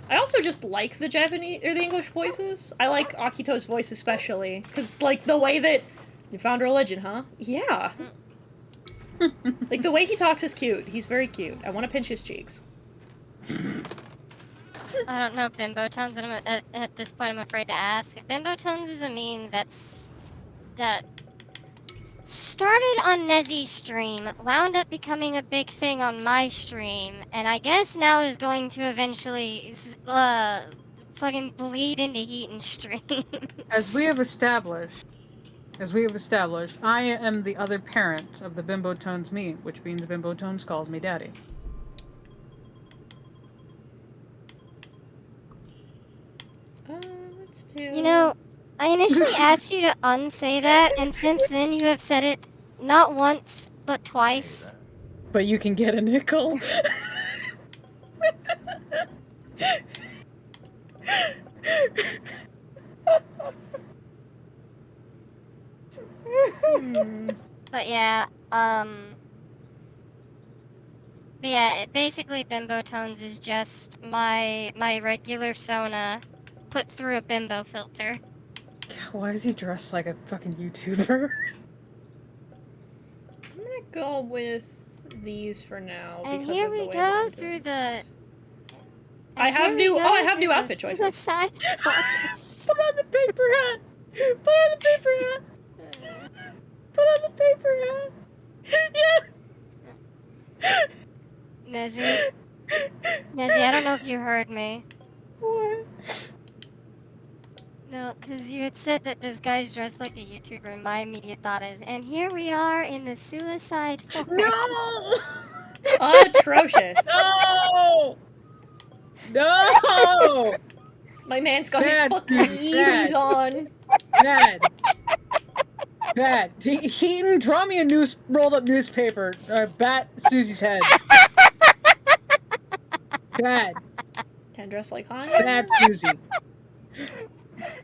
I also just like the Japanese, or the English voices. I like Akito's voice especially, because, like, the way that... You found religion, huh? Yeah! Like, the way he talks is cute. He's very cute. I want to pinch his cheeks. I don't know Bimbo Tones, and at this point I'm afraid to ask. Bimbo Tones is a meme that started on Nezzy's stream, wound up becoming a big thing on my stream, and I guess now is going to eventually fucking bleed into Heaton's stream. As we have established, I am the other parent of the Bimbo Tones meme, which means Bimbo Tones calls me daddy. Let's do... You know, I initially asked you to unsay that, and since then you have said it not once, but twice. But you can get a nickel. But yeah, basically Bimbo Tones is just my regular Sona put through a bimbo filter. Why is he dressed like a fucking YouTuber? I'm gonna go with these for now, And because here of the we way go I'm through doing the... this. and I have here we new- go oh, I have through new the outfit choices. suicide quest. Put on the paper hat! Put on the paper hat! Put on the paper hat! Yeah! Nezzy, I don't know if you heard me. What? No, because you had said that this guy's dressed like a YouTuber, and my immediate thought is, and here we are in the suicide forest. No! Atrocious. No! No! My man's got Bad, his fucking dude, Yeezys bad. on. Bad. Bad. Heaton, draw me a rolled up newspaper. Bat Susie's head. Bad. Can dress like Han. Bad, Susie.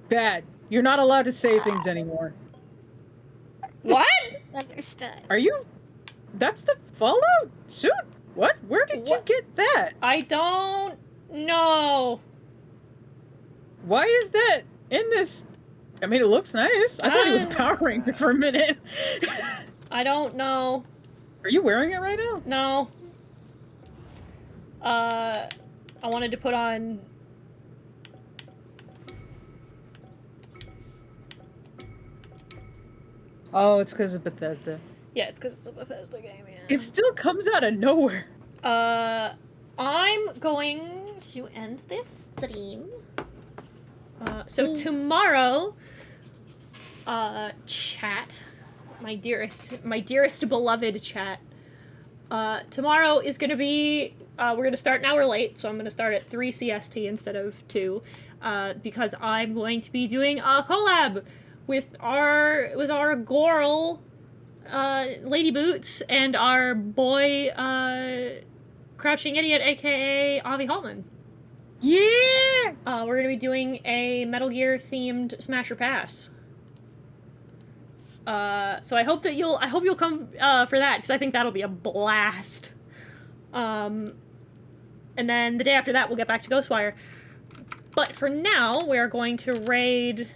Bad. You're not allowed to say things anymore. What? Understood. Are you That's the Fallout suit? What? Where did you get that? I don't know. Why is that in this? I mean, it looks nice. I thought it was a Power Ranger for a minute. I don't know. Are you wearing it right now? No. I wanted to put on... Oh, it's because of Bethesda. Yeah, it's because it's a Bethesda game, yeah. It still comes out of nowhere. I'm going to end this stream. So tomorrow, chat, my dearest beloved chat, tomorrow is going to be, we're going to start an hour late, so I'm going to start at 3 CST instead of 2, because I'm going to be doing a collab with our girl, Lady Boots, and our boy, Crouching Idiot, aka Avi Holtman. Yeah! We're gonna be doing a Metal Gear themed Smasher Pass. So I hope you'll come for that, because I think that'll be a blast. And then the day after that we'll get back to Ghostwire. But for now, we're going to raid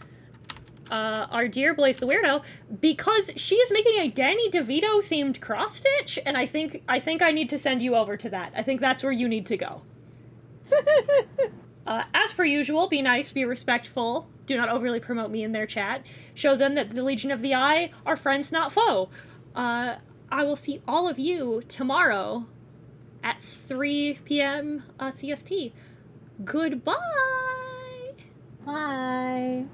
our dear Blaze the Weirdo, because she is making a Danny DeVito themed cross stitch, and I think I need to send you over to that. I think that's where you need to go. As per usual, be nice, be respectful, do not overly promote me in their chat, show them that the Legion of the Eye are friends, not foe. I will see all of you tomorrow at 3 p.m. CST. Goodbye! Bye!